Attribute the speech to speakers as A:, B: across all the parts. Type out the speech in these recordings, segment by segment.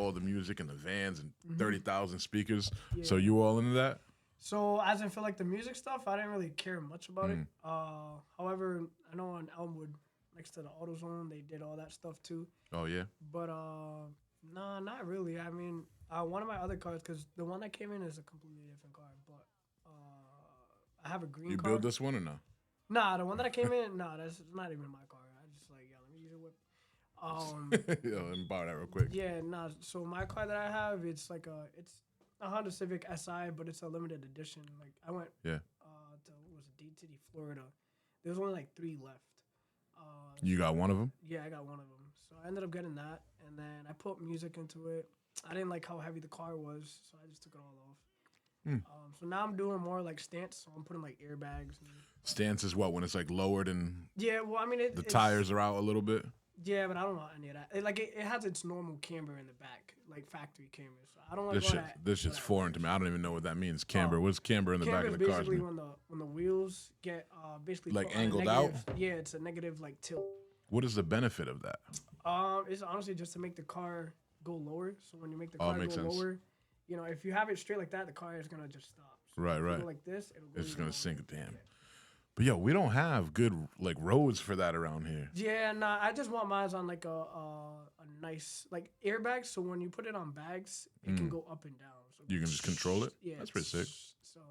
A: all the music and the vans and 30,000 speakers.
B: Yeah.
A: So you all into that?
B: So as in for like the music stuff, I didn't really care much about it. However, I know on Elmwood, next to the AutoZone, they did all that stuff too.
A: Oh yeah.
B: But no, not really. I mean, one of my other cars, because the one that came in is a completely different car. But I have a green
A: You
B: car.
A: build this one or no?
B: Nah, the one that came in, nah, that's not even my car. I just like, yeah, let me use your whip.
A: Yo, let me borrow that real quick.
B: Yeah, nah. So my car that I have, it's a Honda Civic SI, but it's a limited edition. Like I went,
A: Yeah.
B: to what was it, Dade City, Florida. There's only like 3 left.
A: You got one of them?
B: Yeah, I got one of them. So I ended up getting that, and then I put music into it. I didn't like how heavy the car was, so I just took it all off. So now I'm doing more like stance. So I'm putting like airbags.
A: Stance is what, when it's like lowered and
B: Yeah, well, I mean,
A: the tires are out a little bit?
B: Yeah, but I don't know any of that. It has its normal camber in the back, like factory camber. So I don't like
A: This shit's foreign to me. I don't even know what that means. Camber. What's camber in the back of the car?
B: Basically when the wheels get basically
A: like
B: put on a
A: angled out.
B: Yeah, it's a negative like tilt.
A: What is the benefit of that?
B: It's honestly just to make the car go lower. So when you make the car
A: makes
B: go
A: sense.
B: lower, you know, if you have it straight like that, the car is gonna just stop. So
A: Right,
B: if you
A: right.
B: go like this, it'll go
A: It's just gonna
B: even
A: sink.
B: lower.
A: Damn. But yo, we don't have good like roads for that around here.
B: Yeah, nah. I just want mine on like a nice like airbag. So when you put it on bags, it can go up and down. So
A: You can just control it?
B: Yeah,
A: That's pretty sick.
B: So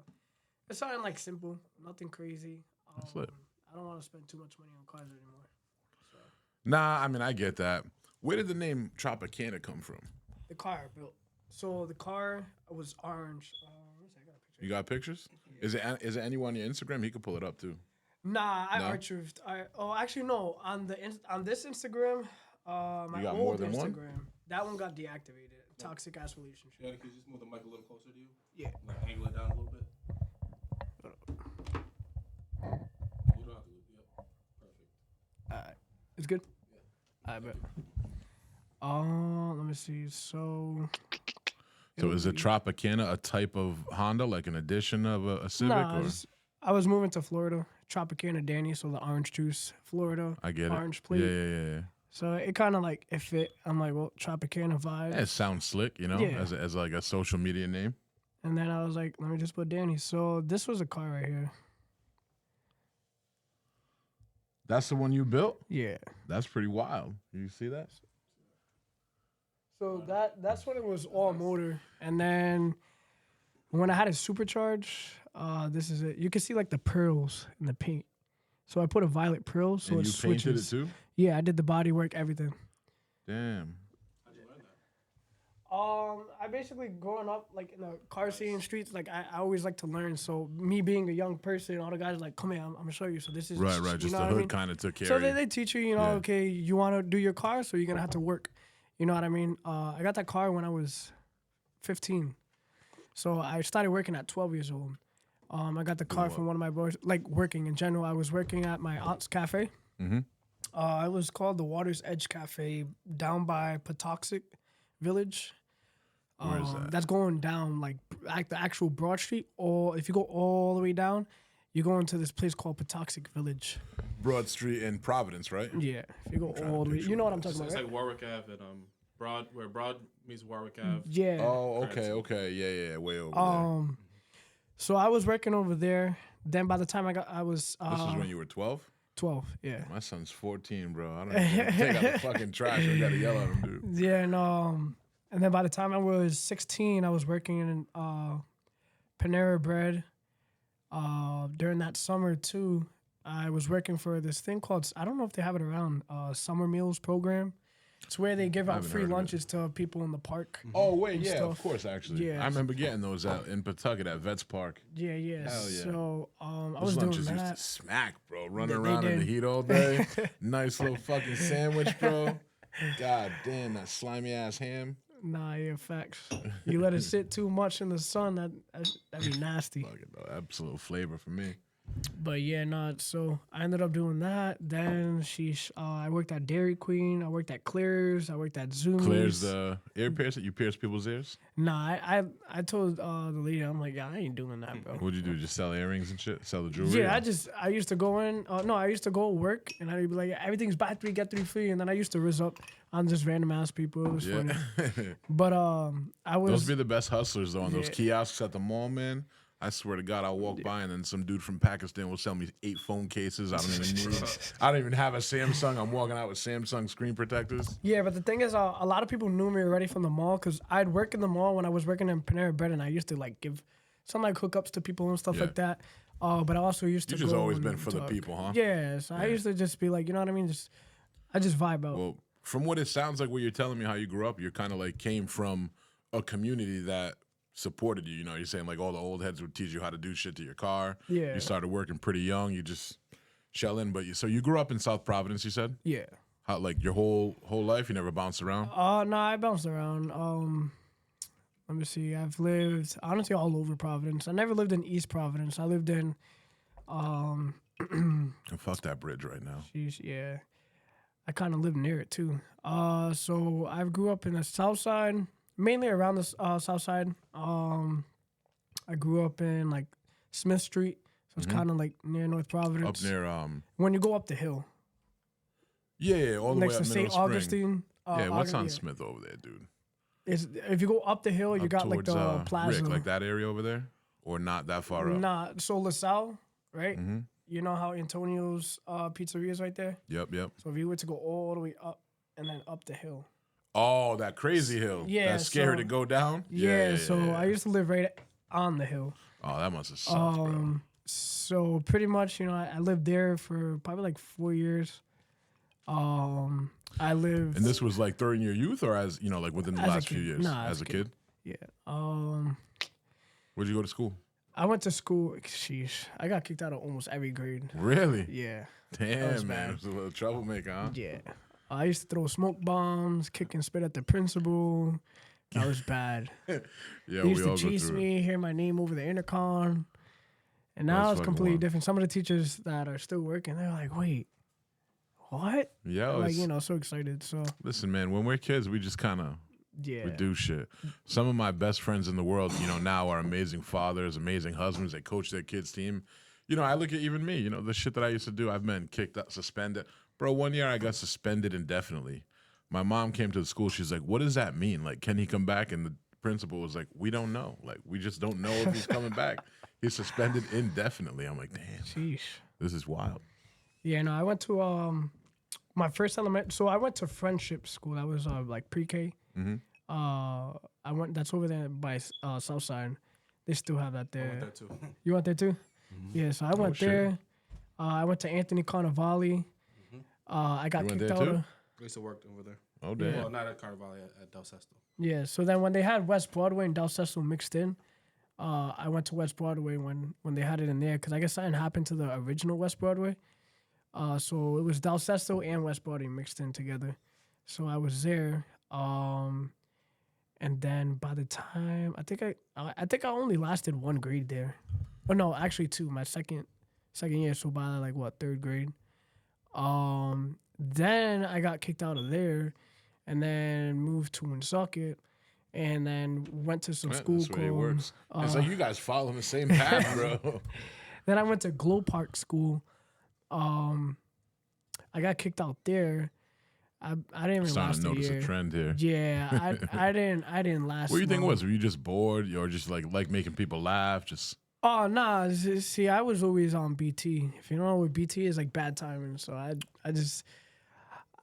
B: it's something like simple, nothing crazy.
A: That's lit.
B: I don't want to spend too much money on cars anymore. So
A: Nah, I mean I get that. Where did the name Tropicana come from?
B: the car I built. So the car was orange. Where's that? I got a picture.
A: You got pictures? Is it anyone on your Instagram? He could pull it up too.
B: Nah, I
A: No?
B: archived. Actually no. On this Instagram, my
A: got
B: old
A: more than
B: Instagram,
A: one?
B: that one got deactivated. Toxic ass relationship.
C: Yeah, can you just move the mic a little closer to you?
B: Yeah.
C: Like angle it down a little bit. You don't have to. Yep. Perfect.
B: Alright. It's good? Yeah. I bet. Let me see. So
A: Is it Tropicana a type of Honda, like an addition of a Civic?
B: Nah,
A: or?
B: I was moving to Florida. Tropicana Danny, so the orange juice, Florida.
A: I get
B: orange
A: it.
B: plate.
A: Yeah.
B: So it kind of like it fit. I'm like, well, Tropicana vibe.
A: Yeah, it sounds slick, you know,
B: Yeah.
A: as like a social media name.
B: And then I was like, let me just put Danny. So this was a car right here.
A: That's the one you built?
B: Yeah.
A: That's pretty wild. You see that?
B: So that's when it was all motor. And then when I had it supercharged, this is it. You can see like the pearls in the paint. So I put a violet pearl, so
A: And
B: it
A: you
B: switches.
A: painted it too?
B: Yeah, I did the body work, everything.
A: Damn.
B: I basically growing up like in the car scene streets, like I always like to learn. So me being a young person, all the guys are like, come here, I'm gonna show you. So this is
A: Right.
B: you
A: Just
B: know
A: the
B: what I
A: hood
B: mean?
A: kind of took care
B: So
A: of you.
B: they teach you, you know,
A: Yeah.
B: okay, you want to do your car, so you're gonna have to work. You know what I mean? I got that car when I was 15, so I started working at 12 years old. I got the car from one of my boys, like working in general. I was working at my aunt's cafe.
A: Mm-hmm.
B: It was called the Water's Edge Cafe down by Patuxent Village.
A: Where is that?
B: That's going down like the actual Broad Street, or if you go all the way down, you go into this place called Patuxent Village.
A: Broad Street in Providence, right?
B: Yeah, if you go all the way, you know what I'm talking about,
C: It's
B: right?
C: like Warwick Ave and where Broad meets Warwick Ave.
B: Yeah.
A: Oh, okay. Yeah. Way over there.
B: So I was working over there. Then by the time I was
A: This is when you were 12?
B: 12. Yeah.
A: My son's 14, bro. I don't know. Take out the fucking trash. I gotta yell at him, dude.
B: Yeah, and then by the time I was 16, I was working in Panera Bread. During that summer too, I was working for this thing called, I don't know if they have it around, Summer Meals program. It's where they give out
A: haven't
B: free
A: heard of it.
B: lunches to people in the park.
A: Oh, wait,
B: and
A: yeah, of
B: stuff.
A: course, actually.
B: Yeah.
A: I remember getting those out in Pawtucket at Vets Park.
B: Yeah.
A: Hell yeah.
B: So I
A: Those
B: was doing
A: lunches used to
B: that.
A: smack, bro. Running
B: They
A: around in the
B: did.
A: heat all day. Nice little fucking sandwich, bro. God damn, that slimy ass ham.
B: Nah, yeah, facts. You let it sit too much in the sun, that'd be nasty.
A: Fucking, bro, absolute flavor for me.
B: But yeah, not so. I ended up doing that. Then I worked at Dairy Queen. I worked at Claire's. I worked at Zoomies.
A: Claire's the ear piercer. You pierce people's ears.
B: Nah, I told the lady, I'm like, yeah, I ain't doing that, bro.
A: What'd you do? Just sell earrings and shit? Sell the jewelry?
B: Yeah, I used to go in. No, I used to go work, and I'd be like, everything's buy 3 get 3 free, and then I used to rizz up on just random ass people. It was funny. But I was.
A: Those be the best hustlers though. On those
B: Yeah.
A: kiosks at the mall, man. I swear to God, I'll walk by and then some dude from Pakistan will sell me 8 phone cases. I don't even need. I don't even have a Samsung. I'm walking out with Samsung screen protectors.
B: Yeah, but the thing is, a lot of people knew me already from the mall because I'd work in the mall when I was working in Panera Bread, and I used to like give some like hookups to people and stuff
A: Yeah.
B: like that. But I also used to.
A: You just
B: go
A: always
B: and
A: been for the
B: talk.
A: people, huh?
B: Yeah, so I used to just be like, you know what I mean? I just vibe out.
A: Well, from what it sounds like, what you're telling me, how you grew up, you're kind of like came from a community that supported you. You know, you're saying like all the old heads would teach you how to do shit to your car.
B: Yeah.
A: You started working pretty young. You just shell in, but so you grew up in South Providence. You said
B: Yeah.
A: how like your whole life. You never bounced around.
B: No, I bounced around. Let me see. I've lived honestly all over Providence. I never lived in East Providence. I lived in,
A: And fuck that bridge right now.
B: yeah. I kind of lived near it too. So I grew up in the South Side, mainly around the South Side. I grew up in like Smith Street, so it's kind of like near North Providence.
A: Up near
B: When you go up the hill,
A: yeah, all the
B: next
A: way up
B: to
A: Middle
B: St.
A: Spring.
B: Augustine.
A: Yeah, what's on
B: yeah.
A: Smith over there, dude?
B: If you go up the hill, you
A: Up
B: got like
A: towards,
B: the plaza.
A: Rick, like that area over there, or not that far up?
B: Nah, so LaSalle, right?
A: Mm-hmm.
B: You know how Antonio's pizzeria is right there?
A: Yep.
B: So if you were to go all the way up and then up the hill.
A: Oh, that crazy hill.
B: Yeah,
A: That's scary
B: so-
A: to go down.
B: Yeah, so
A: yeah.
B: I used to live right on the hill.
A: Oh, that must have sucked, bro.
B: So pretty much, I lived there for probably like 4 years. I lived.
A: And this was like during your youth, or as like within the
B: As a
A: last few
B: kid.
A: years?
B: Nah,
A: as a kid.
B: Yeah.
A: Where'd you go to school?
B: I went to school. Sheesh. I got kicked out of almost every grade.
A: Really?
B: Yeah.
A: Damn,
B: was
A: man.
B: bad.
A: It was a little troublemaker, huh?
B: Yeah. I used to throw smoke bombs, kick and spit at the principal. That was bad.
A: Yeah,
B: They
A: we
B: used
A: all
B: to
A: go
B: chase
A: through it.
B: me, hear my name over the intercom. And now
A: That's
B: it's
A: fucking
B: completely
A: wild.
B: different. Some of the teachers that are still working, they're like, wait, what?
A: Yeah,
B: Like,
A: it's-
B: so excited. So,
A: listen, man. When we're kids, we just kind of
B: yeah.
A: we do shit. Some of my best friends in the world, now are amazing fathers, amazing husbands. They coach their kids' team. I look at even me. The shit that I used to do. I've been kicked out, suspended. Bro, one year I got suspended indefinitely. My mom came to the school. She's like, "What does that mean? Like, can he come back?" And the principal was like, "We don't know. Like, we just don't know if he's coming back. He's suspended indefinitely." I'm like, "Damn,
B: Sheesh.
A: this is wild."
B: Yeah, no, I went to my first elementary. So I went to Friendship School. That was like pre-K.
A: Mm-hmm.
B: I went. That's over there by Southside. They still have that
C: I
B: there.
C: went there too.
B: You went there too? Yeah. So I went
A: shit.
B: there. I went to Anthony Carnivale. I got
A: You went
B: kicked
A: there
B: out.
A: too?
C: I used to work over there.
A: Oh damn.
C: Well, not at Carnival, at Del Sesto.
B: Yeah. So then when they had West Broadway and Del Cecil mixed in, I went to West Broadway when they had it in there because I guess something happened to the original West Broadway. So it was Del Cecil and West Broadway mixed in together. So I was there. And then by the time I think I only lasted 1 grade there. Oh no, actually 2. My second year. So by like what, 3rd grade. Then I got kicked out of there, and then moved to Woonsocket, and then went to some school
A: That's the way it
B: called.
A: works. It's like you guys following the same path, bro.
B: Then I went to Glow Park School. I got kicked out there. I didn't even
A: Starting
B: last
A: to
B: a
A: notice
B: year.
A: a trend here.
B: Yeah, I didn't last.
A: What do you think it
B: long.
A: was? Were you just bored, or just like making people laugh? Just
B: Oh nah, see, I was always on BT. If you don't know what BT is, like bad timing. So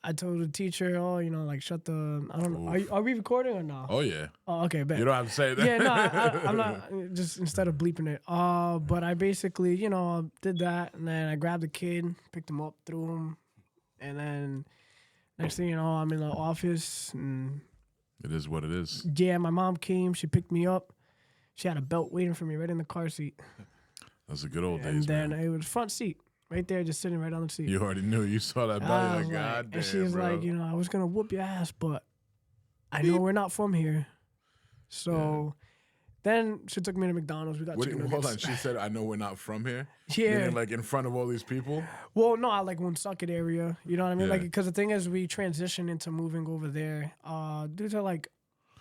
B: I told the teacher, like shut the. I don't know. Are we recording or no?
A: oh yeah,
B: Oh, okay, bet.
A: you don't have to say that.
B: Yeah, no, I'm not. Just instead of bleeping it. But I basically, did that, and then I grabbed the kid, picked him up, threw him, and then next thing you know, I'm in the office, and
A: It is what it is.
B: yeah, my mom came, she picked me up, she had a belt waiting for me right in the car seat,
A: That's the good old
B: and
A: days,
B: then
A: man.
B: it was front seat, right there, just sitting right on the seat.
A: You already knew. You saw that
B: I
A: belly,
B: was
A: like, God damn,
B: and she was
A: bro.
B: like, I was gonna whoop your ass, but I know we're not from here, so Then she took me to McDonald's. We got
A: What,
B: chicken
A: hold on.
B: nuggets.
A: She said, "I know we're not from here."
B: Yeah.
A: Meaning, like in front of all these people.
B: Well, no, I like Woonsocket area. You know what I mean?
A: Yeah.
B: Like, because the thing is, we transitioned into moving over there. Due to like,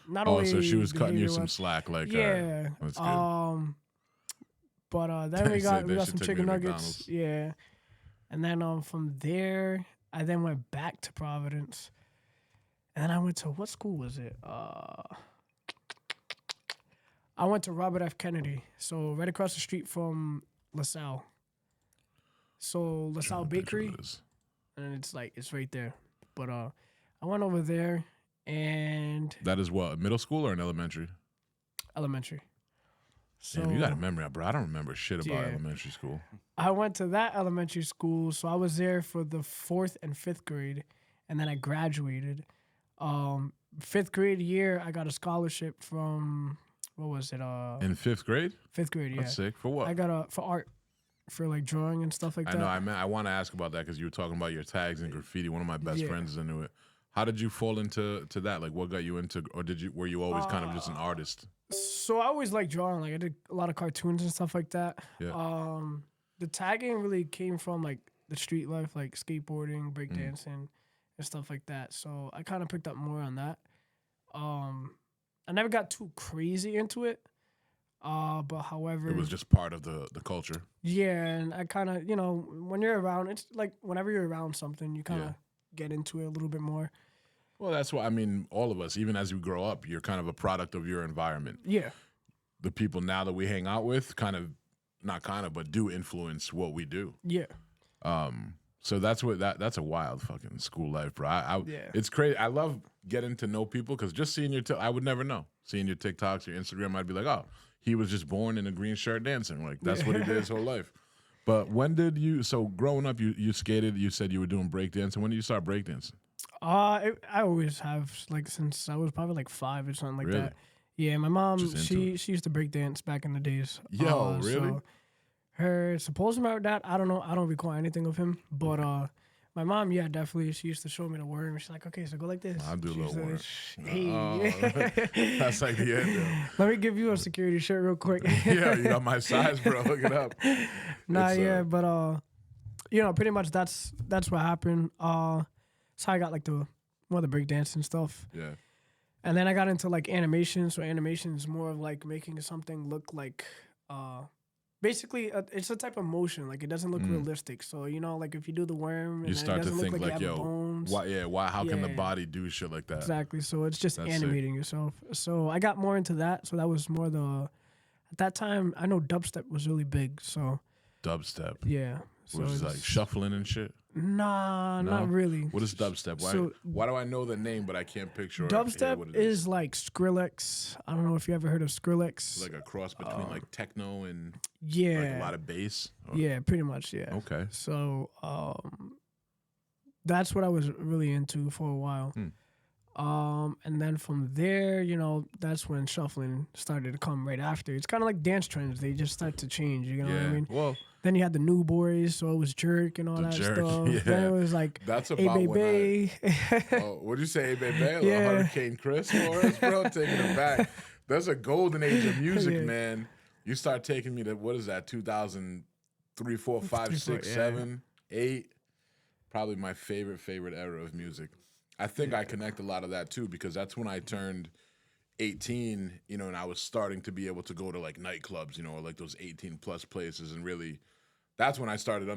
B: not
A: Oh,
B: only
A: so she was cutting you some
B: behavior-wise-
A: slack. Like,
B: Yeah.
A: that's good.
B: But then we
A: They said
B: got
A: they
B: we got
A: should
B: some
A: take me
B: chicken
A: to
B: nuggets.
A: McDonald's.
B: Yeah. And then from there, I then went back to Providence. And then I went to what school was it? I went to Robert F. Kennedy, so right across the street from LaSalle. So LaSalle Bakery, and it's right there. But I went over there and
A: That is what, middle school or an elementary?
B: elementary. So
A: Damn, you got a memory, bro. I don't remember shit about
B: Yeah.
A: elementary school.
B: I went to that elementary school, so I was there for the 4th and 5th grade, and then I graduated. 5th grade year, I got a scholarship from what was it?
A: In 5th grade?
B: 5th grade, yeah.
A: That's sick. For what?
B: I got for art, for like drawing and stuff like
A: I
B: that.
A: know. I want to ask about that because you were talking about your tags and graffiti. One of my best
B: Yeah.
A: friends is into it. How did you fall into that? Like, what got you into, or were you always kind of just an artist?
B: So I always liked drawing. Like I did a lot of cartoons and stuff like that.
A: Yeah.
B: The tagging really came from like the street life, like skateboarding, breakdancing, and stuff like that. So I kind of picked up more on that. I never got too crazy into it. But however,
A: It was just part of the culture.
B: yeah, and I kind of, when you're around, it's like whenever you're around something, you kind of get into it a little bit more.
A: Well, that's why, I mean, all of us, even as you grow up, you're kind of a product of your environment.
B: Yeah.
A: The people now that we hang out with but do influence what we do.
B: Yeah.
A: So that's that's a wild fucking school life, bro.
B: Yeah.
A: It's crazy. I love getting to know people because just seeing I would never know. Seeing your TikToks, your Instagram, I'd be like, oh, he was just born in a green shirt dancing. Like, that's what he did his whole life. But when did so growing up, you skated, you said you were doing breakdancing. When did you start breakdancing?
B: I always have, like, since I was probably like 5 or something like
A: Really?
B: that. Yeah, my mom,
A: Just
B: she
A: into
B: used to break dance back in the days.
A: Yo, really?
B: So her supposed about that, I don't know. I don't recall anything of him. But my mom, yeah, definitely. She used to show me the worm. She's like, okay, so go like this.
A: I'll do a
B: She
A: little
B: used to-
A: worm.
B: Hey.
A: That's like the end.
B: Let me give you a security shirt real quick.
A: Yeah, you got my size, bro. Look it up.
B: Nah,
A: It's,
B: yeah, but pretty much that's what happened. So I got like the breakdance and stuff.
A: Yeah.
B: And then I got into like animation. So animation is more of like making something look like, basically it's a type of motion. Like it doesn't look realistic. So like if you do the worm,
A: You
B: and
A: start
B: it
A: to
B: doesn't
A: think
B: look like
A: like,
B: you have
A: yo,
B: bones.
A: why? How can the
B: Yeah.
A: body do shit like that?
B: Exactly. So it's just
A: That's sick.
B: animating yourself. So I got more into that. So that was more at that time I know dubstep was really big. So
A: Dubstep,
B: yeah. So
A: which is like
B: it's-
A: shuffling and shit.
B: Nah,
A: No?
B: not really.
A: What is dubstep? Why?
B: So-
A: Why do I know the name but I can't picture? or hear what
B: Dubstep
A: it
B: is like Skrillex. I don't know if you ever heard of Skrillex.
A: like a cross between like techno and
B: Yeah.
A: like a lot of bass. Or-
B: Yeah, pretty much, yeah.
A: Okay.
B: So that's what I was really into for a while. And then from there, that's when shuffling started to come right after. It's kind of like dance trends. They just start to change, you know what I mean?
A: Well,
B: Then you had the new boys, so it was jerk and all
A: The
B: that
A: Jerk,
B: stuff.
A: yeah.
B: Then it was like
A: that's
B: Hey
A: about when
B: Baby.
A: oh, what'd you say, Hey Baby? Like
B: Yeah.
A: Hurricane Chris for us, bro? Taking it back. That's a golden age of music,
B: Yeah.
A: man. You start taking me to, what is that, 2003, 4, 5,
B: 3,
A: 6,
B: yeah.
A: 7, 8? Probably my favorite era of music. I think I connect a lot of that too because that's when I turned 18, and I was starting to be able to go to like nightclubs, or like those 18 plus places, and really that's when I started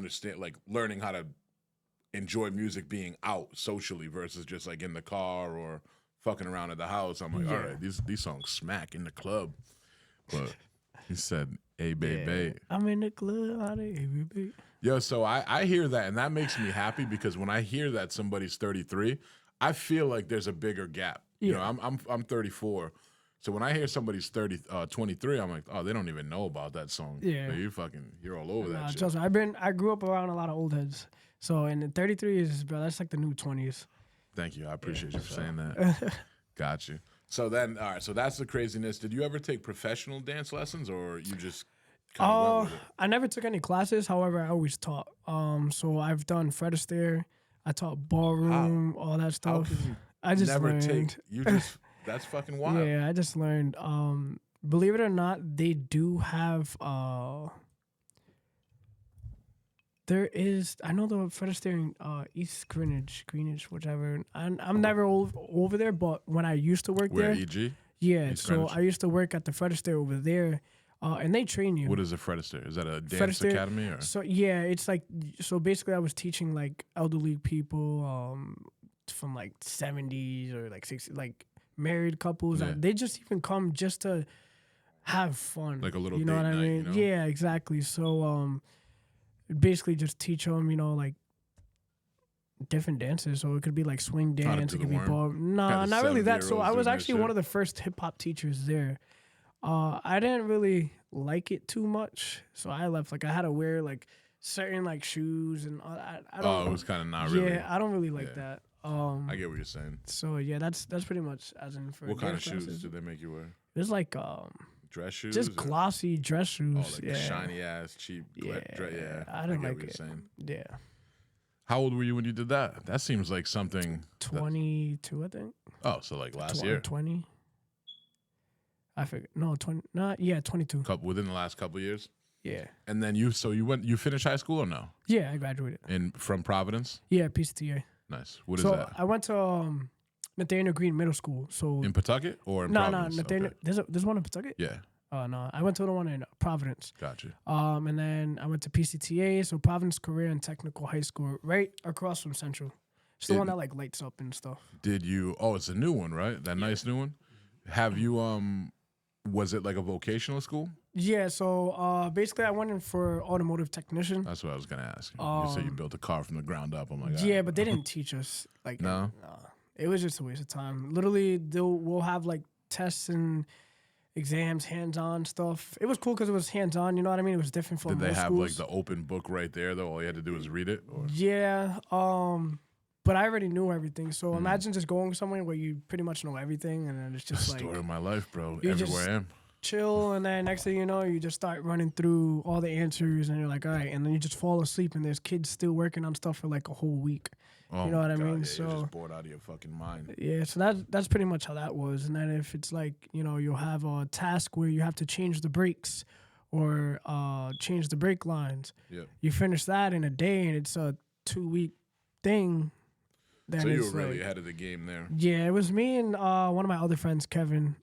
A: learning how to enjoy music being out socially versus just like in the car or fucking around at the house. I'm like, all right, these songs smack in the club. But he said, hey, babe.
B: I'm in the club, hey baby.
A: Yo, so I hear that, and that makes me happy because when I hear that somebody's 33, I feel like there's a bigger gap.
B: Yeah.
A: I'm 34. So when I hear somebody's 23, I'm like, oh, they don't even know about that song.
B: Yeah.
A: But you're all over that
B: Nah,
A: shit.
B: trust me, I grew up around a lot of old heads. So, and 33 is, bro, that's like the new 20s.
A: Thank you. I appreciate you for saying that. Got you. So then, all right, so that's the craziness. Did you ever take professional dance lessons or you just kind of went with it?
B: I never took any classes. However, I always taught. So I've done Fred Astaire. I taught ballroom, all that
A: How
B: stuff.
A: can you
B: I just
A: never
B: learned.
A: take, that's fucking wild.
B: Yeah, I just learned. believe it or not, they do have. There is. I know the furthest there in East Greenwich, whichever. I'm never over there, but when I used to work
A: Where,
B: there,
A: EG?
B: yeah.
A: East
B: So
A: Greenwich?
B: I used to work at the furthest there over there, and they train you.
A: What is a Fredister? Is that a dance
B: Furthest there-
A: academy? Or?
B: So yeah, it's like so basically I was teaching like elderly people from like 70s or like 60s, like married couples.
A: Yeah.
B: They just even come just to have fun.
A: Like a little
B: you know
A: date
B: what I
A: night,
B: mean?
A: you know?
B: Yeah, exactly. So basically just teach them, like different dances. So it could be like swing
A: How to
B: dance,
A: do
B: it could
A: the
B: be
A: worm?
B: ball. Nah,
A: Had the
B: not really that. So
A: 70-year-olds
B: I was
A: doing that
B: actually
A: shit?
B: one of the first hip hop teachers there. I didn't really like it too much, so I left. Like I had to wear like certain like shoes and all that. I don't.
A: Oh, it was kind of not really.
B: Yeah, I don't really like
A: Yeah.
B: that.
A: I get what you're saying.
B: So yeah, that's pretty much as in for
A: What kind of
B: dance
A: shoes
B: classes.
A: did they make you wear?
B: It was like
A: Dress shoes?
B: just
A: or-
B: glossy dress shoes.
A: Oh, like
B: yeah.
A: the shiny ass, cheap.
B: Yeah,
A: Yeah,
B: I didn't
A: get
B: like
A: what you're
B: it.
A: saying.
B: Yeah,
A: How old were you when you did that? That seems like something.
B: 22, I think.
A: Oh, so like last year,
B: 20. I forget. No, 20. Not yeah, 22.
A: within the last couple of years.
B: Yeah,
A: And then you finished high school or no?
B: yeah, I graduated.
A: From Providence.
B: Yeah, PCTA.
A: Nice. What is
B: So
A: that?
B: I went to Nathaniel Green Middle School. So
A: In Pawtucket or in
B: no,
A: Providence?
B: Nathaniel.
A: Okay.
B: There's one in Pawtucket.
A: Yeah,
B: No, I went to the one in Providence.
A: gotcha.
B: And then I went to PCTA, so Providence Career and Technical High School, right across from Central. It's the one that like lights up and stuff.
A: Did you? Oh, it's a new one, right? That nice new one. Have you? Was it like a vocational school?
B: Yeah, so basically I went in for automotive technician.
A: That's what I was gonna ask you. You said you built a car from the ground up. I'm like,
B: Yeah, but they didn't teach us like
A: No?
B: It was just a waste of time. Literally, we'll have like tests and exams, hands-on stuff. It was cool because it was hands-on. You know what I mean? It was different from
A: Did they
B: most
A: have
B: schools.
A: like the open book right there though? All you had to do was read it. Or?
B: Yeah. But I already knew everything.
A: Mm.
B: So imagine just going somewhere where you pretty much know everything, and then it's just like
A: Story of my life, bro.
B: you
A: Everywhere
B: just-
A: I am.
B: chill, and then next thing you know, you just start running through all the answers, and you're like, all right, and then you just fall asleep, and there's kids still working on stuff for like a whole week.
A: Oh
B: You know what
A: my
B: I
A: God,
B: mean?
A: Yeah,
B: So-
A: you're just bored out of your fucking mind.
B: Yeah, so that's pretty much how that was. And then if it's like, you'll have a task where you have to change the brakes or change the brake lines.
A: Yeah.
B: You finish that in a day, and it's a 2-week thing. Then
A: So you
B: it's
A: were really
B: like-
A: ahead of the game there.
B: Yeah, it was me and one of my other friends, Kevin.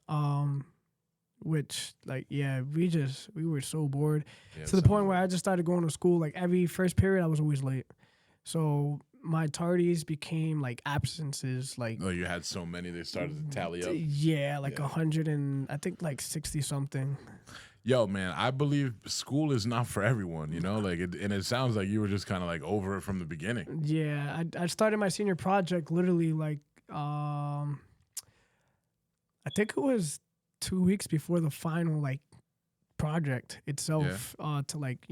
B: Which like we were so bored
A: Yeah,
B: to the
A: sounds
B: point where
A: like-
B: I just started going to school. Like every first period, I was always late. So my tardies became like absences. Like
A: Oh, you had so many they started to tally up.
B: yeah, like
A: Yeah.
B: 100 and I think like 60 something.
A: Yo, man, I believe school is not for everyone, Like, and it sounds like you were just kind of like over it from the beginning.
B: Yeah, I started my senior project literally like I think it was 2 weeks before the final like project itself to like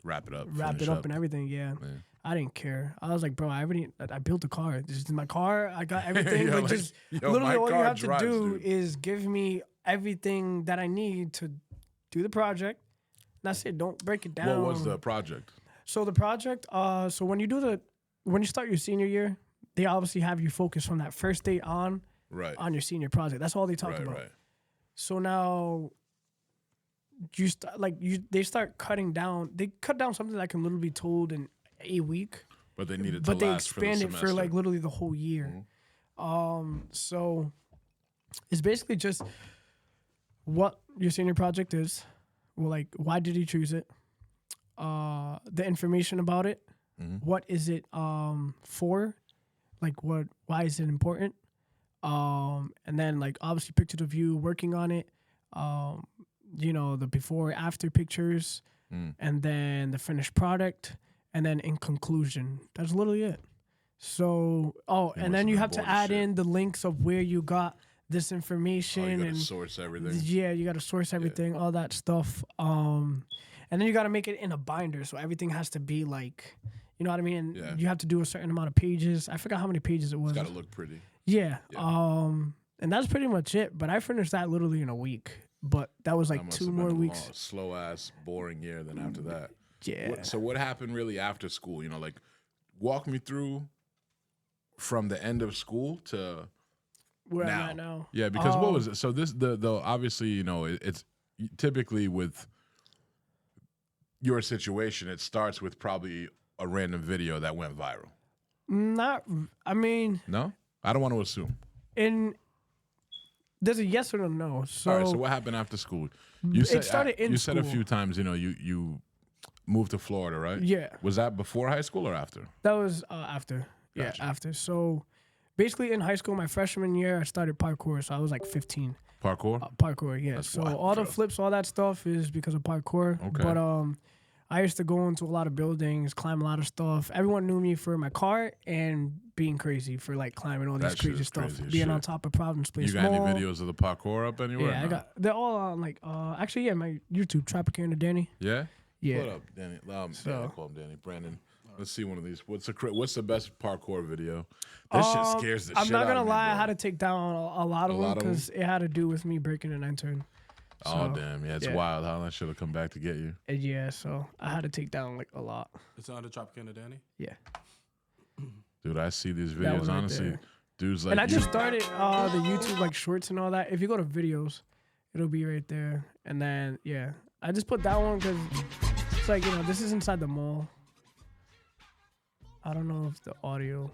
A: Wrap it up.
B: wrap
A: finish
B: it up and everything. Yeah.
A: Yeah.
B: I didn't care. I was like, bro, I built a car. This is my car. I got everything.
A: You're
B: like,
A: like,
B: just
A: yo,
B: literally
A: my
B: all you
A: car
B: have
A: drives,
B: to do
A: dude.
B: is give me everything that I need to do the project. That's it. Don't break it down.
A: What was the project?
B: So the project, so when you start your senior year, they obviously have you focus from that first day on
A: Right.
B: your senior project. That's all they talk
A: Right,
B: about.
A: right.
B: So now they start cutting down. They cut down something that can literally be told in a week,
A: But they needed to
B: but they
A: last for the
B: expand it for
A: semester.
B: like literally the whole year. So it's basically just what your senior project is. Well, like why did you choose it? The information about it. What is it for? Like why is it important? And then like obviously pictures of you working on it. The before after pictures, and then the finished product, and then in conclusion, that's literally it. So and
A: must
B: then
A: have
B: you
A: been
B: have to
A: bored as
B: add
A: shit.
B: in the links of where you got this
A: Oh,
B: information
A: you gotta
B: and
A: source everything.
B: yeah, you got to source everything, all that stuff. And then you got to make it in a binder, so everything has to be like, you know what I mean? And
A: Yeah.
B: you have to do a certain amount of pages. I forgot how many pages it was.
A: It's gotta look pretty.
B: Yeah.
A: Yeah.
B: And that's pretty much it. But I finished that literally in a week. But that was
A: That
B: like
A: must
B: 2
A: have
B: more
A: been a
B: weeks.
A: long, slow ass, boring year. Then after that,
B: Yeah.
A: So what happened really after school? Like, walk me through from the end of school to
B: where I'm at now.
A: Yeah, because what was it? So this the obviously it's typically with your situation, it starts with probably a random video that went viral.
B: Not, I mean,
A: No, I don't want to assume.
B: There's a yes or a no. So,
A: All right. So what happened after school?
B: it started in
A: You said a
B: school.
A: few times. You moved to Florida, right?
B: Yeah.
A: Was that before high school or after?
B: That was after. Yeah,
A: Gotcha.
B: after. So basically in high school, my freshman year, I started parkour. So I was like 15.
A: Parkour.
B: Parkour, yeah.
A: That's
B: So
A: wild,
B: all the
A: bro.
B: flips, all that stuff is because of parkour.
A: Okay.
B: But I used to go into a lot of buildings, climb a lot of stuff. Everyone knew me for my car and being crazy for like climbing all
A: That
B: these
A: shit
B: crazy
A: is
B: stuff.
A: crazy as
B: Being
A: shit.
B: on top of Providence Place
A: You got
B: Mall.
A: any videos of the parkour up anywhere?
B: Yeah,
A: No?
B: they're all on like actually yeah, my YouTube, Tropicana Danny.
A: Yeah.
B: Yeah.
A: Pull it up, Danny.
B: So-
A: Yeah, I call him Danny. Brandon. Let's see one of these. What's the best parkour video? This shit scares the
B: I'm
A: shit
B: not
A: out
B: gonna
A: of me,
B: lie,
A: bro.
B: I had to take down a lot of
A: A
B: them
A: lot of 'em?
B: because it had to do with me breaking and entering.
A: Oh
B: So,
A: damn! Yeah, it's
B: yeah.
A: wild how that should have come back to get you.
B: And yeah, so I had to take down like a lot.
C: It's under Tropicana Danny.
B: Yeah.
A: Dude, I see these
B: That
A: videos.
B: one right
A: honestly,
B: there.
A: dudes like
B: And I
A: you.
B: just started the YouTube like shorts and all that. If you go to videos, it'll be right there. And then yeah, I just put that one because it's like this is inside the mall. I don't know if the audio.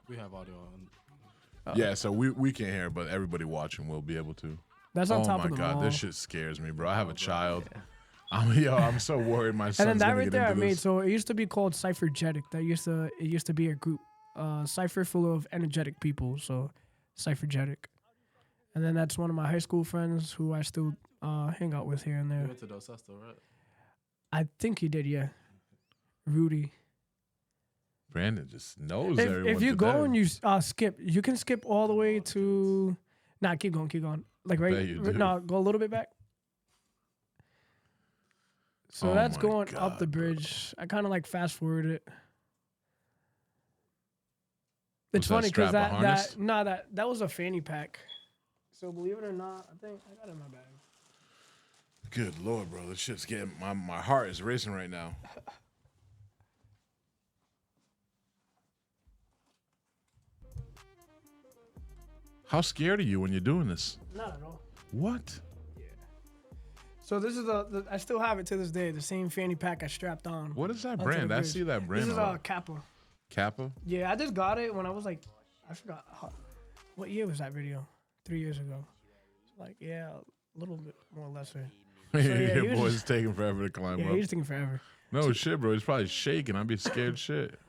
C: We have audio on.
A: Yeah, so we can't hear, but everybody watching will be able to.
B: That's on
A: Oh
B: top
A: my
B: of the
A: god,
B: mall.
A: this shit scares me, bro. I have a child. I'm so worried my son's
B: And then that
A: gonna
B: right
A: get
B: there I
A: into
B: made.
A: this.
B: So it used to be called Cyphergetic. It used to be a group, cipher full of energetic people. So Cyphergetic. And then that's one of my high school friends who I still hang out with here and
C: We
B: there.
C: went to Dos Sesto, right?
B: I think he did, yeah. Rudy.
A: Brandon just knows everyone.
B: If you
A: to
B: go
A: death.
B: and you skip, you can skip all the way to. Nah, keep going. Like
A: bet
B: right.
A: you do.
B: No, go a little bit back. So
A: Oh
B: that's
A: my
B: going up
A: God,
B: the
A: bro.
B: bridge. I kind of like fast forwarded it.
A: Was
B: It's
A: that
B: funny because
A: strap a harness?
B: that was a fanny pack. So believe it or not, I think I got it in my bag.
A: Good lord, bro, this shit's getting my heart is racing right now. How scared are you when you're doing this?
B: Not at all.
A: What?
B: So this is the I still have it to this day. The same fanny pack I strapped on.
A: What is that
B: onto
A: brand?
B: the
A: I
B: bridge.
A: see that brand.
B: This is
A: a lot.
B: Kappa.
A: Kappa.
B: Yeah, I just got it when I was like, I forgot what year was that video? 3 years ago. Like yeah, a little bit more lesser. yeah,
A: Your
B: he was
A: boy's
B: just-
A: taking forever to climb
B: Yeah,
A: up.
B: he's taking forever.
A: No shit, bro. He's probably shaking. I'd be scared shit.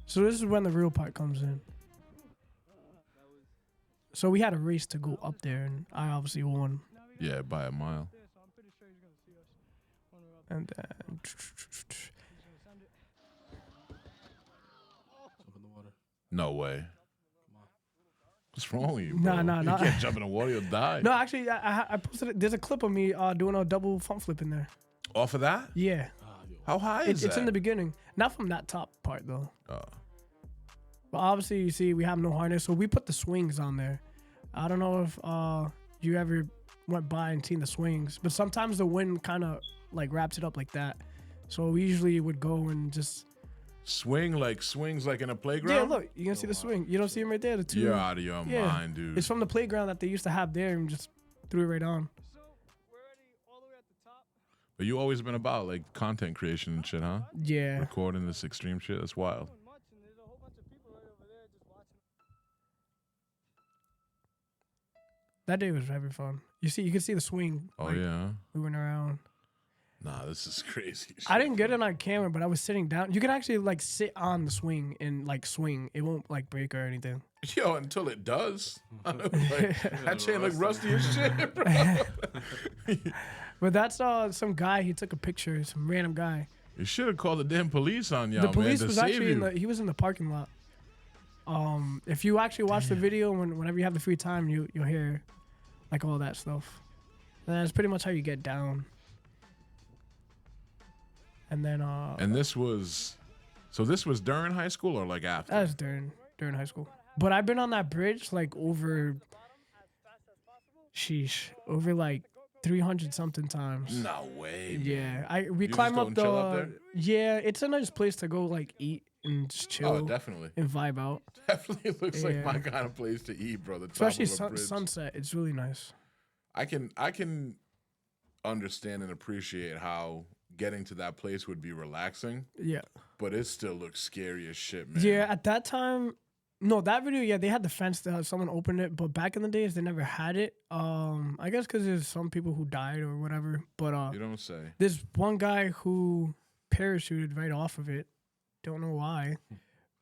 B: So this is when the real part comes in. So we had a race to go up there, and I obviously won.
A: Yeah, by a mile.
B: And then
C: Jump in the water.
A: No way. What's wrong with you,
B: Nah,
A: bro?
B: nah,
A: You
B: nah.
A: can't jump in the water, you'll die.
B: no, actually, I posted it. There's a clip of me doing a double front flip in there.
A: Off of that?
B: Yeah,
C: Yo.
A: How high is
B: it's
A: that?
B: in the beginning, not from that top part though.
A: Oh.
B: But obviously, you see, we have no harness, so we put the swings on there. I don't know if you ever went by and seen the swings, but sometimes the wind kind of like wraps it up like that. So we usually would go and just
A: Swings like in a playground?
B: yeah, look, you can see the swing. You don't see them right there. The two.
A: You're out of your
B: Yeah.
A: mind, dude.
B: It's from the playground that they used to have there, and just threw it right on.
A: But you always been about like content creation and shit, huh?
B: Yeah.
A: Recording this extreme shit. That's wild.
B: That day was very fun. You can see the swing.
A: Oh
B: like,
A: yeah.
B: moving around.
A: Nah, this is crazy.
B: I didn't get it on camera, but I was sitting down. You can actually like sit on the swing and like swing. It won't like break or anything.
A: Yo, until it does. Like, that chain look rusty as shit, bro.
B: But that's some guy. He took a picture. Some random guy.
A: You should have called the damn police on y'all,
B: The police
A: man, to
B: was
A: save
B: actually
A: you.
B: he was in the parking lot. If you actually watch the video whenever you have the free time, you'll hear like all that stuff. And that's pretty much how you get down. And then
A: And this was during high school or like after?
B: that was during high school. But I've been on that bridge like over like 300 something times.
A: No way.
B: Yeah, we
A: just
B: climb
A: go
B: up
A: and
B: the.
A: chill up there?
B: Yeah, it's a nice place to go like eat and just
A: Oh,
B: chill
A: definitely.
B: and vibe out.
A: Definitely looks like my
B: Yeah.
A: kind of place to eat, bro. The top
B: Especially
A: of a bridge.
B: sunset. It's really nice.
A: I can understand and appreciate how getting to that place would be relaxing,
B: Yeah.
A: but it still looks scary as shit, man.
B: Yeah, at that time, no, that video, yeah, they had the fence that someone opened it, but back in the days, they never had it. I guess because there's some people who died or whatever. But
A: You don't say.
B: there's one guy who parachuted right off of it. Don't know why,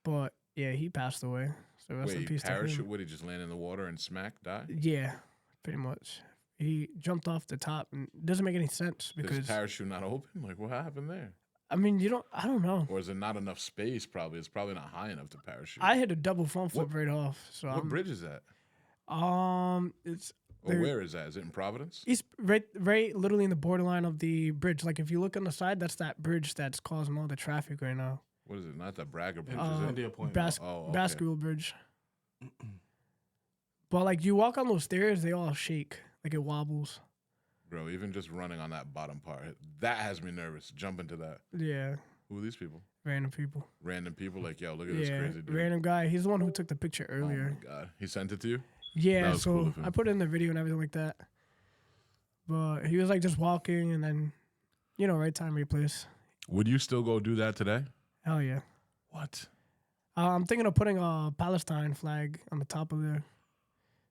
B: but yeah, he passed away. So rest in
A: Wait,
B: peace to
A: parachute?
B: him.
A: Would he just land in the water and smack, die?
B: Yeah, pretty much. He jumped off the top, and it doesn't make any sense
A: Is
B: because
A: his parachute not open? Like, what happened there?
B: I mean, I don't know.
A: Or is it not enough space? Probably it's probably not high enough to parachute.
B: I hit a double front flip right off. So
A: What bridge is that?
B: it's
A: Or where is that? Is it in Providence?
B: He's right, literally in the borderline of the bridge. Like if you look on the side, that's that bridge that's causing all the traffic right now.
A: What is it? Not the Bragger Bridge,
C: It's
A: is it?
C: India Point.
A: okay.
B: Basketball bridge. But like you walk on those stairs, they all shake, like it wobbles.
A: Bro, even just running on that bottom part, that has me nervous. Jump into that.
B: Yeah,
A: Who are these people?
B: random people.
A: Random people like, yo, look at this
B: Yeah,
A: crazy dude.
B: random guy. He's the one who took the picture
A: Oh
B: earlier.
A: my god. He sent it to you? That
B: Yeah,
A: was
B: so
A: cool of him.
B: I put it in the video and everything like that. But he was like just walking and then, right time, right place.
A: Would you still go do that today?
B: Hell yeah.
A: What?
B: I'm thinking of putting a Palestine flag on the top of there.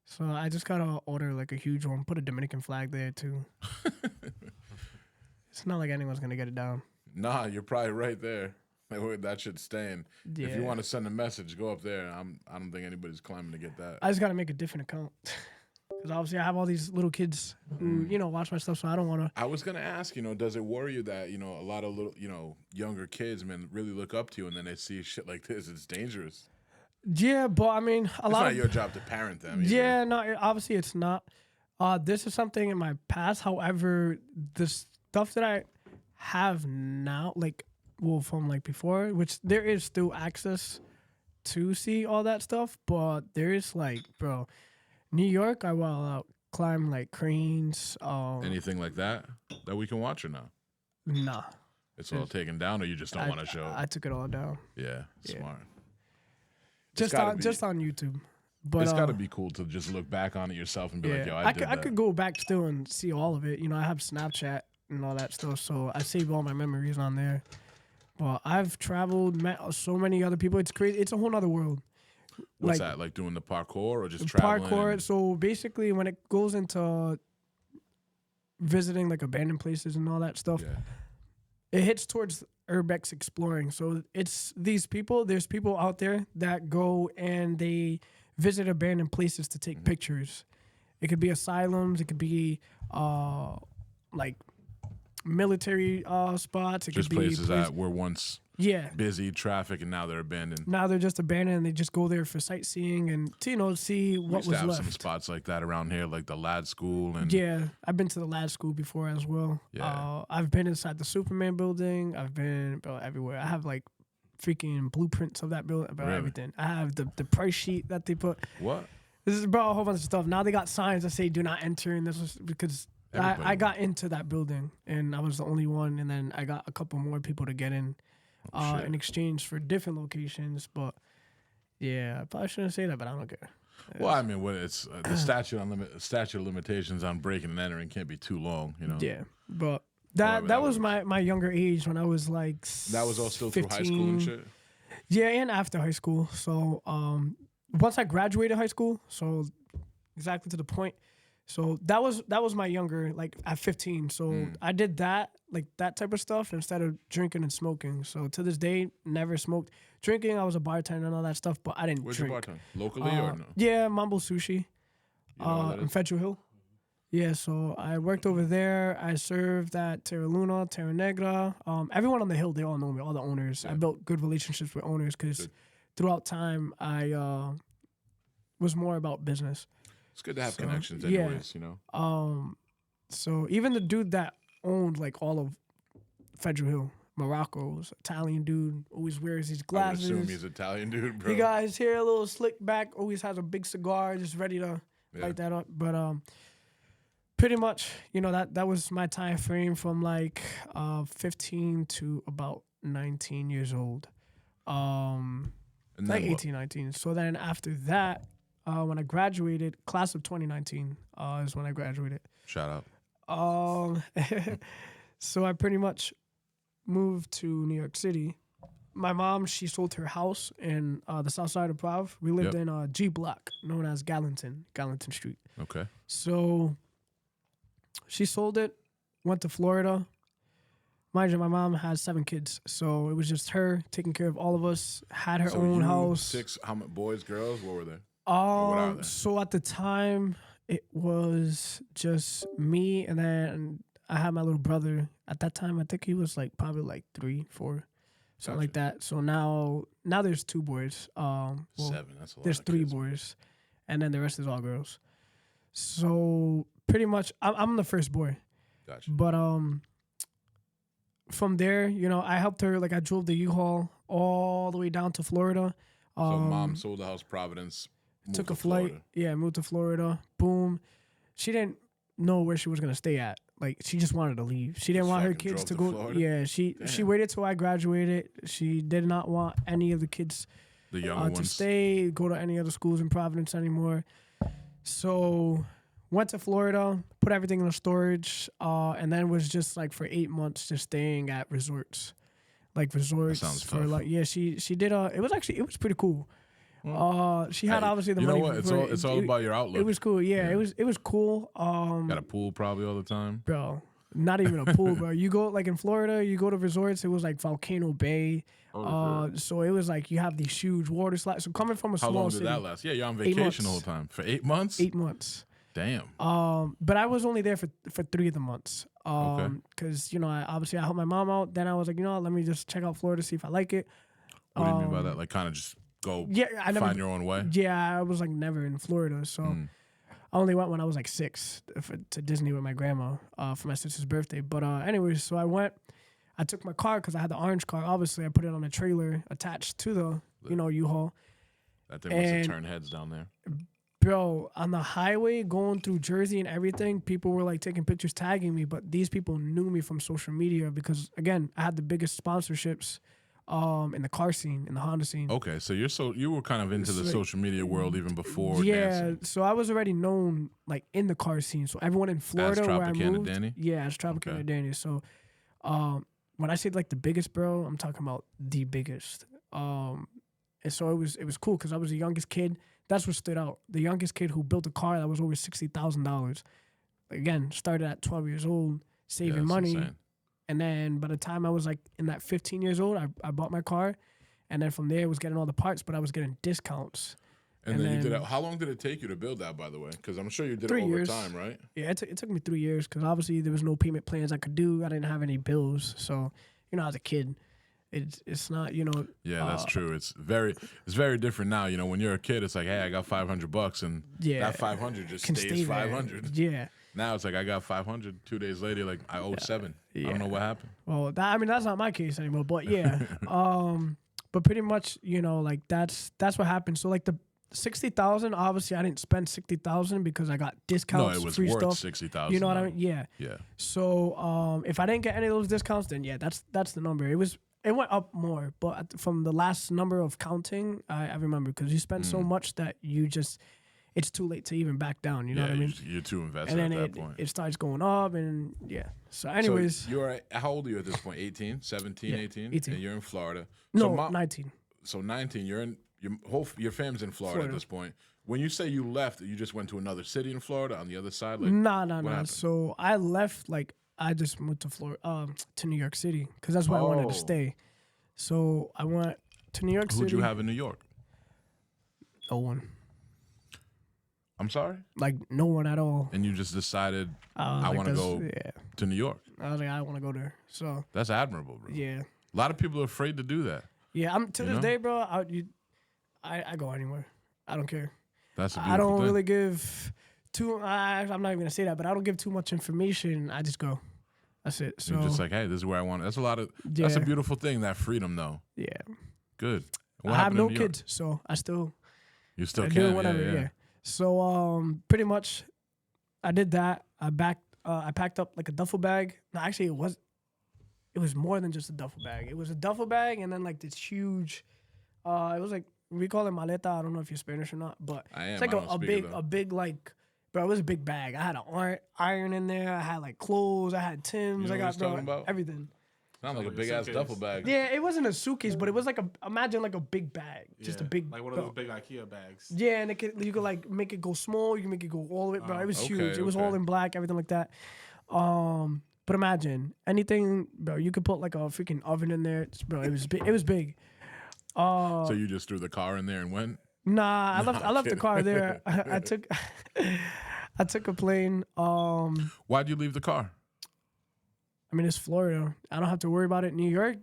B: So I just gotta order like a huge one. Put a Dominican flag there too. It's not like anyone's gonna get it down.
A: Nah, you're probably right there. Like, wait, that should stay.
B: Yeah.
A: If you want to send a message, go up there. I don't think anybody's climbing to get that.
B: I just gotta make a different account. Because obviously I have all these little kids who, watch my stuff, so I don't wanna.
A: I was gonna ask, does it worry you that a lot of little, younger kids, man, really look up to you, and then they see shit like this? It's dangerous.
B: Yeah, but I mean
A: It's
B: a lot
A: not
B: of
A: your job to parent them. Either.
B: Yeah, no, obviously it's not. This is something in my past. However, the stuff that I have now, from like before, which there is still access to see all that stuff, but there is bro, New York, I will climb like cranes.
A: Anything like that we can watch or no?
B: Nah,
A: It's all taken down, or you just don't want to show it?
B: I took it all down.
A: Yeah, smart.
B: Just on YouTube. But
A: It's got to be cool to just look back on it yourself and be like, yo, I did that.
B: I could go back still and see all of it. I have Snapchat and all that stuff, so I save all my memories on there. But I've traveled, met so many other people. It's crazy. It's a whole other world.
A: What's that? Like doing the parkour or just traveling?
B: Parkour. So basically, when it goes into visiting like abandoned places and all that stuff,
A: Yeah.
B: it hits towards urbex exploring. So it's these people. There's people out there that go and they visit abandoned places to take pictures. It could be asylums. It could be like military spots. It
A: Just
B: could be
A: places that were once busy, traffic, and now they're abandoned.
B: Now they're just abandoned, and they just go there for sightseeing and to see
A: We
B: what
A: used to
B: was
A: have
B: left.
A: some spots like that around here, like the lad school and
B: Yeah, I've been to the lad school before as well.
A: Yeah.
B: I've been inside the Superman building. I've been everywhere. I have like freaking blueprints of that building about
A: Really?
B: everything. I have the price sheet that they put.
A: what?
B: This is about a whole bunch of stuff. Now they got signs that say "Do not enter," and this was because
A: Everybody
B: I got into that building and I was the only one, and then I got a couple more people to get in
A: shit.
B: in exchange for different locations. But yeah, I probably shouldn't say that, but I don't care.
A: Well, I mean, it's the statute of limitations on breaking and entering can't be too long,
B: Yeah, but
A: However,
B: that
A: that
B: was my younger age when I was like
A: That was all still
B: 15.
A: through high school and shit.
B: Yeah, and after high school. So once I graduated high school, so exactly to the point. So that was my younger, like at 15. So I did that, like that type of stuff instead of drinking and smoking. So to this day, never smoked. Drinking, I was a bartender and all that stuff, but I didn't
A: Where's
B: drink.
A: your bartender? Locally or no?
B: Yeah, Mambo Sushi.
A: You know what that
B: In
A: is?
B: Federal Hill. Yeah, so I worked over there. I served at Terra Luna, Terra Negra. Everyone on the hill, they all know me, all the owners. I built good relationships with owners because throughout time, I was more about business.
A: It's good to have
B: So,
A: connections
B: yeah.
A: anyways,
B: So even the dude that owned like all of Federal Hill, Morocco's Italian dude, always wears these
A: I would
B: glasses.
A: assume he's Italian dude, bro.
B: He got his hair a little slicked back, always has a big cigar, just ready to
A: Yeah.
B: light that up. But pretty much, that was my time frame from like 15 to about 19 years old. Um,
A: And
B: like
A: then what?
B: 18, 19. So then after that, when I graduated, class of 2019 is when I graduated.
A: Shout out.
B: Um, so I pretty much moved to New York City. My mom, she sold her house in the south side of Prov. We lived
A: Yep.
B: in G Block, known as Gallatin Street.
A: Okay.
B: So she sold it, went to Florida. Mind you, my mom has 7 kids, so it was just her taking care of all of us. Had her
A: So
B: own
A: you,
B: house.
A: 6, how many boys, girls? What were there? what are they?
B: So at the time, it was just me, and then I had my little brother. At that time, I think he was like probably like 3, 4, something like that. So now there's 2 boys. Well,
A: 7. That's a lot.
B: there's
A: of
B: 3
A: kids.
B: boys, and then the rest is all girls. So pretty much, I'm the first boy.
A: Gotcha.
B: But from there, I helped her. Like I drove the U-Haul all the way down to Florida.
A: So mom sold the house, Providence. Moved
B: Took
A: to
B: a flight.
A: Florida.
B: Yeah, moved to Florida. Boom. She didn't know where she was gonna stay at. Like she just wanted to leave. She didn't
A: Just
B: want her
A: fucking
B: kids to
A: drove
B: go.
A: to Florida?
B: Yeah, she waited till I graduated. She did not want any of the kids
A: The younger
B: to
A: ones.
B: stay, go to any other schools in Providence anymore. So went to Florida, put everything in the storage, and then was just like for 8 months just staying at resorts. Like resorts
A: sounds
B: for
A: tough.
B: like she did it was pretty cool. She had
A: Hey,
B: obviously the
A: you know
B: money.
A: what? It's all about your outlook.
B: It was cool. Yeah,
A: Yeah.
B: it was cool.
A: Got a pool probably all the time.
B: Bro, not even a pool, bro. You go like in Florida, you go to resorts. It was like Volcano Bay. So it was like you have these huge water slides. So coming from a
A: How
B: small
A: long did
B: city,
A: that last? Yeah, you're on
B: 8
A: vacation the
B: months.
A: whole time for 8 months.
B: 8 months.
A: Damn.
B: But I was only there for 3 of the months.
A: Okay.
B: Because I helped my mom out. Then I was like, let me just check out Florida, see if I like it.
A: What do you mean by that? Like kind of just go
B: Yeah, I never
A: find your own way.
B: Yeah, I was like never in Florida, so I only went when I was like 6 to Disney with my grandma for my sister's birthday. But anyways, so I went. I took my car because I had the orange car. Obviously, I put it on a trailer attached to the U-Haul.
A: That thing must have
B: And-
A: turned heads down there.
B: Bro, on the highway going through Jersey and everything, people were like taking pictures, tagging me. But these people knew me from social media because again, I had the biggest sponsorships in the car scene, in the Honda scene.
A: Okay, so you were kind of into the
B: So-
A: social media world even before
B: Yeah,
A: dancing.
B: so I was already known like in the car scene. So everyone in Florida where I
A: Tropicana
B: moved,
A: Danny?
B: yeah, as Tropicana
A: Okay.
B: Danny. So when I say like the biggest, bro, I'm talking about the biggest. And so it was cool because I was the youngest kid. That's what stood out. The youngest kid who built a car that was over $60,000. Again, started at 12 years old, saving
A: that's
B: money.
A: insane.
B: And then by the time I was like in that 15 years old, I bought my car. And then from there, I was getting all the parts, but I was getting discounts.
A: And
B: And
A: then you did
B: then-
A: it. How long did it take you to build that, by the way? Because I'm sure you did
B: 3
A: it over
B: years.
A: time, right?
B: Yeah, it took me 3 years because obviously there was no payment plans I could do. I didn't have any bills. So, as a kid, it's not,
A: Yeah, that's true. It's very different now. When you're a kid, it's like, hey, I got $500, and
B: Yeah,
A: that 500 just
B: can
A: stays
B: stay there.
A: 500.
B: Yeah.
A: Now it's like I got 500. 2 days later, like I owe 7. I
B: Yeah.
A: don't know what happened.
B: Well, that's not my case anymore. But yeah, but pretty much, like that's what happened. So like the 60,000, obviously I didn't spend 60,000 because I got
A: No,
B: discounts,
A: it was
B: free
A: worth
B: stuff.
A: 60,000.
B: You know what I mean? Yeah.
A: Yeah.
B: So if I didn't get any of those discounts, then yeah, that's the number. It went up more, but from the last number of counting, I remember because you spend so much that it's too late to even back down. You know what I mean?
A: You're too invested
B: And then
A: at that point.
B: it starts going up, and yeah. So anyways,
A: So you're how old are you at this point? 18, 17,
B: Yeah,
A: 18?
B: 18.
A: And you're in Florida.
B: no,
A: So
B: 19.
A: So 19, you're in your fam's in Florida at
B: Florida.
A: this point. When you say you left, you just went to another city in Florida on the other side? Like
B: Nah.
A: happened?
B: So I left, like, I just moved to Florida, to New York City, because that's where I wanted
A: Oh.
B: to stay. So I went to New York City.
A: who'd you have in New York?
B: No one.
A: I'm sorry?
B: Like, no one at all.
A: And you just decided I
B: Like,
A: want to
B: that's-
A: go
B: Yeah.
A: to New York.
B: I was like, I want to go there. So,
A: That's admirable, bro.
B: yeah.
A: A lot of people are afraid to do that.
B: Yeah, I'm to
A: You
B: this
A: know?
B: day, bro. I go anywhere. I don't care.
A: That's a beautiful
B: I don't
A: thing.
B: really give I'm not even gonna say that, but I don't give too much information. I just go. That's it. So
A: You're just like, hey, this is where I want it. That's a
B: Yeah.
A: beautiful thing, that freedom, though.
B: yeah.
A: Good. What
B: I have
A: happened
B: no
A: in New York?
B: kids, so I still
A: You still
B: I
A: can.
B: do whatever.
A: yeah.
B: Yeah. So pretty much, I did that. I packed up like a duffel bag. No, actually, it was more than just a duffel bag. It was a duffel bag and then like this huge. It was like we call it maleta. I don't know if you're Spanish or not, but
A: I am.
B: it's like
A: I don't speak it, though.
B: a big like. Bro, it was a big bag. I had an iron in there. I had like clothes. I had Timbs.
A: You know
B: I
A: what
B: got
A: he's talking about?
B: everything.
A: Sounds like a
C: like a
A: big ass
C: suitcase.
A: duffel bag.
B: Yeah, it wasn't a suitcase, but it was like imagine like a big bag, just a
C: Yeah,
B: big.
C: like one of
B: bro.
C: those big IKEA bags.
B: Yeah, and you could like make it go small. You can make it go all the way. Bro, it was
A: Okay,
B: huge. It was all
A: okay.
B: in black, everything like that. But imagine anything, bro. You could put like a freaking oven in there, bro. It was big. It was big.
A: So you just threw the car in there and went?
B: Nah, I left. I left the
A: kidding.
B: car there. I took. I took a plane.
A: Why'd you leave the car?
B: I mean, it's Florida. I don't have to worry about it. New York,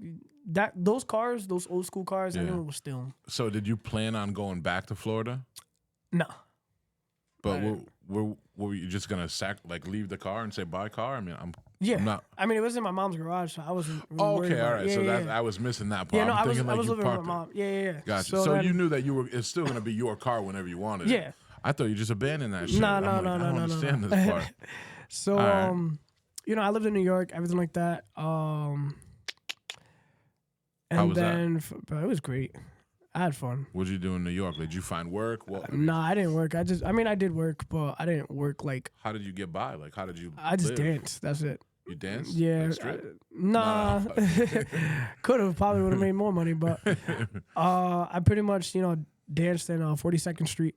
B: those cars, those old school cars, I
A: Yeah.
B: knew it was still.
A: So did you plan on going back to Florida?
B: No.
A: But were you just gonna leave the car and say bye car? I mean,
B: Yeah.
A: I'm not.
B: I mean, it was in my mom's garage, so I wasn't. Really
A: Oh,
B: worried
A: okay,
B: about
A: all right.
B: it.
A: So
B: Yeah,
A: that
B: yeah.
A: I was missing that part.
B: Yeah, no,
A: I'm
B: I was.
A: thinking
B: I
A: like
B: was
A: you
B: living with my
A: parked it.
B: mom. Yeah, yeah.
A: Gotcha. So
B: then-
A: you knew that it's still gonna be your car whenever you wanted it.
B: Yeah.
A: I thought you just abandoned that shit.
B: No,
A: I'm
B: no,
A: like,
B: no,
A: I
B: no,
A: don't
B: no,
A: understand
B: no.
A: this part.
B: So,
A: All right.
B: you know, I lived in New York, everything like that. And
A: How was that?
B: then, bro, it was great. I had fun.
A: What'd you do in New York? Did you find work?
B: Nah, I didn't work. I did work, but I didn't work like.
A: How did you get by? Like, how did you?
B: I just
A: live?
B: danced. That's it.
A: You danced?
B: Yeah.
A: Like strip?
B: Nah.
A: No.
B: Could have probably would have made more money, but I pretty much danced in 42nd Street.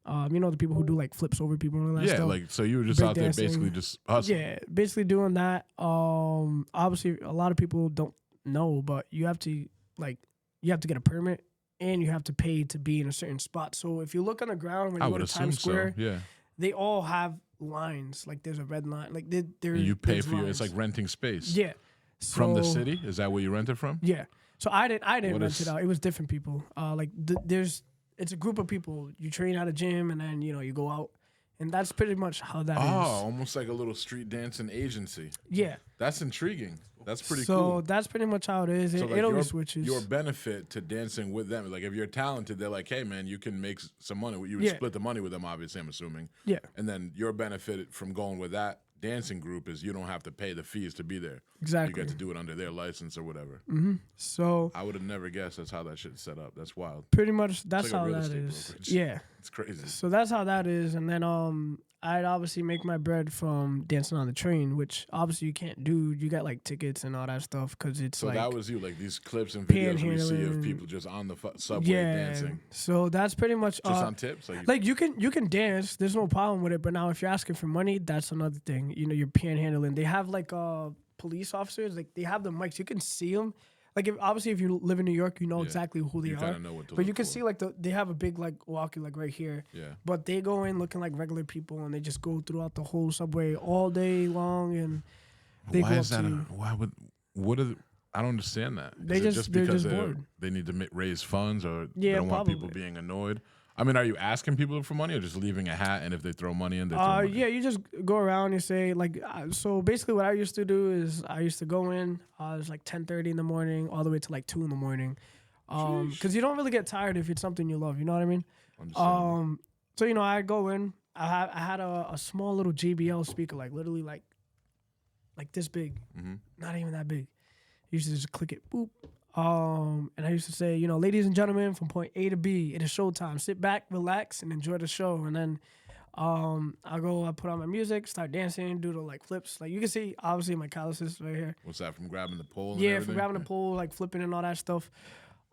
B: You know the people who do like flips over people and all that
A: Yeah,
B: stuff.
A: like so you were just
B: Break
A: out there
B: dancing.
A: basically just hustling.
B: Yeah, basically doing that. Obviously a lot of people don't know, but you have to get a permit and you have to pay to be in a certain spot. So if you look on the ground when
A: I
B: you
A: would
B: go to
A: assume
B: Times Square,
A: so. Yeah.
B: they all have lines. Like there's a red line. Like
A: And
B: there's
A: you pay
B: there's
A: for your. It's
B: lines.
A: like renting space.
B: Yeah.
A: From the
B: So-
A: city? Is that where you rented from?
B: Yeah. So I didn't
A: What
B: rent
A: is-
B: it out. It was different people. It's a group of people. You train at a gym and then you go out, and that's pretty much how that is.
A: Oh, almost like a little street dancing agency.
B: Yeah.
A: That's intriguing. That's pretty
B: so
A: cool.
B: that's pretty much how it is.
A: So
B: It,
A: like
B: it always switches.
A: your benefit to dancing with them, like if you're talented, they're like, hey man, you can make some money. You would
B: Yeah.
A: split the money with them, obviously. I'm assuming.
B: Yeah.
A: And then your benefit from going with that dancing group is you don't have to pay the fees to be there.
B: Exactly.
A: You get to do it under their license or whatever.
B: So
A: I would have never guessed that's how that shit's set up. That's wild.
B: pretty much that's
A: like a
B: how
A: real
B: that
A: estate
B: is.
A: brokerage.
B: Yeah.
A: It's crazy.
B: So that's how that is, and then I'd obviously make my bread from dancing on the train, which obviously you can't do. You got like tickets and all that stuff because it's
A: So
B: like
A: that was you, like these clips and videos we see of
B: panhandling.
A: people just on the subway
B: yeah.
A: dancing.
B: So that's pretty much
A: Just on tips?
B: like you can dance. There's no problem with it. But now if you're asking for money, that's another thing. You're panhandling. They have like police officers. Like they have the mics. You can see them. Like if you live in New York, you know
A: Yeah.
B: exactly who they
A: You
B: are.
A: kind of know what to
B: But
A: look
B: you can
A: for.
B: see like they have a big like walkie like right here.
A: Yeah.
B: But they go in looking like regular people and they just go throughout the whole subway all day long and they
A: Why
B: go
A: is
B: up
A: that?
B: to you.
A: I don't understand that.
B: They
A: Is it
B: just-
A: because
B: they're just bored.
A: they need to raise funds or they
B: Yeah,
A: don't want people
B: probably.
A: being annoyed? I mean, are you asking people for money or just leaving a hat and if they throw money in, they throw money?
B: Yeah, you just go around and say like so basically what I used to do is I used to go in it was like 10:30 in the morning all the way to like 2 in the morning. Cuz you don't really get tired if it's something you love, you know what I mean?
A: Understandable.
B: So I go in, I had a small little JBL speaker like literally like this big.
A: Mhm.
B: Not even that big. Used to just click it, boop. And I used to say, ladies and gentlemen, from point A to B, it is showtime. Sit back, relax, and enjoy the show. And then I put on my music, start dancing, do the like flips. Like you can see, obviously, my calluses right here.
A: What's that, from grabbing the pole? And
B: Yeah,
A: everything?
B: from grabbing the pole, like flipping and all that stuff.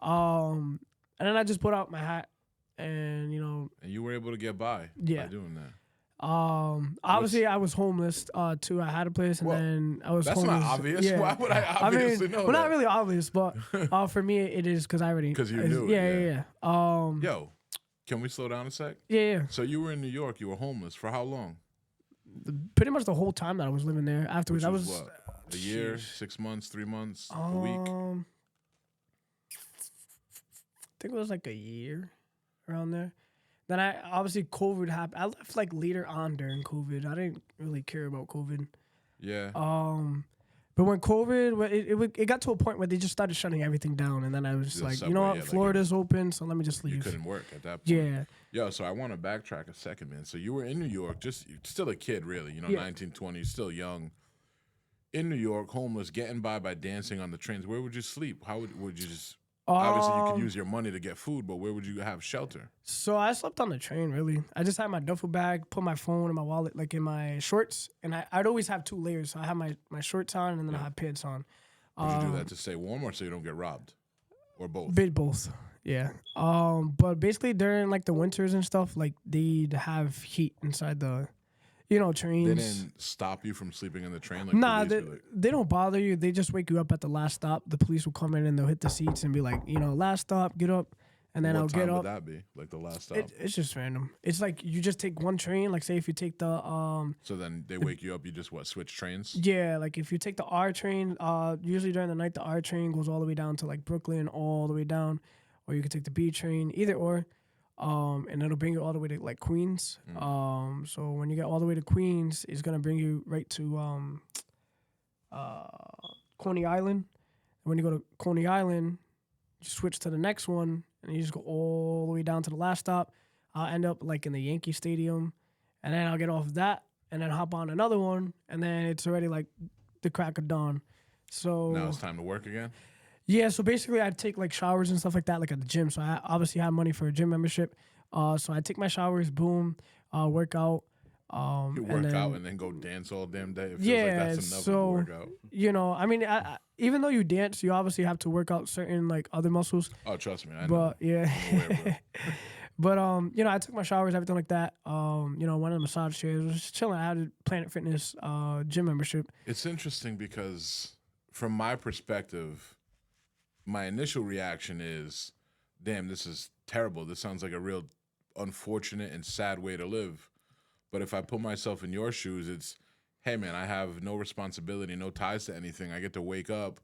B: And then I just put out my hat, and
A: And you were able to get by
B: Yeah.
A: by doing that.
B: obviously I was homeless too. I had a place, and
A: Well,
B: then I was
A: That's
B: homeless.
A: not obvious.
B: Yeah.
A: Why would I obviously know
B: well,
A: that?
B: not really obvious, but for me it is because I already
A: 'Cause you
B: it's-
A: knew it,
B: Yeah.
A: Yo, can we slow down a sec?
B: Yeah.
A: So you were in New York. You were homeless for how long?
B: Pretty much the whole time that I was living there. Afterwards,
A: Which
B: I was
A: what? A year, 6 months, 3 months, a week?
B: I think it was like a year around there. Then obviously COVID happened. I left like later on during COVID. I didn't really care about COVID.
A: Yeah.
B: But when COVID, it got to a point where they just started shutting everything down, and then I was just
A: The
B: like,
A: subway,
B: you know what,
A: yeah, like
B: Florida's open, so let me just
A: You
B: leave.
A: couldn't work at that point.
B: Yeah.
A: Yo, so I want to backtrack a second, man. So you were in New York, just still a kid, really.
B: Yeah.
A: 19, 20, still young. in New York, homeless, getting by dancing on the trains, where would you sleep? How would you just? Obviously, you could use your money to get food, but where would you have shelter?
B: So I slept on the train. Really, I just had my duffel bag, put my phone and my wallet like in my shorts, and I'd always have 2 layers. So I have my shorts on, and then I have pants on.
A: Would you do that to stay warm or so you don't get robbed, or both?
B: Bit both. Yeah. But basically during like the winters and stuff, like they'd have heat inside the,
A: They
B: trains.
A: didn't stop you from sleeping in the train. Like
B: Nah,
A: police be like,
B: they don't bother you. They just wake you up at the last stop. The police will come in and they'll hit the seats and be like, last stop, get up. And then
A: what
B: I'll
A: time
B: get
A: would
B: up.
A: that be? Like the last stop.
B: It's just random. It's like you just take one train. Like say if you take the
A: So then they wake you up. You just switch trains?
B: yeah, like if you take the R train, usually during the night the R train goes all the way down to like Brooklyn, all the way down, or you could take the B train, either or, and it'll bring you all the way to like Queens. So when you get all the way to Queens, it's gonna bring you right to Coney Island. And when you go to Coney Island, you switch to the next one, and you just go all the way down to the last stop. I'll end up like in the Yankee Stadium, and then I'll get off that, and then hop on another one, and then it's already like the crack of dawn. So
A: Now it's time to work again.
B: yeah, so basically I'd take like showers and stuff like that, like at the gym. So I obviously had money for a gym membership. So I take my showers, boom, work out.
A: You
B: and
A: work
B: then,
A: out and then go dance all damn day. It feels
B: yeah,
A: like that's enough of a
B: so
A: workout.
B: I mean, even though you dance, you obviously have to work out certain like other muscles.
A: Oh, trust me, I know.
B: But yeah,
A: I'm aware, bro.
B: but I took my showers, everything like that. Went on the massage chairs, was just chilling. I had a Planet Fitness gym membership.
A: It's interesting because from my perspective, my initial reaction is, damn, this is terrible. This sounds like a real unfortunate and sad way to live. But if I put myself in your shoes, it's, hey, man, I have no responsibility, no ties to anything. I get to wake up,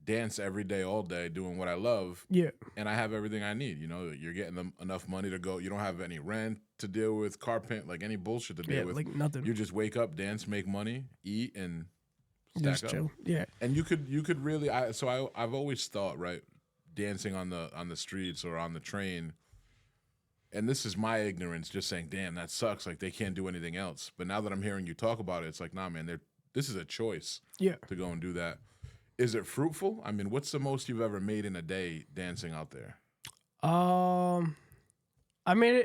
A: dance every day, all day, doing what I love.
B: Yeah,
A: And I have everything I need. You're getting them enough money to go. You don't have any rent to deal with, car payment, like any bullshit to deal with.
B: like nothing.
A: You just wake up, dance, make money, eat, and
B: Just
A: stack up.
B: chill. Yeah,
A: And you could really. I've always thought, right, dancing on the streets or on the train. And this is my ignorance, just saying, damn, that sucks. Like they can't do anything else. But now that I'm hearing you talk about it, it's like, nah, man, this is a choice
B: yeah.
A: to go and do that. Is it fruitful? I mean, what's the most you've ever made in a day dancing out there?
B: I mean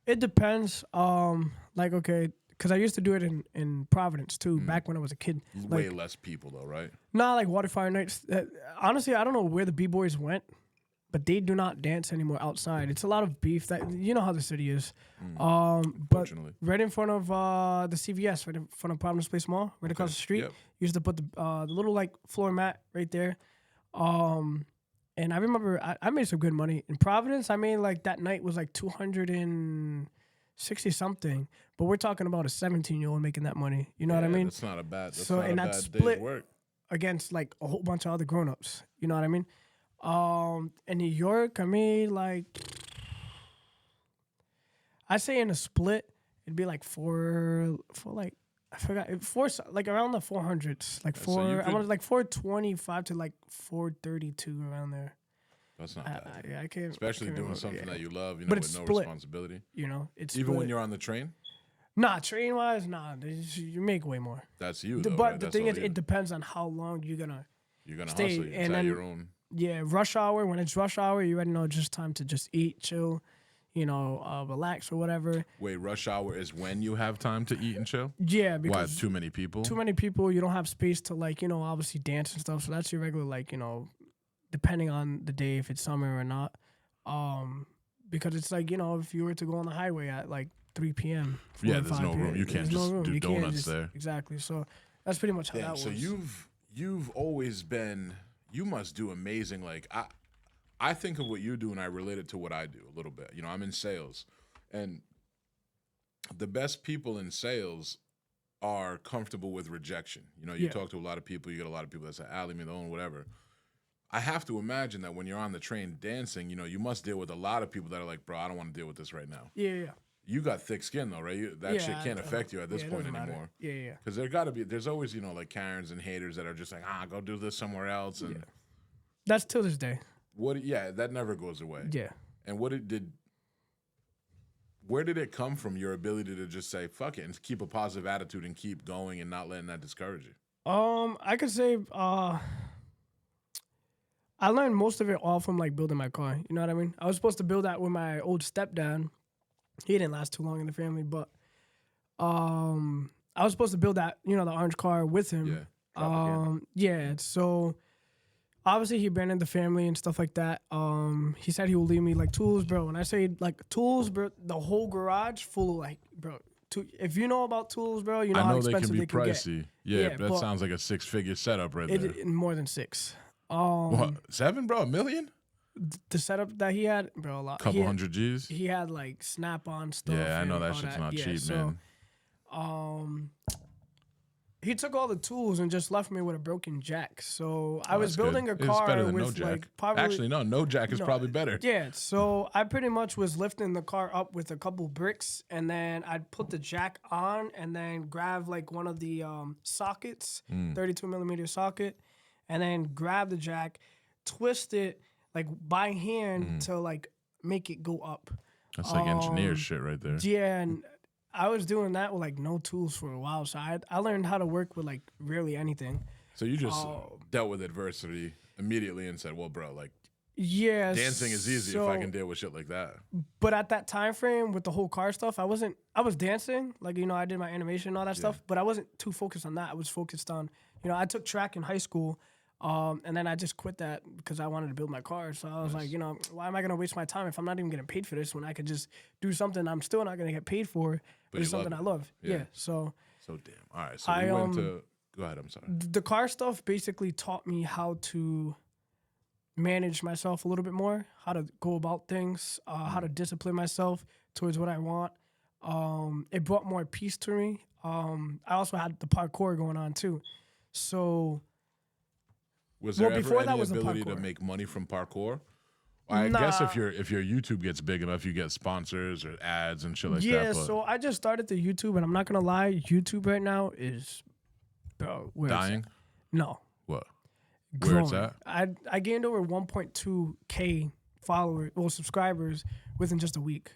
B: it depends. Like okay, because I used to do it in Providence too, back when I was a kid.
A: Way less people though, right?
B: Not like Water Fire Nights. Honestly, I don't know where the B-boys went, but they do not dance anymore outside. It's a lot of beef. That you know how the city is. But
A: Unfortunately.
B: right in front of the CVS, right in front of Providence Place Mall, right across the street,
A: Yep.
B: used to put the little like floor mat right there. And I remember I made some good money in Providence. I made like that night was like 260 something, but we're talking about a 17-year-old making that money. You know what I mean?
A: That's not a bad. That's
B: So,
A: not
B: and
A: a
B: that
A: bad
B: split-
A: day's work.
B: Against like a whole bunch of other grown-ups. You know what I mean? In New York, I made like, I'd say in a split, it'd be like four like, I forgot, like around the 400s, like
A: So you
B: I
A: could-
B: wanted like 425 to like 432 around there.
A: That's not bad.
B: I can't,
A: Especially
B: can't
A: doing
B: remember,
A: something
B: yeah.
A: that you love,
B: But
A: with
B: it's
A: no
B: split.
A: responsibility.
B: It's
A: Even when
B: split.
A: you're on the train,
B: Nah, train wise, nah, you make way more.
A: that's you.
B: But
A: Though, right?
B: the
A: That's
B: thing
A: all
B: is,
A: you.
B: it depends on how long you're gonna.
A: You're gonna
B: stay,
A: hustle.
B: and
A: It's at
B: then-
A: your own.
B: Yeah, rush hour. When it's rush hour, you already know just time to just eat, chill, relax or whatever.
A: Wait, rush hour is when you have time to eat and chill.
B: Yeah,
A: Why?
B: because
A: Too many people.
B: too many people, you don't have space to like, obviously dance and stuff. So that's your regular like, depending on the day if it's summer or not. Because it's like, if you were to go on the highway at like 3 p.m. 4
A: Yeah,
B: or
A: there's
B: 5
A: no room.
B: p.m.,
A: You can't
B: there's no
A: just
B: room.
A: do
B: You can't
A: donuts
B: just-
A: there.
B: Exactly. So that's pretty much how
A: Damn,
B: that
A: so
B: was.
A: you've always been. You must do amazing. Like I think of what you do and I relate it to what I do a little bit. I'm in sales, and the best people in sales are comfortable with rejection. You
B: Yeah.
A: talk to a lot of people. You get a lot of people that say, "Ah, leave me alone," whatever. I have to imagine that when you're on the train dancing, you must deal with a lot of people that are like, "Bro, I don't want to deal with this right now."
B: Yeah.
A: You got thick skin though, right? That
B: Yeah,
A: shit can't
B: I-
A: affect you at this
B: yeah, it
A: point
B: doesn't matter.
A: anymore.
B: Yeah.
A: Because there's always, like Karens and haters that are just like, go do this somewhere else. And
B: That's till this day.
A: that never goes away.
B: Yeah.
A: And where did it come from, your ability to just say, fuck it, and keep a positive attitude and keep going and not letting that discourage you?
B: I could say I learned most of it all from like building my car. You know what I mean? I was supposed to build that with my old stepdad. He didn't last too long in the family, but I was supposed to build that, the orange car with him.
A: Yeah. Tropicana.
B: Yeah. So obviously he abandoned the family and stuff like that. He said he will leave me like tools, bro. When I say like tools, bro, the whole garage full of like, bro. If you know about tools, bro, you know
A: I
B: how
A: know they
B: expensive
A: can be
B: they can get.
A: pricey. Yeah, that
B: but
A: sounds like a 6-figure setup right there.
B: More than 6.
A: What, 7, bro? $1 million?
B: The setup that he had, bro, a lot.
A: Couple hundred G's?
B: He had like snap-on stuff.
A: Yeah, I know
B: and
A: that
B: all
A: shit's not cheap,
B: so,
A: man.
B: He took all the tools and just left me with a broken jack. So I was
A: That's good.
B: building a
A: It's
B: car
A: better than
B: with
A: no jack.
B: like probably.
A: Actually, no jack is probably better.
B: Yeah, so I pretty much was lifting the car up with a couple bricks, and then I'd put the jack on, and then grab like one of the sockets, 32 millimeter socket, and then grab the jack, twist it like by hand to like make it go up.
A: That's like engineer shit right there.
B: Yeah, and I was doing that with like no tools for a while, so I learned how to work with like rarely anything.
A: So you just dealt with adversity immediately and said, well, bro, like,
B: yeah,
A: dancing is easy if I can deal with shit like that.
B: But at that time frame with the whole car stuff, I was dancing, like, I did my animation and all that stuff, but I wasn't too focused on that. I was focused on, I took track in high school, and then I just quit that because I wanted to build my car. So I was like, why am I going to waste my time if I'm not even getting paid for this when I could just do something I'm still not going to get paid for, but it's something I love. Yeah. So
A: damn. All right. So we went to, go ahead. I'm sorry.
B: The car stuff basically taught me how to manage myself a little bit more, how to go about things, how to discipline myself towards what I want. It brought more peace to me. I also had the parkour going on too. So
A: was there
B: before
A: ever
B: that
A: any
B: was the
A: ability to
B: parkour.
A: make money from parkour? I guess if your YouTube gets big enough, you get sponsors or ads and shit like that.
B: Yeah,
A: But
B: so I just started the YouTube, and I'm not gonna lie, YouTube right now is, bro, where it's
A: dying?
B: at. No,
A: What? Where it's
B: growing.
A: at?
B: I gained over 1.2K subscribers within just a week.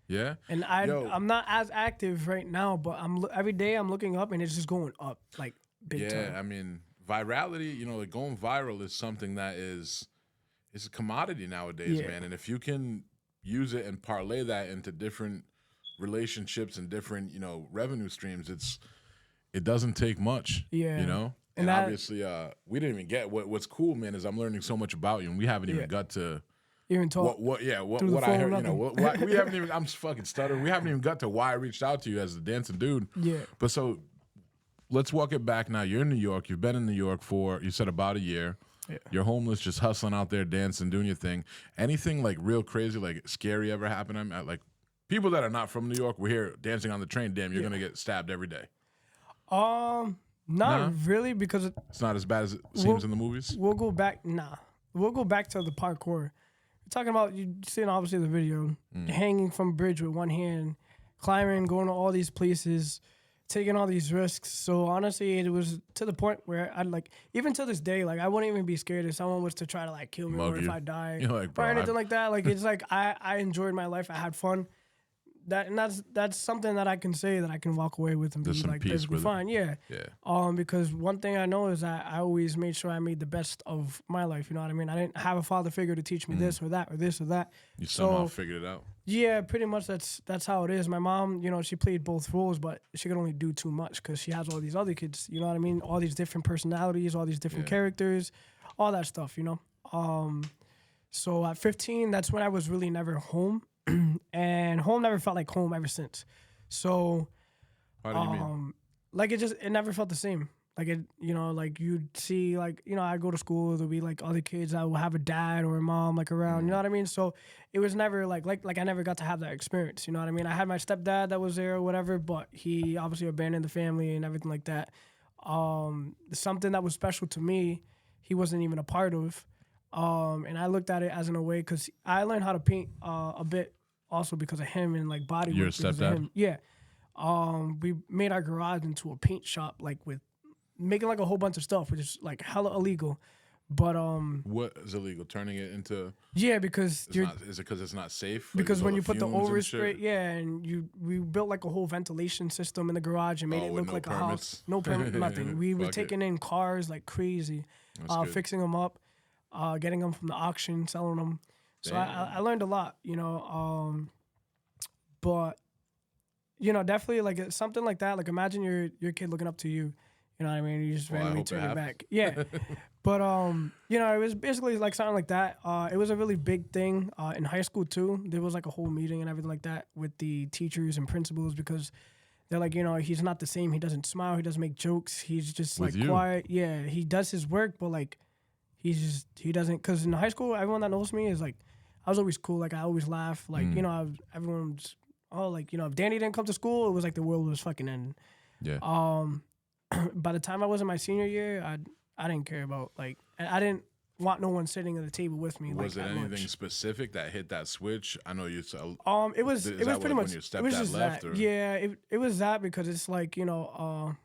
A: Yeah.
B: And I'm not as active right now, but every day I'm looking up, and it's just going up like big time.
A: Yeah, I mean, virality, like going viral is something that it's a commodity nowadays, man. And if you can use it and parlay that into different relationships and different, revenue streams, it doesn't take much.
B: Yeah.
A: And obviously, we didn't even get what's cool, man, is I'm learning so much about you, and we haven't even got to
B: even talk.
A: what I heard. We haven't even. I'm fucking stuttering. We haven't even got to why I reached out to you as the dancing dude.
B: Yeah.
A: But so let's walk it back now. You're in New York. You've been in New York for, you said, about a year.
B: Yeah.
A: You're homeless, just hustling out there, dancing, doing your thing. Anything like real crazy, like scary ever happen? Like people that are not from New York, we're here dancing on the train. Damn, you're gonna get stabbed every day.
B: Not really, because
A: It's not as bad as it seems in the movies.
B: we'll go back. We'll go back to the parkour. You're talking about, you seen obviously the video, hanging from a bridge with one hand, climbing, going to all these places, taking all these risks. So honestly, it was to the point where I'd like, even to this day, like I wouldn't even be scared if someone was to try to like kill me
A: Mug
B: or if
A: you.
B: I die
A: You're like,
B: or
A: bro,
B: anything like that. Like it's like I enjoyed my life. I had fun. That's something that I can say that I can walk away with and
A: There's
B: be
A: some
B: like
A: peace
B: perfectly
A: with it.
B: fine. Yeah.
A: Yeah.
B: Because one thing I know is that I always made sure I made the best of my life. You know what I mean? I didn't have a father figure to teach me this or that or this or that.
A: You somehow figured it out.
B: Yeah, pretty much that's how it is. My mom, she played both roles, but she could only do too much because she has all these other kids. You know what I mean? All these different personalities, all these different characters, all that stuff. So at 15, that's when I was really never home, and home never felt like home ever since. So,
A: How do you mean?
B: like it never felt the same. Like like you'd see, like, I go to school, there'll be like other kids that will have a dad or a mom like around, you know what I mean? So it was never like I never got to have that experience, you know what I mean? I had my stepdad that was there or whatever, but he obviously abandoned the family and everything like that. Something that was special to me, he wasn't even a part of. And I looked at it as in a way, because I learned how to paint a bit also because of him, and like body
A: Your
B: work because of
A: stepdad?
B: him. Yeah. We made our garage into a paint shop, like with making like a whole bunch of stuff, which is like hella illegal. But
A: What is illegal? Turning it into
B: yeah, because
A: it's
B: you're
A: not. Is it because it's not safe? Like,
B: because
A: with
B: when
A: all
B: you put the
A: fumes and shit?
B: overspray, yeah, and we built like a whole ventilation system in the garage and made
A: Oh,
B: it
A: with
B: look
A: no
B: like a
A: permits?
B: house. No permit, nothing. We were
A: Fuck it.
B: taking in cars like crazy,
A: That's good.
B: fixing them up, getting them from the auction, selling them. So I learned a lot, you know. But you know, definitely like it's something like that. Like imagine your kid looking up to you. You know what I mean? You just
A: Well, I
B: randomly
A: hope it
B: turn your
A: happens.
B: back. Yeah. But you know, it was basically like something like that. It was a really big thing in high school too. There was like a whole meeting and everything like that with the teachers and principals because they're like, you know, he's not the same. He doesn't smile. He doesn't make jokes. He's just
A: With
B: like
A: you?
B: quiet. Yeah, he does his work, but like he doesn't. Because in high school, everyone that knows me is like, I was always cool. Like I always laugh. Like you know, everyone's like you know, if Danny didn't come to school, it was like the world was fucking ending.
A: Yeah.
B: By the time I was in my senior year, I didn't care about like I didn't want no one sitting at the table with me.
A: Was
B: like,
A: it
B: that
A: anything
B: much.
A: specific that hit that switch? I know you said.
B: It was
A: Is
B: it was
A: that
B: pretty
A: when
B: much
A: your
B: it was
A: stepdad
B: just
A: left,
B: that.
A: or-
B: Yeah, it was that because it's like you know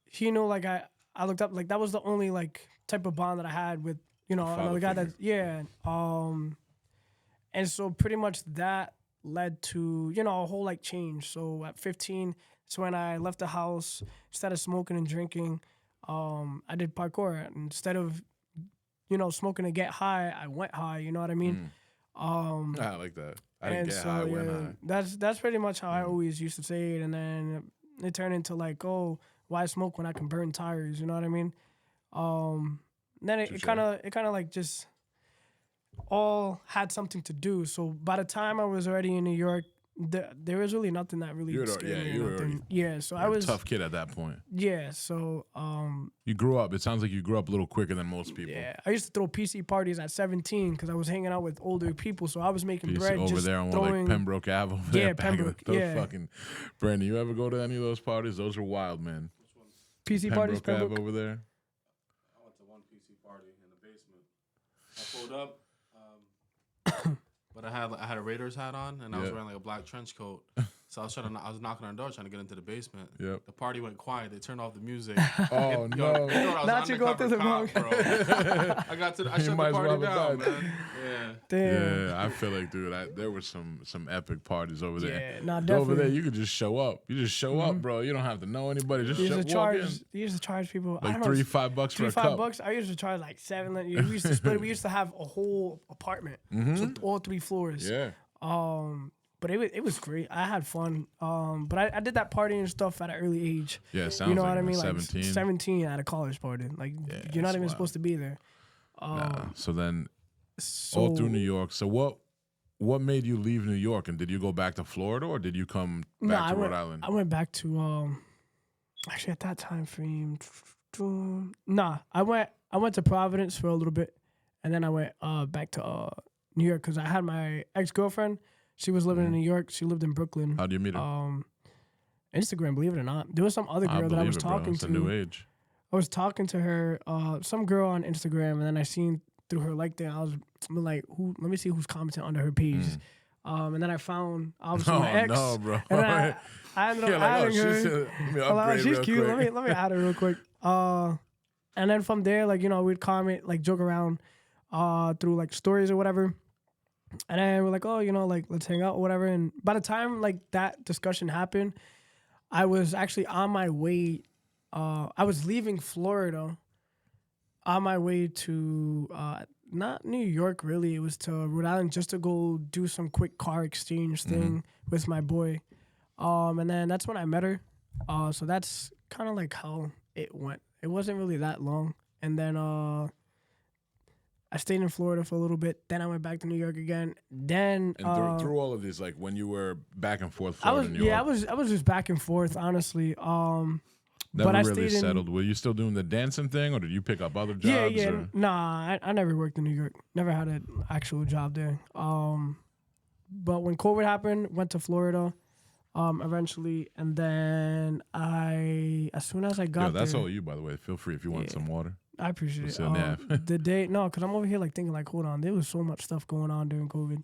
B: he knew like I looked up like that was the only like type of bond that I had with you know
A: father
B: another guy
A: figure.
B: that yeah and so pretty much that led to you know a whole like change. So at 15, it's when I left the house, started smoking and drinking. I did parkour. Instead of you know smoking to get high, I went high. You know what I mean?
A: I like that. I didn't
B: And
A: get
B: so
A: high. I went
B: yeah,
A: high.
B: that's pretty much how I always used to say it. And then it turned into like, oh, why smoke when I can burn tires? You know what I mean? Then it
A: Touche.
B: kind of like just all had something to do. So by the time I was already in New York, there was really nothing that really
A: You
B: scared me.
A: you
B: or
A: were already
B: nothing. Yeah, so I
A: a
B: was
A: tough kid at that point.
B: yeah. So
A: You grew up. It sounds like you grew up a little quicker than most people.
B: yeah, I used to throw PC parties at 17 because I was hanging out with older people. So I was making
A: PC
B: bread
A: over
B: just
A: there on
B: throwing.
A: like Pembroke Ave over there.
B: Yeah,
A: back in the-
B: Pembroke,
A: those
B: yeah.
A: fucking Brandon, you ever go to any of those parties? Those were wild, man.
B: PC parties,
A: Pembroke
B: Pembroke.
A: Ave over there.
C: I went to one PC party in the basement. I pulled up, but I had a Raiders hat on, and I was
A: Yeah.
C: wearing like a black trench coat. So I was knocking on the door trying to get into the basement.
A: Yep.
C: The party went quiet. They turned off the music.
A: Oh
C: Yo,
A: no.
C: they thought I was
B: Not you
C: an
B: going through the
C: undercover
B: wrong-
C: cop, bro. I got to. I
A: You
C: shut
A: might
C: the
A: as
C: party
A: well have
C: down,
A: died.
C: man. Yeah.
B: Damn.
A: Yeah, I feel like, dude, there were some epic parties over there.
B: Yeah, nah,
A: Over
B: definitely.
A: there, you could just show up. You just show up, bro. You don't have to know anybody. Just
B: They used
A: show,
B: to
A: walk
B: charge.
A: in.
B: They used to charge people. I
A: Like
B: don't know,
A: $3-5 for a cup.
B: $5. I used to charge like $7. We used to split. We used to have a whole apartment, so all 3 floors.
A: Yeah.
B: But it was great. I had fun. But I did that partying and stuff at an early age.
A: Yeah, it sounds
B: You know
A: like
B: what I
A: that.
B: mean?
A: 17.
B: Like 17 at a college party. Like
A: Yeah,
B: you're not
A: that's
B: even
A: wild.
B: supposed to be there.
A: Nah. So then,
B: So
A: all through New York. So what made you leave New York, and did you go back to Florida, or did you come back to Rhode Island?
B: I went back to actually at that time frame. Nah, I went to Providence for a little bit, and then I went back to New York because I had my ex-girlfriend. She was living in New York. She lived in Brooklyn.
A: How do you meet her?
B: Instagram, believe it or not. There was some other girl that I was talking
A: bro. It's
B: to.
A: a new age.
B: I was talking to her, some girl on Instagram, and then I seen through her like thing. I was like, "Who? Let me see who's commenting under her page." And then I found obviously my ex.
A: no, bro.
B: And then I ended up
A: You're like,
B: adding her.
A: she's, let me
B: I'm like,
A: upgrade
B: she's
A: real
B: cute.
A: quick.
B: Let me add her real quick. And then from there, like we'd comment, like joke around, through like stories or whatever. And then we're like, oh, like let's hang out or whatever. And by the time like that discussion happened, I was actually on my way. I was leaving Florida, on my way to not New York really. It was to Rhode Island just to go do some quick car exchange thing with my boy. And then that's when I met her. So that's kind of like how it went. It wasn't really that long. And then I stayed in Florida for a little bit. Then I went back to New York again. Then
A: And through all of these, like when you were back and forth,
B: I
A: Florida,
B: was
A: New York,
B: I was just back and forth, honestly.
A: never
B: but I
A: really
B: stayed in-
A: settled. Were you still doing the dancing thing, or did you pick up other jobs?
B: Yeah, yeah.
A: Or?
B: Nah, I never worked in New York. Never had an actual job there. But when COVID happened, went to Florida, eventually, and then as soon as I got
A: Yeah, that's
B: there,
A: all you, by the way. Feel free if you want
B: Yeah.
A: some water.
B: I appreciate it.
A: Listen, yeah.
B: The day, no, because I'm over here like thinking like, hold on, there was so much stuff going on during COVID.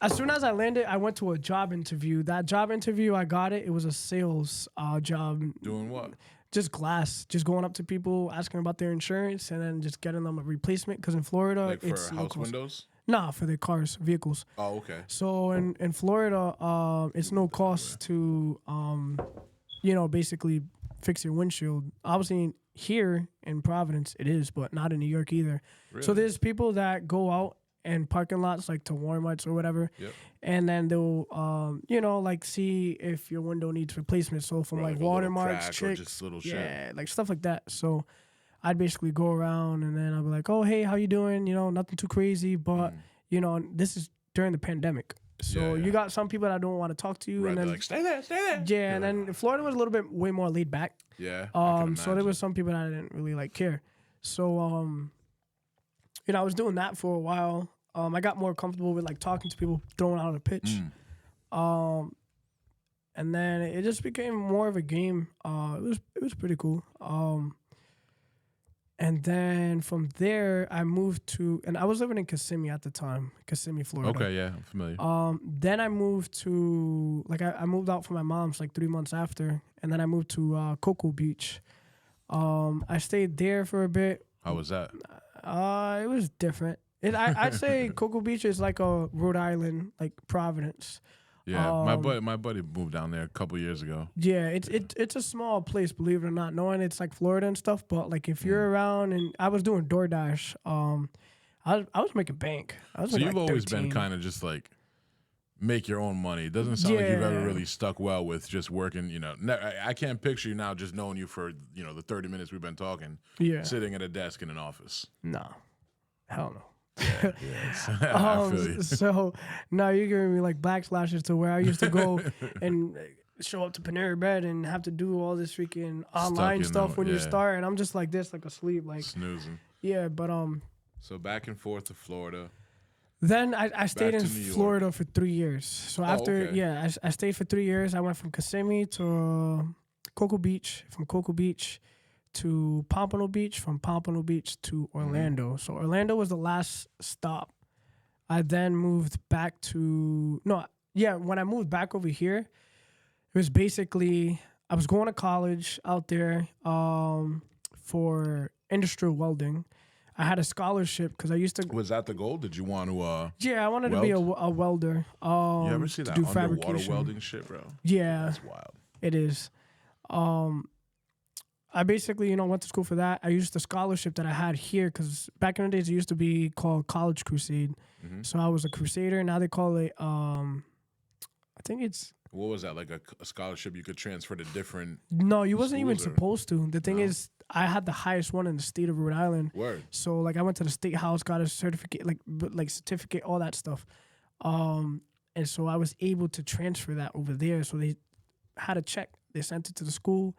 B: As soon as I landed, I went to a job interview. That job interview, I got it. It was a sales job.
A: Doing what?
B: just glass, just going up to people, asking about their insurance, and then just getting them a replacement. Because in Florida,
A: Like for
B: it's
A: house windows?
B: Nah, for their cars, vehicles.
A: Oh, okay.
B: So in Florida, it's no cost to basically fix your windshield. Obviously here in Providence it is, but not in New York either.
A: Really?
B: So there's people that go out in parking lots like to Walmarts or whatever,
A: Yep.
B: and then they'll like see if your window needs replacement. So from
A: Right,
B: like
A: like a little
B: watermarks,
A: crack or
B: chicks,
A: just little shit.
B: yeah, like stuff like that. So I'd basically go around and then I'd be like, oh hey, how you doing? Nothing too crazy, but this is during the pandemic. So
A: Yeah.
B: you got some people that don't want to talk to you,
A: Right,
B: and
A: they're
B: then
A: like, stay there, stay there.
B: yeah, and then Florida was a little bit way more laid back.
A: Yeah. I can
B: So there
A: imagine.
B: was some people that I didn't really like care. So I was doing that for a while. I got more comfortable with like talking to people, throwing out a pitch. And then it just became more of a game. It was pretty cool. And then from there, I moved to, and I was living in Kissimmee at the time, Kissimmee, Florida.
A: Okay, yeah, I'm familiar.
B: Then I moved to, like, I moved out from my mom's like 3 months after, and then I moved to Cocoa Beach. I stayed there for a bit.
A: How was that?
B: It was different. I'd say Cocoa Beach is like a Rhode Island, like Providence.
A: Yeah, my buddy moved down there a couple years ago.
B: Yeah, it's a small place, believe it or not. Knowing it's like Florida and stuff, but like if you're around, and I was doing DoorDash, I was making bank. I was
A: So
B: making,
A: you've
B: like,
A: always
B: 13.
A: been kind of just like make your own money. It doesn't sound like you've ever
B: Yeah.
A: really stuck well with just working. I can't picture you now just knowing you for the 30 minutes we've been talking,
B: Yeah,
A: sitting at a desk in an office.
B: no, hell no.
A: I feel you.
B: So now you're giving me like backslashes to where I used to go and show up to Panera Bread and have to do all this freaking online
A: in
B: stuff
A: the-
B: when you
A: yeah.
B: start, and I'm just like this, like asleep, like
A: Snoozing.
B: yeah. But
A: So back and forth to Florida.
B: then I stayed in
A: to New York.
B: Florida for 3 years. So after
A: okay.
B: I stayed for 3 years. I went from Kissimmee to Cocoa Beach, from Cocoa Beach to Pompano Beach, from Pompano Beach to Orlando. So Orlando was the last stop. I then moved back to when I moved back over here, it was basically I was going to college out there for industrial welding. I had a scholarship because I used to.
A: Was that the goal? Did you want to?
B: Yeah, I wanted to be a welder.
A: You ever see
B: to
A: that
B: do
A: underwater
B: fabrication.
A: welding shit, bro?
B: Yeah,
A: That's wild.
B: it is. I basically, went to school for that. I used the scholarship that I had here because back in the days it used to be called College Crusade. So I was a crusader. Now they call it. I think it's.
A: What was that, like a scholarship you could transfer to different?
B: No, you wasn't even
A: schools or-
B: supposed to. The thing is, I had the highest one in the state of Rhode Island.
A: Word.
B: So like I went to the state house, got a certificate, like certificate, all that stuff. And so I was able to transfer that over there. So they had a check. They sent it to the school,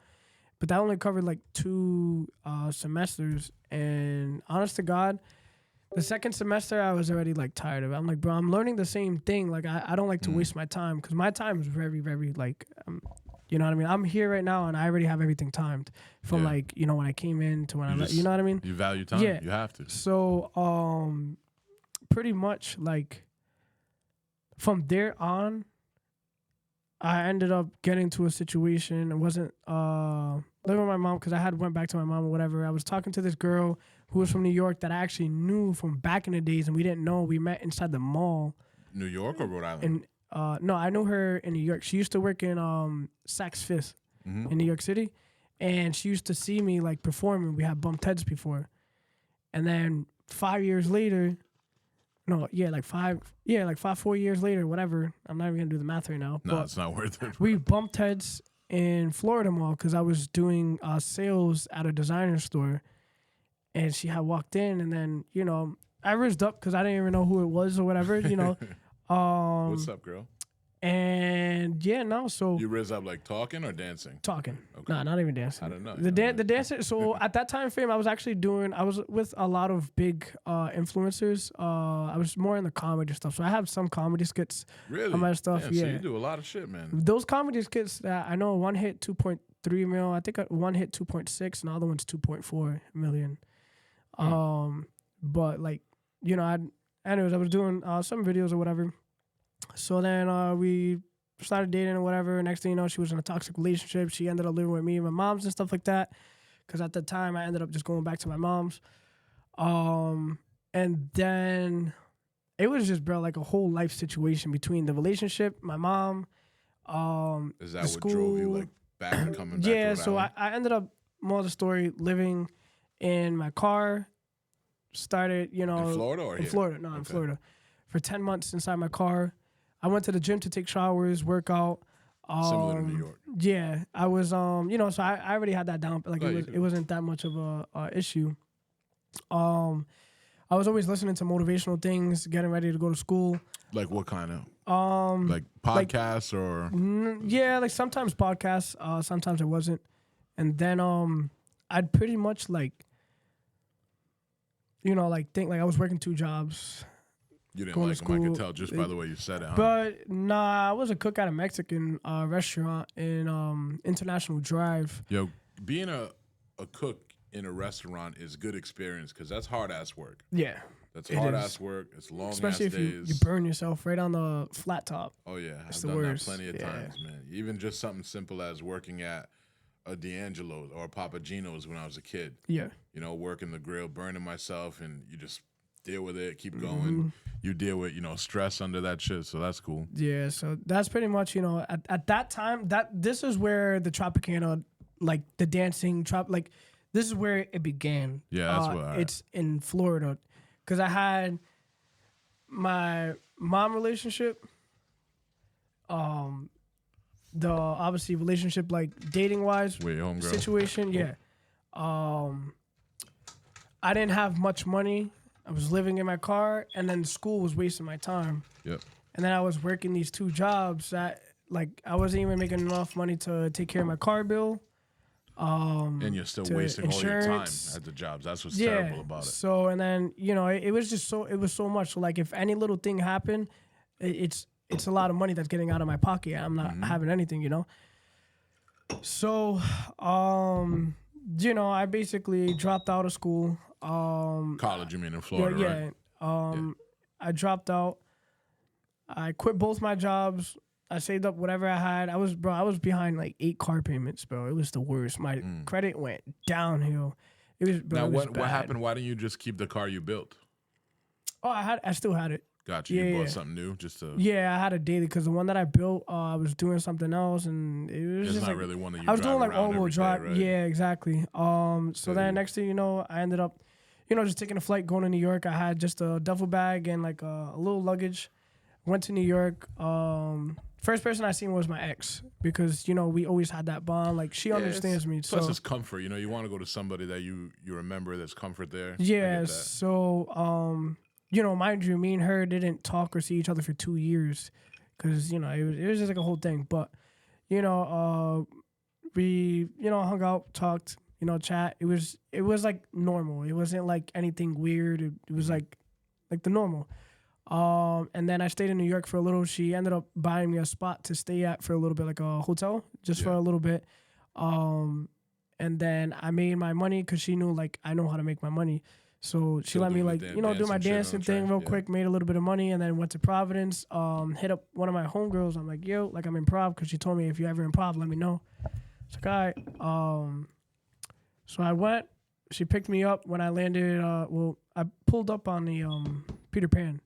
B: but that only covered like 2 semesters. And honest to God, the second semester I was already like tired of it. I'm like, bro, I'm learning the same thing. Like I don't like to waste my time because my time is very, very like, you know what I mean? I'm here right now and I already have everything timed from like, when I came in to when I left. You know what I mean?
A: You value time.
B: Yeah.
A: You have to.
B: So, pretty much like from there on, I ended up getting to a situation. It wasn't living with my mom because I had went back to my mom or whatever. I was talking to this girl who was from New York that I actually knew from back in the days, and we didn't know. We met inside the mall.
A: New York or Rhode Island?
B: And no, I knew her in New York. She used to work in Saks Fifth in New York City, and she used to see me like performing. We had bumped heads before, and then 5 years later. No, yeah, like 4 years later, whatever. I'm not even gonna do the math right now.
A: No,
B: but
A: it's not worth it.
B: we bumped heads in Florida Mall because I was doing sales at a designer store, and she had walked in, and then I rizzed up because I didn't even know who it was or whatever.
A: What's up, girl?
B: And so
A: You riz up like talking or dancing?
B: talking.
A: Okay.
B: Nah, not even dancing.
A: I don't know.
B: The dancing. So at that time frame, I was with a lot of big influencers. I was more in the comedy stuff. So I have some comedy skits.
A: Really?
B: On my stuff.
A: Damn,
B: yeah.
A: So you do a lot of shit, man.
B: Those comedy skits that I know, one hit 2.3 mil. I think one hit 2.6, and the other one's 2.4 million. But like, anyways, I was doing some videos or whatever. So then we started dating or whatever. Next thing you know, she was in a toxic relationship. She ended up living with me and my mom's and stuff like that. Because at the time, I ended up just going back to my mom's. And then it was just, bro, like a whole life situation between the relationship, my mom,
A: Is that
B: the
A: what
B: school.
A: drove you like back and coming back?
B: Yeah,
A: to Rhode
B: so
A: Island?
B: I ended up, more of the story, living in my car. Started,
A: in Florida or
B: in
A: here?
B: Florida. No, in
A: Okay.
B: Florida. For 10 months inside my car. I went to the gym to take showers, work out.
A: Similar to New York.
B: Yeah, I was, so I already had that down. Like
A: Oh,
B: it wasn't that much of a issue. I was always listening to motivational things, getting ready to go to school.
A: Like what kind of? Like podcasts or?
B: Yeah, like sometimes podcasts, sometimes it wasn't. And then I'd pretty much like think like I was working 2 jobs.
A: You didn't
B: going
A: like
B: to
A: them, I could
B: school,
A: tell just by the way you said it, huh?
B: But nah, I was a cook at a Mexican restaurant in International Drive.
A: Yo, being a cook in a restaurant is good experience because that's hard ass work.
B: Yeah.
A: That's
B: It
A: hard
B: is.
A: ass work. It's long
B: Especially
A: ass
B: if
A: days.
B: you burn yourself right on the flat top.
A: Oh yeah, I've
B: the
A: done
B: worst.
A: that plenty of
B: Yeah.
A: times, man. Even just something simple as working at a D'Angelo's or a Papa Gino's when I was a kid.
B: Yeah.
A: Working the grill, burning myself, and you just deal with it, keep going.
B: Mm-hmm.
A: You deal with stress under that shit, so that's cool.
B: Yeah, so that's pretty much, at that time, this is where the Tropicana, like the dancing, this is where it began.
A: Yeah, that's what. All right.
B: It's in Florida. Because I had my mom relationship, the obviously relationship, like dating-wise
A: With your homegirl.
B: situation, yeah. I didn't have much money. I was living in my car, and then school was wasting my time.
A: Yep.
B: And then I was working these 2 jobs that, like, I wasn't even making enough money to take care of my car bill.
A: And you're still
B: to
A: wasting all your time
B: insurance.
A: at the jobs. That's what's terrible about it.
B: So, and then, it was just it was so much. So, like, if any little thing happened, it's a lot of money that's getting out of my pocket. I'm not having anything, So, I basically dropped out of school.
A: College, you mean in Florida, right?
B: I dropped out. I quit both my jobs. I saved up whatever I had. I was behind like 8 car payments, bro. It was the worst. My credit went downhill. It was, bro.
A: Now,
B: it was
A: what
B: bad.
A: happened? Why didn't you just keep the car you built?
B: Oh, I still had it.
A: Gotcha. You
B: Yeah.
A: bought something new just to.
B: Yeah, I had a daily because the one that I built, I was doing something else, and it was
A: It's
B: just
A: not
B: like
A: really one that you.
B: I was
A: drive
B: doing like
A: around
B: all-wheel
A: every day,
B: drive.
A: right?
B: Yeah, exactly. So then next thing you know, I ended up, just taking a flight going to New York. I had just a duffel bag and like a little luggage. Went to New York. First person I seen was my ex because we always had that bond. Like she understands me.
A: Plus,
B: So
A: it's comfort. You want to go to somebody that you remember. There's comfort there. I
B: yeah.
A: get that.
B: So mind you, me and her didn't talk or see each other for 2 years because it was just like a whole thing. But we hung out, talked, chat. It was like normal. It wasn't like anything weird. It was like the normal. And then I stayed in New York for a little. She ended up buying me a spot to stay at for a little bit, like a hotel, just for a little bit. And then I made my money because she knew like I know how to make my money. So she
A: Still
B: let me
A: doing
B: like
A: the
B: do my
A: dancing shit on
B: dancing
A: the
B: thing
A: train,
B: real
A: yeah.
B: quick, made a little bit of money, and then went to Providence. Hit up one of my homegirls. I'm like, yo, like I'm improv because she told me if you ever improv, let me know. It's like, all right. So I went. She picked me up when I landed. I pulled up on the Peter Pan,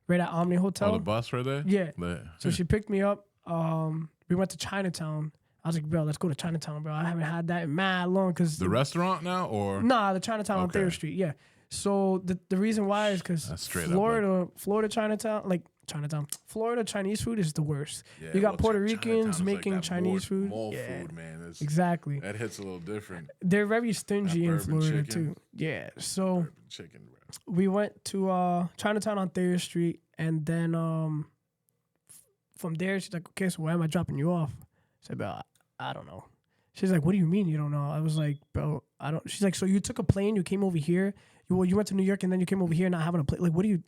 B: right at Omni Hotel.
A: Oh, the bus right there.
B: Yeah.
A: Yeah.
B: So she picked me up. We went to Chinatown. I was like, bro, let's go to Chinatown, bro. I haven't had that in mad long because
A: The restaurant now, or
B: the Chinatown on
A: Okay.
B: Thayer Street. Yeah. So the reason why is because
A: That's straight up,
B: Florida Chinatown, Florida Chinese food is the worst.
A: Yeah,
B: you got
A: well,
B: Puerto
A: Chinatown
B: Ricans
A: is like
B: making
A: that
B: Chinese food.
A: mall
B: Yeah.
A: food, man. It's,
B: Exactly.
A: That hits a little different.
B: They're very stingy in
A: bourbon
B: Florida
A: chicken.
B: too. Yeah. So
A: Urban chicken, bro.
B: we went to Chinatown on Thayer Street, and then from there she's like, okay, so where am I dropping you off? I said, bro, I don't know. She's like, what do you mean you don't know? I was like, bro, I don't. She's like, so you took a plane, you came over here, you went to New York, and then you came over here not having a plane. Like, what do you?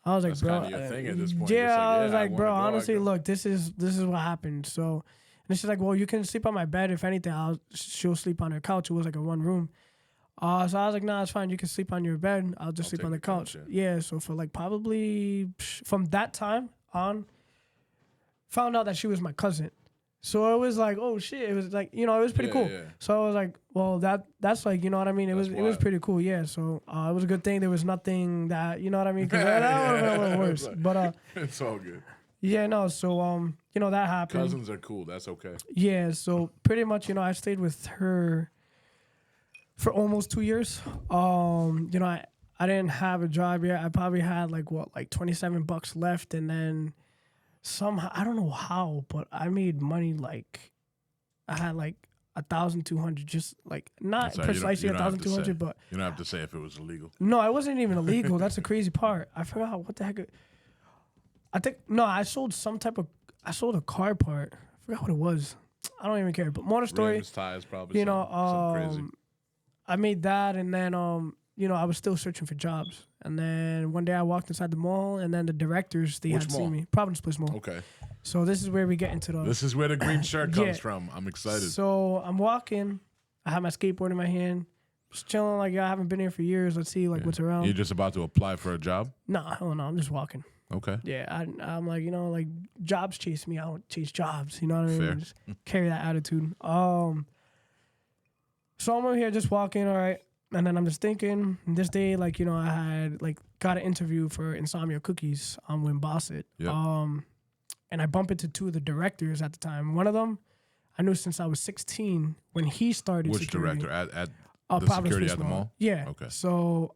B: I was like,
A: That's
B: bro,
A: kinda your thing at this point.
B: yeah,
A: It's like,
B: I was
A: yeah, I
B: like,
A: wanna
B: bro,
A: go, I
B: honestly,
A: go.
B: look, this is what happened. So, and she's like, well, you can sleep on my bed if anything. She'll sleep on her couch. It was like a one room. So I was like, nah, it's fine. You can sleep on your bed. I'll just sleep on the
A: take the couch,
B: couch. Yeah. So for like probably from that time on, found out that she was my cousin. So it was like, oh shit! It was like, you know, it was pretty cool.
A: Yeah.
B: So I was like, well, that's like, you know what I mean? It was
A: wild.
B: pretty cool. Yeah. So it was a good thing there was nothing that, you know what I mean? 'Cause that would have been a little worse. But
A: It's all good.
B: yeah, no. So you know, that happened.
A: Cousins are cool. That's okay.
B: Yeah. So pretty much, you know, I stayed with her for almost 2 years. You know, I didn't have a job yet. I probably had like $27 left, and then somehow, I don't know how, but I made money. Like I had like 1,200, just like not
A: Sorry,
B: precisely
A: you don't have to
B: 1,200,
A: say.
B: but
A: You don't have to say if it was illegal.
B: no, it wasn't even illegal. That's the crazy part. I forgot what the heck. I think no, I sold a car part. I forgot what it was. I don't even care. But more the story,
A: Rims, tires, probably.
B: you know,
A: something crazy.
B: I made that, and then you know, I was still searching for jobs. And then one day I walked inside the mall, and then the directors, they
A: Which
B: had
A: mall?
B: seen me. Providence Place Mall.
A: Okay.
B: So this is where we get into the.
A: This is where the green shirt comes
B: Yeah.
A: from. I'm excited.
B: So I'm walking. I have my skateboard in my hand. Just chilling, like, I haven't been here for years. Let's see, like, what's around.
A: You're just about to apply for a job?
B: Nah, hell no. I'm just walking.
A: Okay.
B: Yeah, I'm like, you know, like, jobs chase me. I don't chase jobs. You know what I mean?
A: Fair.
B: Just carry that attitude. So I'm over here just walking, all right. And then I'm just thinking, this day, like, you know, I had, like, got an interview for Insomnia Cookies on Win Bossett.
A: Yep.
B: And I bumped into two of the directors at the time. One of them, I knew since I was 16 when he started
A: Which
B: security.
A: director? At the
B: Providence
A: security
B: Place
A: at the
B: Mall.
A: mall?
B: Yeah.
A: Okay.
B: So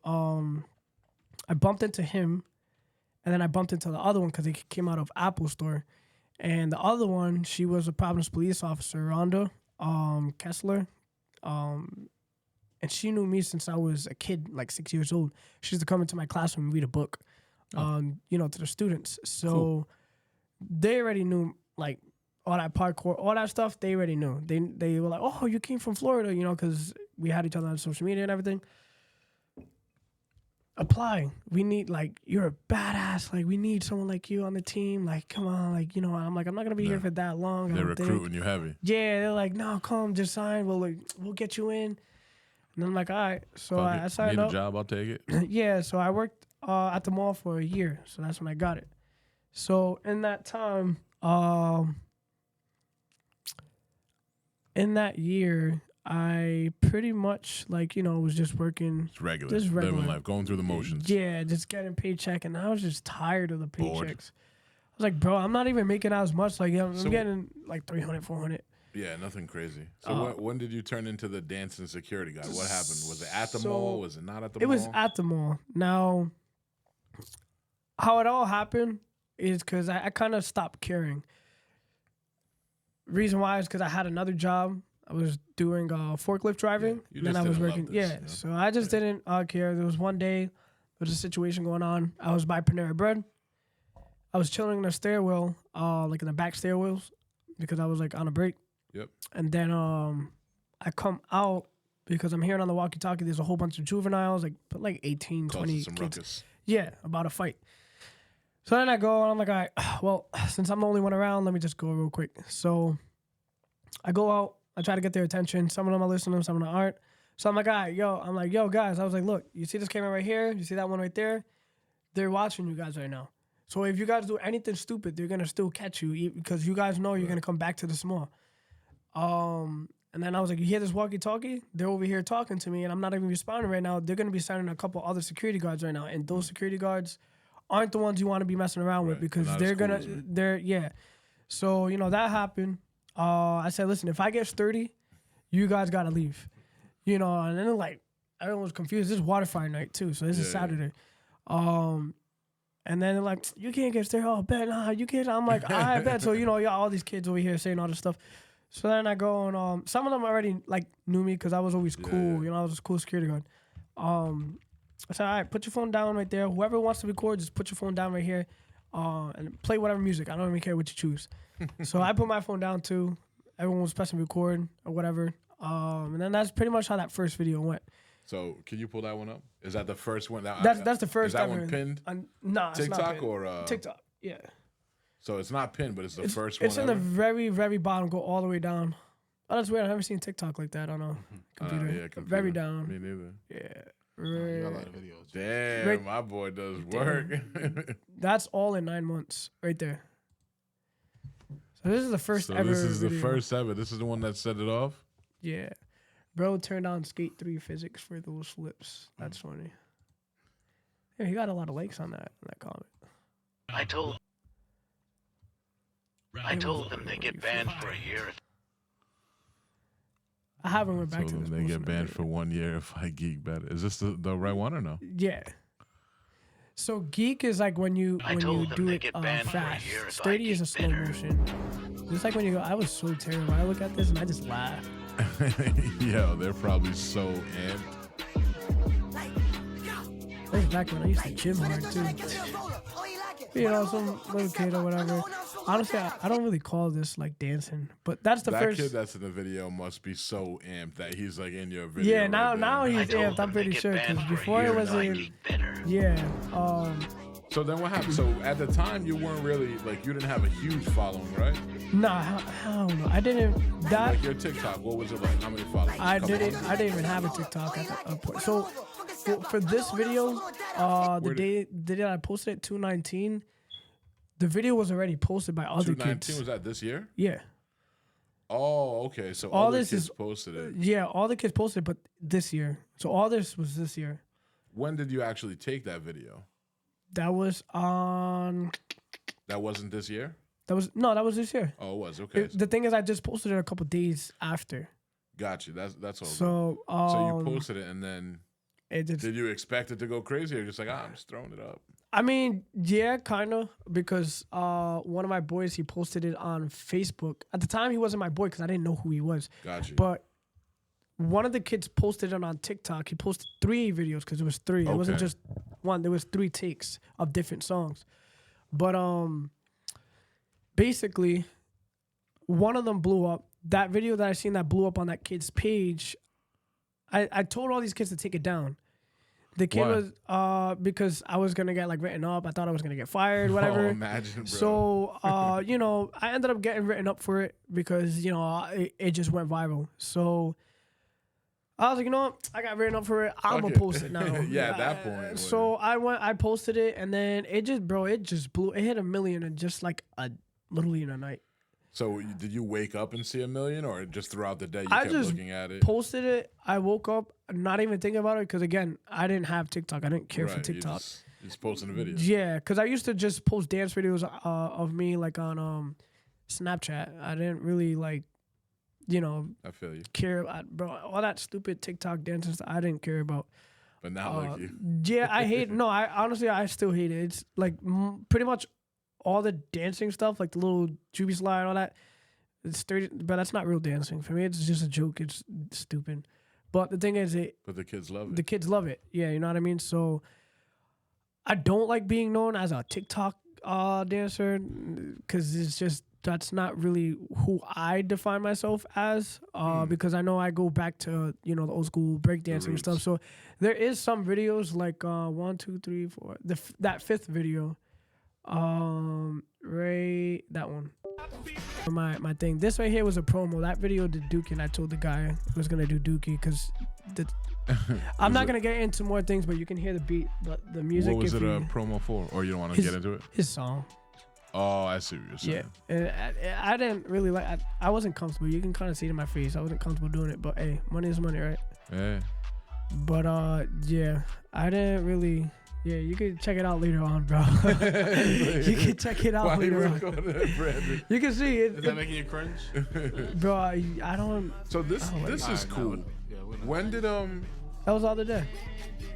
B: I bumped into him, and then I bumped into the other one because he came out of Apple Store. And the other one, she was a Providence police officer, Rhonda Kessler. And she knew me since I was a kid, like 6 years old. She used to come into my classroom and read a book, you know, to the students. So
A: Cool.
B: they already knew, like, all that parkour, all that stuff, they already knew. They were like, oh, you came from Florida, you know, because we had each other on social media and everything. Apply. We need, like, you're a badass. Like, we need someone like you on the team. Like, come on. Like, you know, I'm like, I'm not going to be here for that long.
A: They're recruiting you heavy.
B: Yeah, they're like, no, come, just sign. We'll get you in. And I'm like, all right. So I signed
A: Need
B: up.
A: a job, I'll take it.
B: Yeah, so I worked at the mall for a year. So that's when I got it. So in that time, in that year, I pretty much, like, you know, was just working.
A: It's regular.
B: Just regular.
A: Living life, going through the motions.
B: Yeah, just getting paycheck. And I was just tired of the
A: Bored.
B: paychecks. I was like, bro, I'm not even making as much. Like, I'm
A: So-
B: getting like 300, 400.
A: Yeah, nothing crazy. So when did you turn into the dancing security guy? What happened? Was it at the mall? Was it not at the
B: It
A: mall?
B: was at the mall. Now, how it all happened is because I kind of stopped caring. Reason why is because I had another job. I was doing forklift driving.
A: you
B: and then
A: just
B: I was
A: didn't love
B: working.
A: this,
B: Yeah,
A: you know?
B: so I just didn't care. There was one day, there was a situation going on. I was by Panera Bread. I was chilling in the stairwell, like in the back stairwells, because I was like on a break.
A: Yep.
B: And then I come out because I'm hearing on the walkie-talkie there's a whole bunch of juveniles, like 18,
A: Causing
B: 20
A: some
B: kids.
A: ruckus.
B: Yeah, about a fight. So then I go and I'm like, all right, well, since I'm the only one around, let me just go real quick. So I go out, I try to get their attention. Some of them are listening, some of them aren't. So I'm like, all right, yo, guys. I was like, look, you see this camera right here? You see that one right there? They're watching you guys right now. So if you guys do anything stupid, they're going to still catch you because you guys know you're going to come back to the small. And then I was like, you hear this walkie-talkie? They're over here talking to me, and I'm not even responding right now. They're going to be sending a couple other security guards right now, and those security guards aren't the ones you want to be messing around with
A: Right.
B: because
A: They're not
B: they're
A: as cool
B: going
A: as me.
B: to, yeah. So, you know, that happened. I said, listen, if I get sturdy, you guys got to leave. You know, and then, like, everyone was confused. This is waterfire night, too, so this is Saturday. And then they're like, you can't get sturdy. Oh, bet, nah, you can't. I'm like, I bet. So, you know, all these kids over here saying all this stuff. So then I go and some of them already like knew me because I was always cool.
A: Yeah.
B: You know, I was a cool security guard. I said, all right, put your phone down right there. Whoever wants to record, just put your phone down right here, and play whatever music. I don't even care what you choose. So I put my phone down too. Everyone was pressing record or whatever. And then that's pretty much how that first video went.
A: So can you pull that one up? Is that the first one?
B: That's the first.
A: Is that
B: ever.
A: one pinned?
B: Nah, it's not
A: TikTok
B: pinned.
A: or
B: TikTok? Yeah.
A: So it's not pinned, but it's the first one.
B: It's in the very, very bottom. Go all the way down. Oh, that's weird. I've never seen TikTok like that on a computer.
A: Yeah, computer.
B: Very down.
A: Me neither.
B: Yeah.
C: You got a lot of videos.
A: Damn,
B: Right.
A: my boy does work.
B: That's all in 9 months, right there. So this is the first
A: So
B: ever.
A: this is the
B: video.
A: first ever. This is the one that set it off.
B: Yeah, bro turned on Skate 3 physics for those flips. That's funny. Yeah, he got a lot of likes on that comment.
D: I told them they get banned for a year.
B: I haven't went back
A: So
B: to this.
A: they get
B: bullshit
A: banned
B: video.
A: for 1 year if I geek better. Is this the right one or no?
B: Yeah. So geek is like when you
D: told them
B: do
D: they
B: it
D: get banned for a
B: fast.
D: year if I
B: Sturdy is a
D: geek
B: slow
D: better.
B: motion. Just like when you go, I was so terrible. I look at this and I just laugh.
A: Yo, they're probably so amped.
B: That's back when I used to gym hard too. You know, some little kid or whatever. Honestly, I don't really call this like dancing, but that's the
A: That
B: first.
A: kid that's in the video must be so amped that he's like in your video.
B: Yeah,
A: right
B: now
A: there.
B: he's amped. I'm pretty sure because before it was in. Yeah.
A: So then what happened? So at the time you weren't really like you didn't have a huge following, right?
B: Nah, hell no. I didn't. That
A: Like your TikTok, what was it like? How many followers?
B: I
A: Couple
B: didn't.
A: hundred?
B: I didn't even have a TikTok at that point. So for this video, the
A: Where
B: day I posted it 219, the video was already posted by other
A: 219
B: kids.
A: was that this year?
B: Yeah,
A: Oh, okay. So
B: All
A: other
B: this
A: kids
B: is-
A: posted it.
B: yeah. All the kids posted, but this year. So all this was this year.
A: When did you actually take that video?
B: That was on.
A: That wasn't this year?
B: That was this year.
A: Oh, it was. Okay.
B: The thing is, I just posted it a couple days after.
A: Got you. That's all.
B: So
A: So you posted it and then
B: it just,
A: did you expect it to go crazy or just like, I'm just throwing it up?
B: I mean, yeah, kind of, because one of my boys, he posted it on Facebook. At the time, he wasn't my boy because I didn't know who he was.
A: Got you.
B: But one of the kids posted it on TikTok. He posted 3 videos because it was 3. It wasn't
A: Okay.
B: just one. There was 3 takes of different songs. But basically, one of them blew up. That video that I seen that blew up on that kid's page, I told all these kids to take it down. The kid
A: Why?
B: was because I was gonna get like written up. I thought I was gonna get fired, whatever.
A: Oh, imagine, bro.
B: So you know, I ended up getting written up for it because you know it just went viral. So I was like, you know what? I got written up for it. I'm gonna
A: Fuck it.
B: post it now.
A: Yeah, at that point,
B: So I posted it, and then it just blew. It hit 1 million in just like literally in a night.
A: So did you wake up and see 1 million or just throughout the day you
B: I
A: kept
B: just
A: looking at it?
B: Posted it. I woke up not even thinking about it because again, I didn't have TikTok. I didn't care for
A: Right,
B: TikTok.
A: You just posting a video.
B: Yeah, because I used to just post dance videos of me like on Snapchat. I didn't really like, you know,
A: I feel you.
B: care about, bro, all that stupid TikTok dancing stuff. I didn't care about.
A: But now like you.
B: Yeah, I hate. No, I honestly I still hate it. It's like pretty much all the dancing stuff, like the little Juby slide, all that. It's 30, but that's not real dancing for me. It's just a joke. It's stupid. But the thing is,
A: But the kids love it.
B: the kids love it. Yeah, you know what I mean. So I don't like being known as a TikTok dancer because it's just that's not really who I define myself as. Because I know I go back to the old school breakdancing and stuff.
A: roots.
B: So there is some videos like 1, 2, 3, 4. That 5th video, right, that one. My thing. This right here was a promo. That video did Dookie, and I told the guy I was gonna do Dookie because I'm not gonna get into more things, but you can hear the beat, but the music.
A: What was
B: if
A: it a
B: you-
A: promo for? Or you don't want to get into it?
B: His song.
A: Oh, I see what you're
B: Yeah,
A: saying.
B: and I didn't really like. I wasn't comfortable. You can kind of see it in my face. I wasn't comfortable doing it, but hey, money is money, right?
A: Yeah.
B: But yeah, I didn't really. Yeah, you can check it out later on, bro. You can check it out
A: Why
B: later
A: you
B: on.
A: recording that, Brandon?
B: You can see
C: Is
B: it,
C: that making you cringe?
B: bro. I don't.
A: So this is
C: Alright,
A: cool.
C: yeah, we're not-
A: When did
B: That was the other day.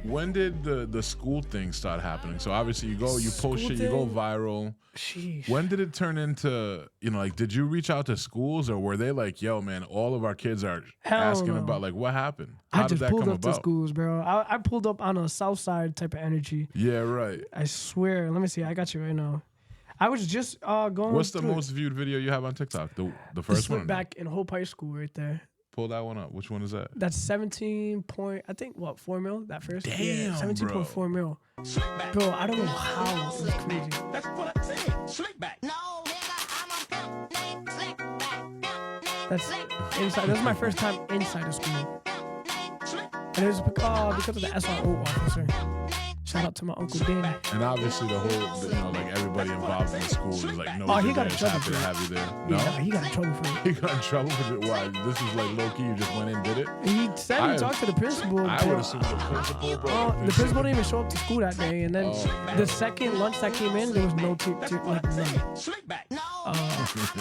A: the school thing start happening? So obviously you post
B: School
A: shit, you go
B: thing?
A: viral.
B: Sheesh.
A: When did it turn into, like, did you reach out to schools or were they like, yo, man, all of our kids are
B: Hell
A: asking
B: no.
A: about, like, what happened? How
B: I
A: did
B: just
A: that
B: pulled
A: come
B: up to
A: about?
B: schools, bro. I pulled up on a south side type of energy.
A: Yeah, right.
B: I swear. Let me see. I got you right now. I was just going.
A: What's the
B: through it.
A: most viewed video you have on TikTok? The
B: The
A: first
B: slip
A: one?
B: back in Hope High School right there.
A: Pull that one up. Which one is that?
B: That's 17 point. I think what 4 mil. That first.
A: Damn,
B: Yeah, 17.4 mil. Bro, I don't know how. It's crazy.
E: That's what I said. Slick back.
B: That's inside. That's my first time inside of school. And it was because of the SRO officer. Shout out to my Uncle Danny.
A: And obviously the whole, like everybody involved in the school is like, no,
B: Oh, he
A: you're
B: got in
A: there,
B: trouble
A: happy
B: for
A: to
B: it.
A: have you there. No,
B: Yeah, he got in trouble for it.
A: he got in trouble for it. Why? This is like low key. You just went in, did it.
B: He said he talked to the principal.
A: I would assume the principal, bro.
B: The principal didn't even show up to school that day, and then
A: Oh,
B: the second lunch that came in, there was no like none.
E: Slick back.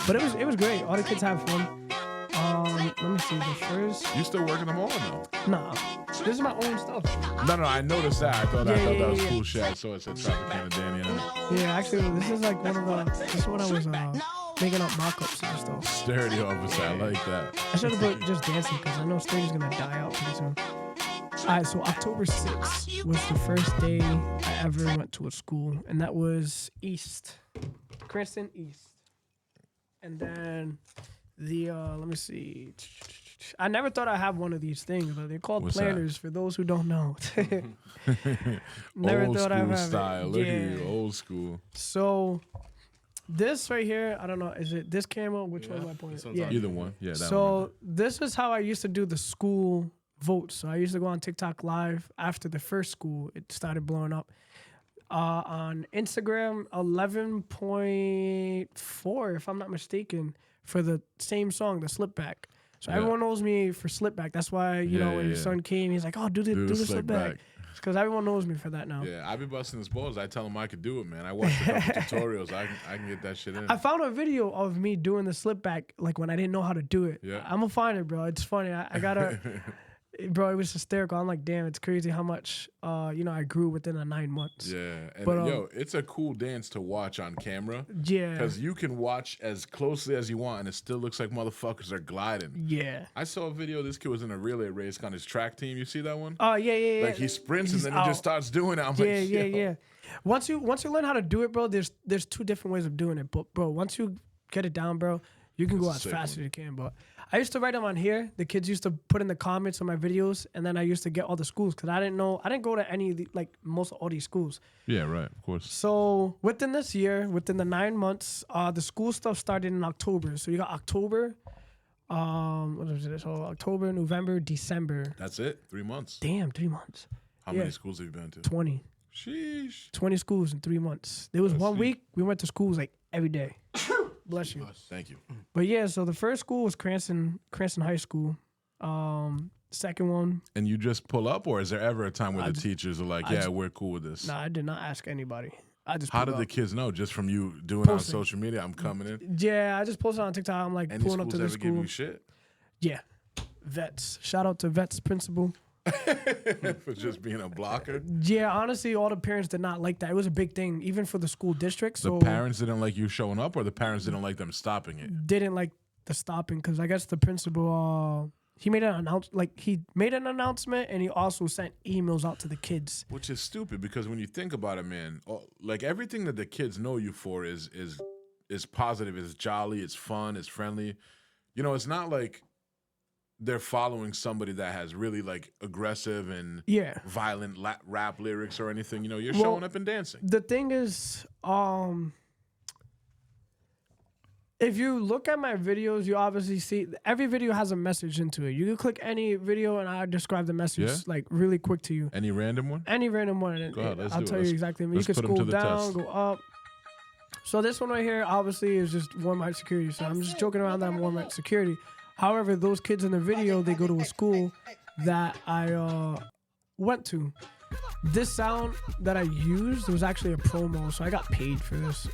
B: But it was great. All the kids had fun. Let me see the first.
A: You still working them all or no?
B: Nah, this is my own stuff.
A: No, I noticed that. I thought
B: Yeah,
A: that was
B: yeah.
A: cool shit. I saw it said Tropicana Danny on it.
B: Yeah, actually, this is like one of the. This is what I was making up mock-ups and stuff.
A: Sturdy officer, I like that.
B: I should have put just dancing because I know Sturdy's gonna die out pretty soon. All right, so October 6th was the first day I ever went to a school, and that was East, Cranston East. And then let me see. I never thought I'd have one of these things, but they're called
A: What's
B: planners for those who don't know. Never
A: Old
B: thought I'd
A: school
B: have
A: style.
B: it.
A: Look
B: Yeah.
A: at you, old school.
B: So this right here, I don't know, is it this camera? Which one am I
C: this
B: pointing?
C: one's
B: Yeah.
C: on
A: Either one. Yeah, that one.
B: So this is how I used to do the school votes. So I used to go on TikTok live after the first school. It started blowing up. On Instagram, 11.4, if I'm not mistaken, for the same song, the Slip Back. So
A: Yeah.
B: everyone knows me for Slip Back. That's why, when your son came, he's like, oh, do the Slip Back. Because everyone knows me for that now.
A: Yeah, I be busting his balls. I tell him I could do it, man. I watched a couple tutorials. I can get that shit in.
B: I found a video of me doing the Slip Back, like when I didn't know how to do it.
A: Yeah.
B: I'm going to find it, bro. It's funny. I got to... Bro, it was hysterical. I'm like, damn, it's crazy how much, I grew within the 9 months.
A: Yeah, and
B: But,
A: it's a cool dance to watch on camera
B: Yeah.
A: because you can watch as closely as you want, and it still looks like motherfuckers are gliding.
B: Yeah.
A: I saw a video. This kid was in a relay race on his track team. You see that one?
B: Oh, yeah.
A: Like he sprints
B: He's
A: and then he just
B: out.
A: starts doing it. I'm
B: Yeah,
A: like,
B: yeah,
A: yo.
B: yeah. Once you learn how to do it, bro, there's two different ways of doing it. But bro, once you get it down, bro, you can go
A: That's a
B: as
A: sick
B: fast as
A: one.
B: you can. But I used to write them on here. The kids used to put in the comments on my videos, and then I used to get all the schools because I didn't go to any of the, like most of all these schools.
A: Yeah, right. Of course.
B: So within this year, within the 9 months, the school stuff started in October. So you got October, what is it? So October, November, December.
A: That's it. 3 months.
B: Damn, 3 months.
A: How
B: Yeah.
A: many schools have you been to?
B: 20.
A: Sheesh.
B: 20 schools in 3 months. There was
A: Let's
B: 1
A: see.
B: week we went to schools like every day. Bless you.
A: Thank you.
B: But yeah, so the first school was Cranston High School. Second one,
A: And you just pull up, or is there ever a time where the teachers are like, "Yeah, we're cool with this"?
B: nah, I did not ask anybody. I just
A: How
B: pulled
A: did the
B: up.
A: kids know? Just from you doing it on
B: Posting.
A: social media? I'm coming in.
B: Yeah, I just posted on TikTok. I'm like
A: Any
B: pulling up
A: schools
B: to the
A: ever give
B: school.
A: you shit
B: Yeah, Vets. Shout out to Vets principal.
A: for just being a blocker?
B: Yeah, honestly, all the parents did not like that. It was a big thing, even for the school district. So
A: The parents didn't like you showing up, or the parents didn't like them stopping it.
B: didn't like the stopping because I guess the principal he made an announcement and he also sent emails out to the kids.
A: Which is stupid because when you think about it, man, like everything that the kids know you for is positive, is jolly, it's fun, it's friendly. You know, it's not like they're following somebody that has really like aggressive and
B: Yeah.
A: violent rap lyrics or anything. You know, you're
B: Well,
A: showing up and dancing.
B: The thing is, if you look at my videos, you obviously see every video has a message into it. You can click any video and I describe the message
A: Yeah?
B: like really quick to you.
A: Any random one?
B: Any random one, and
A: Go ahead, let's
B: I'll
A: do it.
B: tell you
A: Let's-
B: exactly. You
A: let's
B: can
A: put 'em
B: scroll
A: to the
B: down,
A: test.
B: go up. So this one right here, obviously, is just Walmart security. So I'm just joking around that I'm Walmart security. However, those kids in the video, they go to a school that I went to. This sound that I used was actually a promo, so I got paid for this.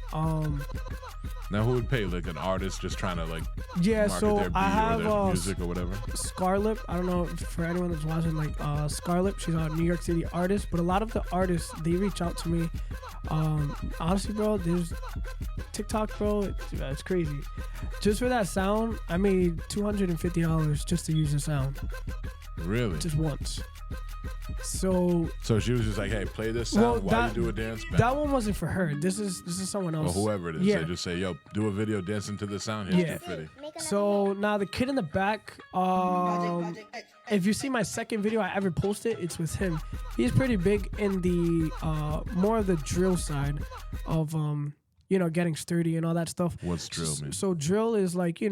A: Now, who would pay? Like an artist just trying to like
B: Yeah,
A: market
B: so
A: their beat
B: I
A: or
B: have
A: their music or whatever?
B: Scarlett. I don't know for anyone that's watching, like Scarlett. She's a New York City artist, but a lot of the artists they reach out to me. Honestly, bro, there's TikTok, bro. It's crazy. Just for that sound, I made $250 just to use the sound,
A: Really?
B: just once. So
A: So she was just like, "Hey, play this sound
B: Well,
A: while
B: that-
A: you do a dance." Bang.
B: that one wasn't for her. This is someone
A: Or
B: else.
A: whoever it is.
B: Yeah.
A: They just say, "Yo, do a video dancing to the sound." Here's
B: Yeah.
A: 250.
B: So now the kid in the back, if you see my second video I ever posted, it's with him. He's pretty big in the more of the drill side of getting sturdy and all that stuff.
A: What's drill mean?
B: So drill is like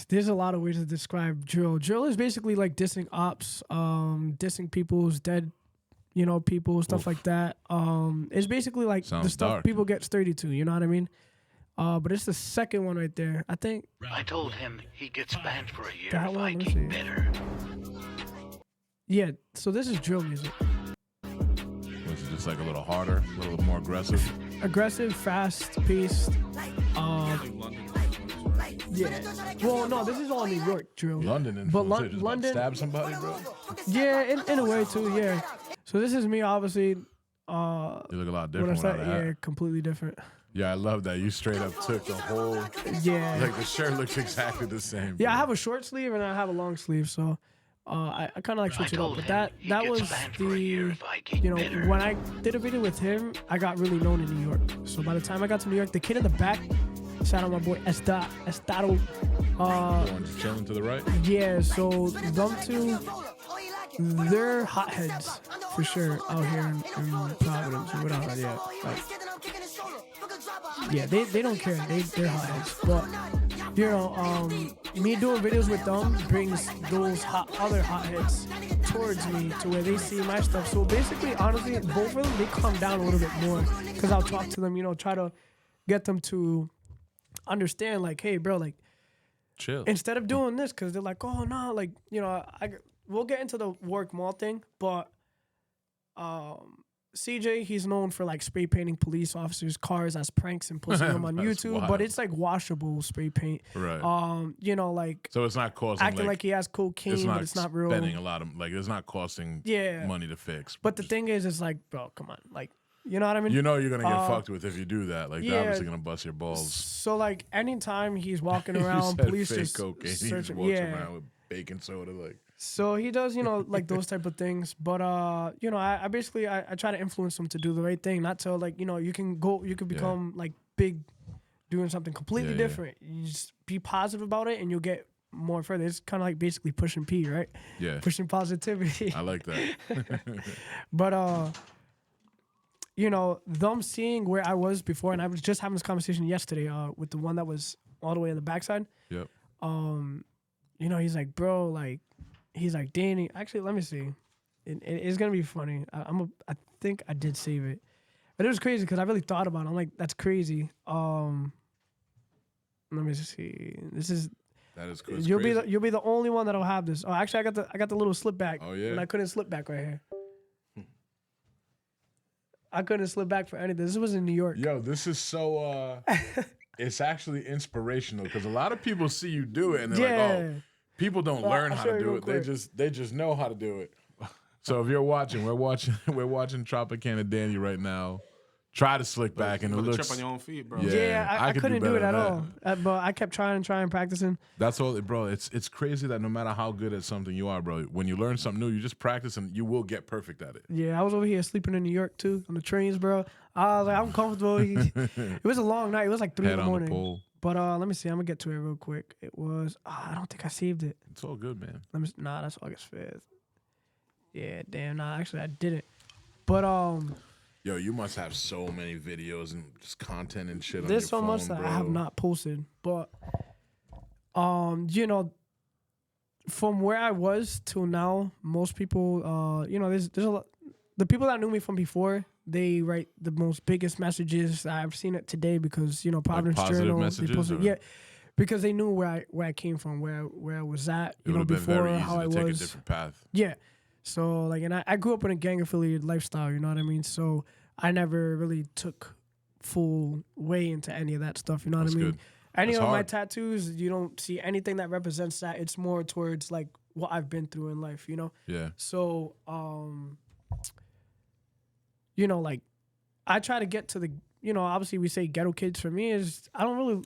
B: there's a lot of ways to describe drill. Drill is basically like dissing ops, dissing people's dead, people, stuff like that. It's basically like the
A: Sounds
B: stuff
A: dark.
B: people get sturdy to, you know what I mean? But it's the second one right there. I think
D: I told him he gets banned for a year
B: that
D: if
B: one,
D: I
B: let me
D: keep
B: see.
D: bitter.
B: Yeah, so this is drill music.
A: Was it just like a little harder, a little more aggressive?
B: Aggressive, fast paced. Yeah. Well, no, this is all New York drill.
A: London influence.
B: But
A: Just about
B: London,
A: stab somebody, bro.
B: yeah, in a way too, yeah. So this is me, obviously.
A: You look a lot
B: When I
A: different
B: said,
A: without a hat.
B: yeah, completely different.
A: Yeah, I love that. You straight up took the whole.
B: Yeah.
A: Like the shirt looks exactly the same.
B: Yeah, I
A: bro.
B: have a short sleeve and I have a long sleeve, so I kind of like
D: I
B: switch it up.
D: told
B: But
D: him
B: that
D: he
B: that
D: gets
B: was
D: banned for a year
B: the
D: if I keep bitter.
B: when I did a video with him, I got really known in New York. So by the time I got to New York, the kid in the back, shout out my boy Estado.
A: Going just chilling to the right.
B: Yeah, so them two, they're hotheads for sure out here in Providence or whatever. Yeah, like, yeah, they don't care. They're hotheads, but me doing videos with them brings those other hotheads towards me to where they see my stuff. So basically, honestly, both of them, they calm down a little bit more because I'll talk to them, try to get them to understand, like, hey, bro, like,
A: Chill.
B: instead of doing this, because they're like, oh, no, like, we'll get into the work mall thing, but CJ, he's known for like spray painting police officers' cars as pranks and posting them on
A: That's
B: YouTube,
A: wild.
B: but it's like washable spray paint.
A: Right.
B: Like
A: So it's not costing
B: acting like he has cocaine,
A: it's not
B: but it's not real.
A: spending a lot of it's not costing
B: Yeah.
A: money to fix.
B: But the thing is, it's like, bro, come on, like, you know what I mean?
A: you know you're gonna get fucked with if you do that. Like
B: yeah.
A: they're obviously gonna bust your balls.
B: So like anytime he's walking
A: You
B: around,
A: said
B: police
A: fake
B: just
A: cocaine. He just
B: searching.
A: walks
B: Yeah.
A: around with baking soda like.
B: So he does, like those type of things. But I basically I try to influence him to do the right thing, not to like, you can become like big doing something completely
A: Yeah.
B: different. You just be positive about it and you'll get more further. It's kind of like basically pushing P, right?
A: Yeah.
B: Pushing positivity.
A: I like that.
B: But them seeing where I was before, and I was just having this conversation yesterday with the one that was all the way on the backside.
A: Yep.
B: He's like, bro, like, he's like, Danny. Actually, let me see. It's gonna be funny. I think I did save it, but it was crazy because I really thought about it. I'm like, that's crazy. Let me see.
A: That is cool.
B: You'll be the only one that'll have this. Oh, actually, I got the little slip back.
A: Oh, yeah?
B: And I couldn't slip back right here. I couldn't slip back for anything. This was in New York.
A: Yo, this is so it's actually inspirational because a lot of people see you do it and they're like, oh, people don't learn
B: I'll
A: how
B: show
A: to
B: you
A: do
B: real
A: it.
B: quick.
A: They just know how to do it. So if you're watching, we're watching Tropicana Danny right now. Try to slick back and it
C: Put a
A: looks
C: chip on your own feet, bro.
A: Yeah.
B: I
A: could
B: couldn't do it
A: better
B: at
A: than
B: all. But I kept trying practicing.
A: That's all, bro. It's crazy that no matter how good at something you are, bro, when you learn something new, you just practice and you will get perfect at it.
B: Yeah, I was over here sleeping in New York too on the trains, bro. I was like, I'm comfortable. It was a long night. It was like 3 in
A: Head
B: the
A: on the
B: morning.
A: pole.
B: But let me see. I'm gonna get to it real quick. It was. I don't think I saved it.
A: It's all good, man.
B: Nah, that's August 5th. Yeah, damn. Nah, actually, I didn't. But
A: Yo, you must have so many videos and just content and shit on your
B: there's so
A: phone,
B: much that
A: bro.
B: I have not posted. But from where I was till now, most people, there's a lot. The people that knew me from before, they write the most biggest messages. I've seen it today because Providence
A: positive
B: Journal.
A: messages,
B: they posted,
A: or?
B: yeah, because they knew where I came from, where I was at,
A: It would have been
B: before
A: very easy
B: how I
A: to take a
B: was.
A: different path.
B: Yeah. So like, and I grew up in a gang affiliated lifestyle. You know what I mean? So I never really took full way into any of that stuff. You know
A: That's
B: what I mean?
A: good.
B: Any
A: That's
B: of my
A: hard.
B: tattoos, you don't see anything that represents that. It's more towards like what I've been through in life.
A: Yeah.
B: So like I try to get to the obviously we say ghetto kids. For me is I don't really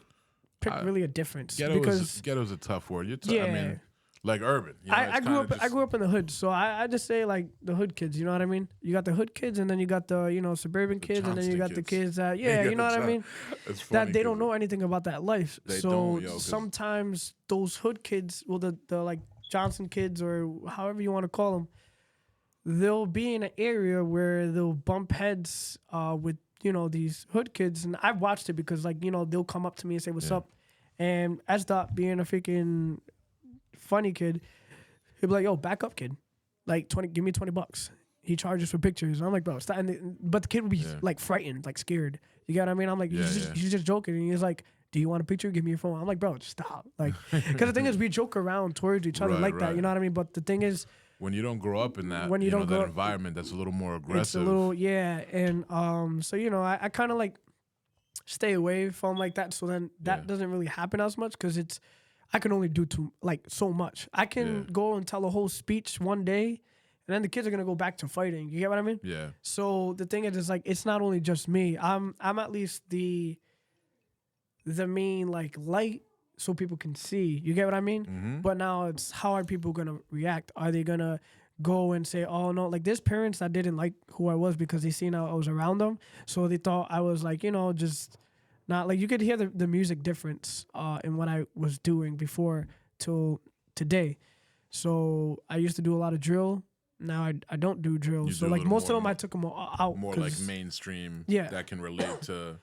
B: pick really a difference because
A: Ghetto's a tough word.
B: yeah.
A: I mean, like urban.
B: I grew up in the hood, so I just say like the hood kids. You know what I mean? You got the hood kids, and then you got the suburban kids, and then you
A: Johnston
B: got the
A: kids.
B: kids that
A: You
B: you know
A: got
B: what I
A: the
B: mean?
A: It's funny
B: That they don't
A: 'cause
B: know anything about that life.
A: They
B: So
A: don't, yo, 'cause-
B: sometimes those hood kids, well the like Johnson kids or however you want to call them, they'll be in an area where they'll bump heads with these hood kids, and I've watched it because like they'll come up to me and say what's
A: Yeah.
B: up. And S-Dot being a freaking funny kid, he'd be like, yo, back up, kid. Like, give me $20. He charges for pictures. And I'm like, bro, stop. But the kid would be like frightened, like scared. You get what I mean? I'm like, he's just joking. And he's like, do you want a picture? Give me your phone. I'm like, bro, just stop. Like, because the thing is, we joke around towards each other like that. You know what I mean? But the thing is,
A: when you don't grow up in that,
B: when you don't
A: that
B: grow
A: environment, that's a little more aggressive.
B: it's a little, and so I kind of like stay away from like that. So then that doesn't really happen as much because I can only do so much. I can go and tell a whole speech one day, and then the kids are gonna go back to fighting. You get what I mean?
A: Yeah.
B: So the thing is like it's not only just me. I'm at least the main like light so people can see. You get what I mean?
A: Mm-hmm.
B: But now it's how are people gonna react? Are they gonna go and say, oh no, like there's parents that didn't like who I was because they seen how I was around them, so they thought I was like just not like you could hear the music difference in what I was doing before till today. So I used to do a lot of drill. Now I don't do drill. So like most of them I took them out.
A: More like mainstream.
B: Yeah.
A: That can relate to.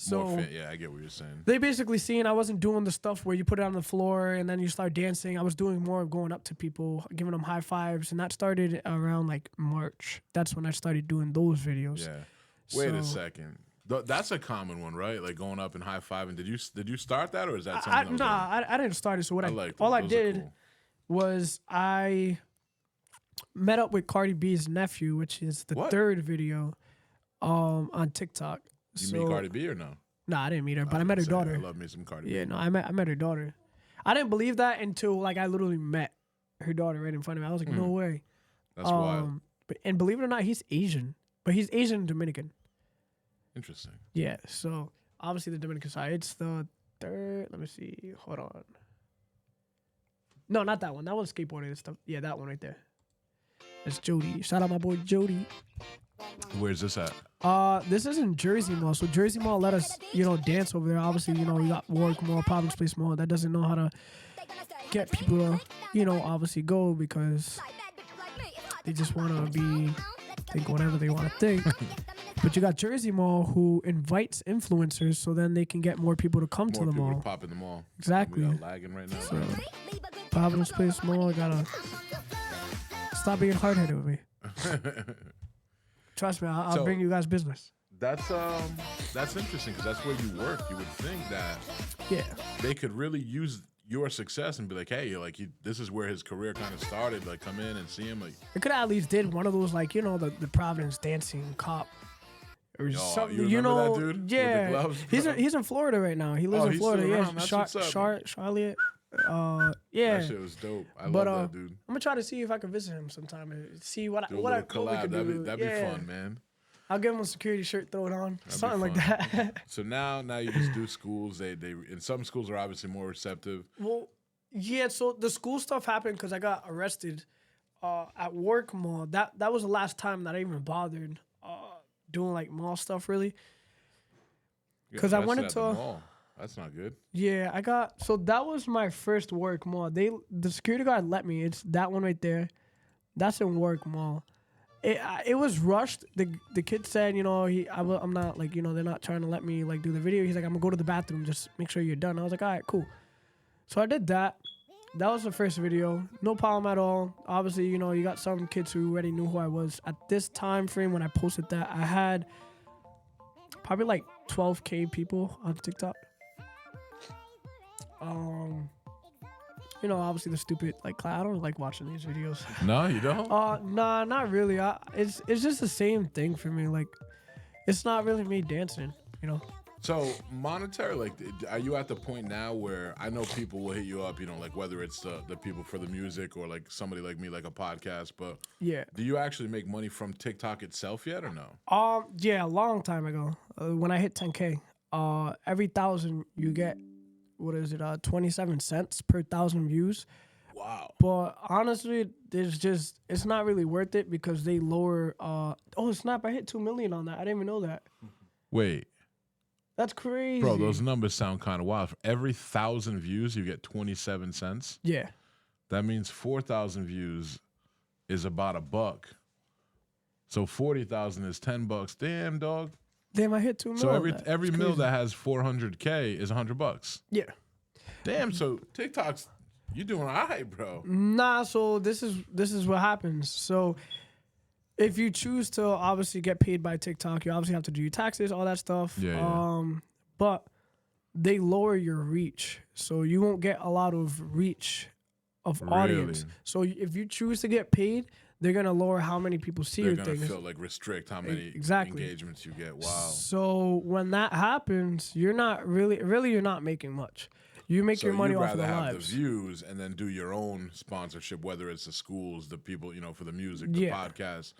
B: So
A: I get what you're saying.
B: they basically seen I wasn't doing the stuff where you put it on the floor and then you start dancing. I was doing more of going up to people, giving them high fives, and that started around like March. That's when I started doing those videos.
A: Yeah. Wait a second. That's a common one, right? Like going up and high fiving. Did you start that, or is that something?
B: I didn't start it. So what
A: all
B: I did was I met up with Cardi B's nephew, which is the third video on TikTok.
A: You meet Cardi B or no?
B: No, I didn't meet her, but I met her daughter.
A: I love me some Cardi B.
B: Yeah, no, I met her daughter. I didn't believe that until like I literally met her daughter right in front of me. I was like, no way.
A: That's wild.
B: And believe it or not, he's Asian, but he's Asian Dominican.
A: Interesting.
B: Yeah, so obviously the Dominican side. It's the third. Let me see. Hold on. No, not that one. That one's skateboarding and stuff. Yeah, that one right there. That's Jody. Shout out my boy Jody.
A: Where's this at?
B: This is in Jersey Mall. So Jersey Mall let us, dance over there. Obviously, we got Warwick Mall, Providence Place Mall. That doesn't know how to get people to, obviously go because they just want to think whatever they want to think. But you got Jersey Mall who invites influencers so then they can get more people to come to the mall.
A: To pop in the mall.
B: Exactly.
A: We are lagging right now.
B: So, Providence Place Mall, gotta stop being hard-headed with me. Trust me, I'll bring you guys business.
A: That's interesting because that's where you work. You would think that they could really use your success and be like, hey, this is where his career kind of started. Like, come in and see him. Like,
B: they could have at least did one of those, like the Providence dancing cop or something.
A: You remember that dude?
B: Yeah,
A: with the gloves?
B: he's in Florida right now. He lives in Florida. Yeah, Charlotte. Yeah,
A: that shit was dope. I love that dude.
B: I'm gonna try to see if I can visit him sometime and see what we
A: collab.
B: could do.
A: That'd be fun, man.
B: I'll give him a security shirt, throw it on, something like that.
A: So now you just do schools. They and some schools are obviously more receptive.
B: Well, yeah. So the school stuff happened because I got arrested at Warwick Mall. That was the last time that I even bothered doing like mall stuff really. Because I wanted to.
A: Mall. That's not good.
B: Yeah, so that was my first Warwick Mall. The security guard let me. It's that one right there. That's in Warwick Mall. It was rushed. The kid said, I'm not like, they're not trying to let me like do the video. He's like, I'm gonna go to the bathroom. Just make sure you're done. I was like, all right, cool. So I did that. That was the first video. No problem at all. Obviously, you got some kids who already knew who I was. At this time frame when I posted that, I had probably like 12K people on TikTok. Obviously the stupid I don't like watching these videos.
A: No, you don't?
B: Nah, not really. It's just the same thing for me. Like, it's not really me dancing,
A: So monetary, are you at the point now where I know people will hit you up, whether it's the people for the music or like somebody like me, like a podcast, but
B: yeah.
A: Do you actually make money from TikTok itself yet or no?
B: Yeah, a long time ago. When I hit 10K, every 1,000 you get, 27 cents per 1,000 views.
A: Wow.
B: But honestly, it's not really worth it because they lower. Snap! I hit 2 million on that. I didn't even know that.
A: Wait.
B: That's crazy.
A: Bro, those numbers sound kind of wild. For every 1,000 views, you get 27 cents.
B: Yeah.
A: That means 4,000 views is about $1. So 40,000 is $10. Damn, dog.
B: Damn, I hit 2 million.
A: So every mil that has 400K is $100.
B: Yeah.
A: Damn. So TikTok's you doing all right, bro.
B: Nah, so this is what happens. So if you choose to obviously get paid by TikTok, you obviously have to do your taxes, all that stuff.
A: Yeah.
B: But they lower your reach, so you won't get a lot of reach of audience.
A: Really?
B: So if you choose to get paid, they're gonna lower how many people see
A: They're
B: your
A: gonna
B: things.
A: feel like restrict how many
B: Exactly.
A: engagements you get. Wow.
B: So when that happens, you're not really you're not making much. You make your money
A: you'd
B: off of
A: rather
B: the
A: have
B: lives.
A: the views and then do your own sponsorship, whether it's the schools, the people, for the music, the
B: Yeah.
A: podcast,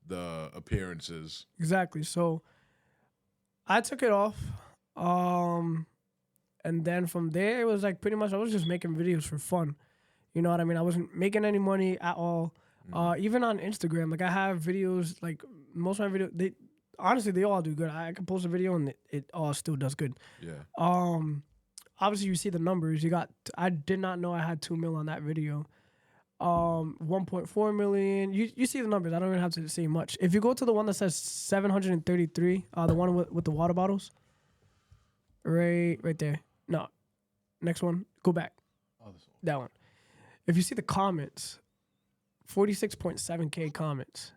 A: the appearances.
B: Exactly. So I took it off. And then from there, it was like pretty much I was just making videos for fun. You know what I mean? I wasn't making any money at all. Even on Instagram, like I have videos, like most of my videos, honestly, they all do good. I can post a video and it all still does good.
A: Yeah.
B: Obviously, you see the numbers. I did not know I had 2 mil on that video. 1.4 million. You see the numbers. I don't even have to say much. If you go to the one that says 733, the one with the water bottles, right there. No, next one. Go back.
C: Oh, this one.
B: That one. If you see the comments, 46.7K comments.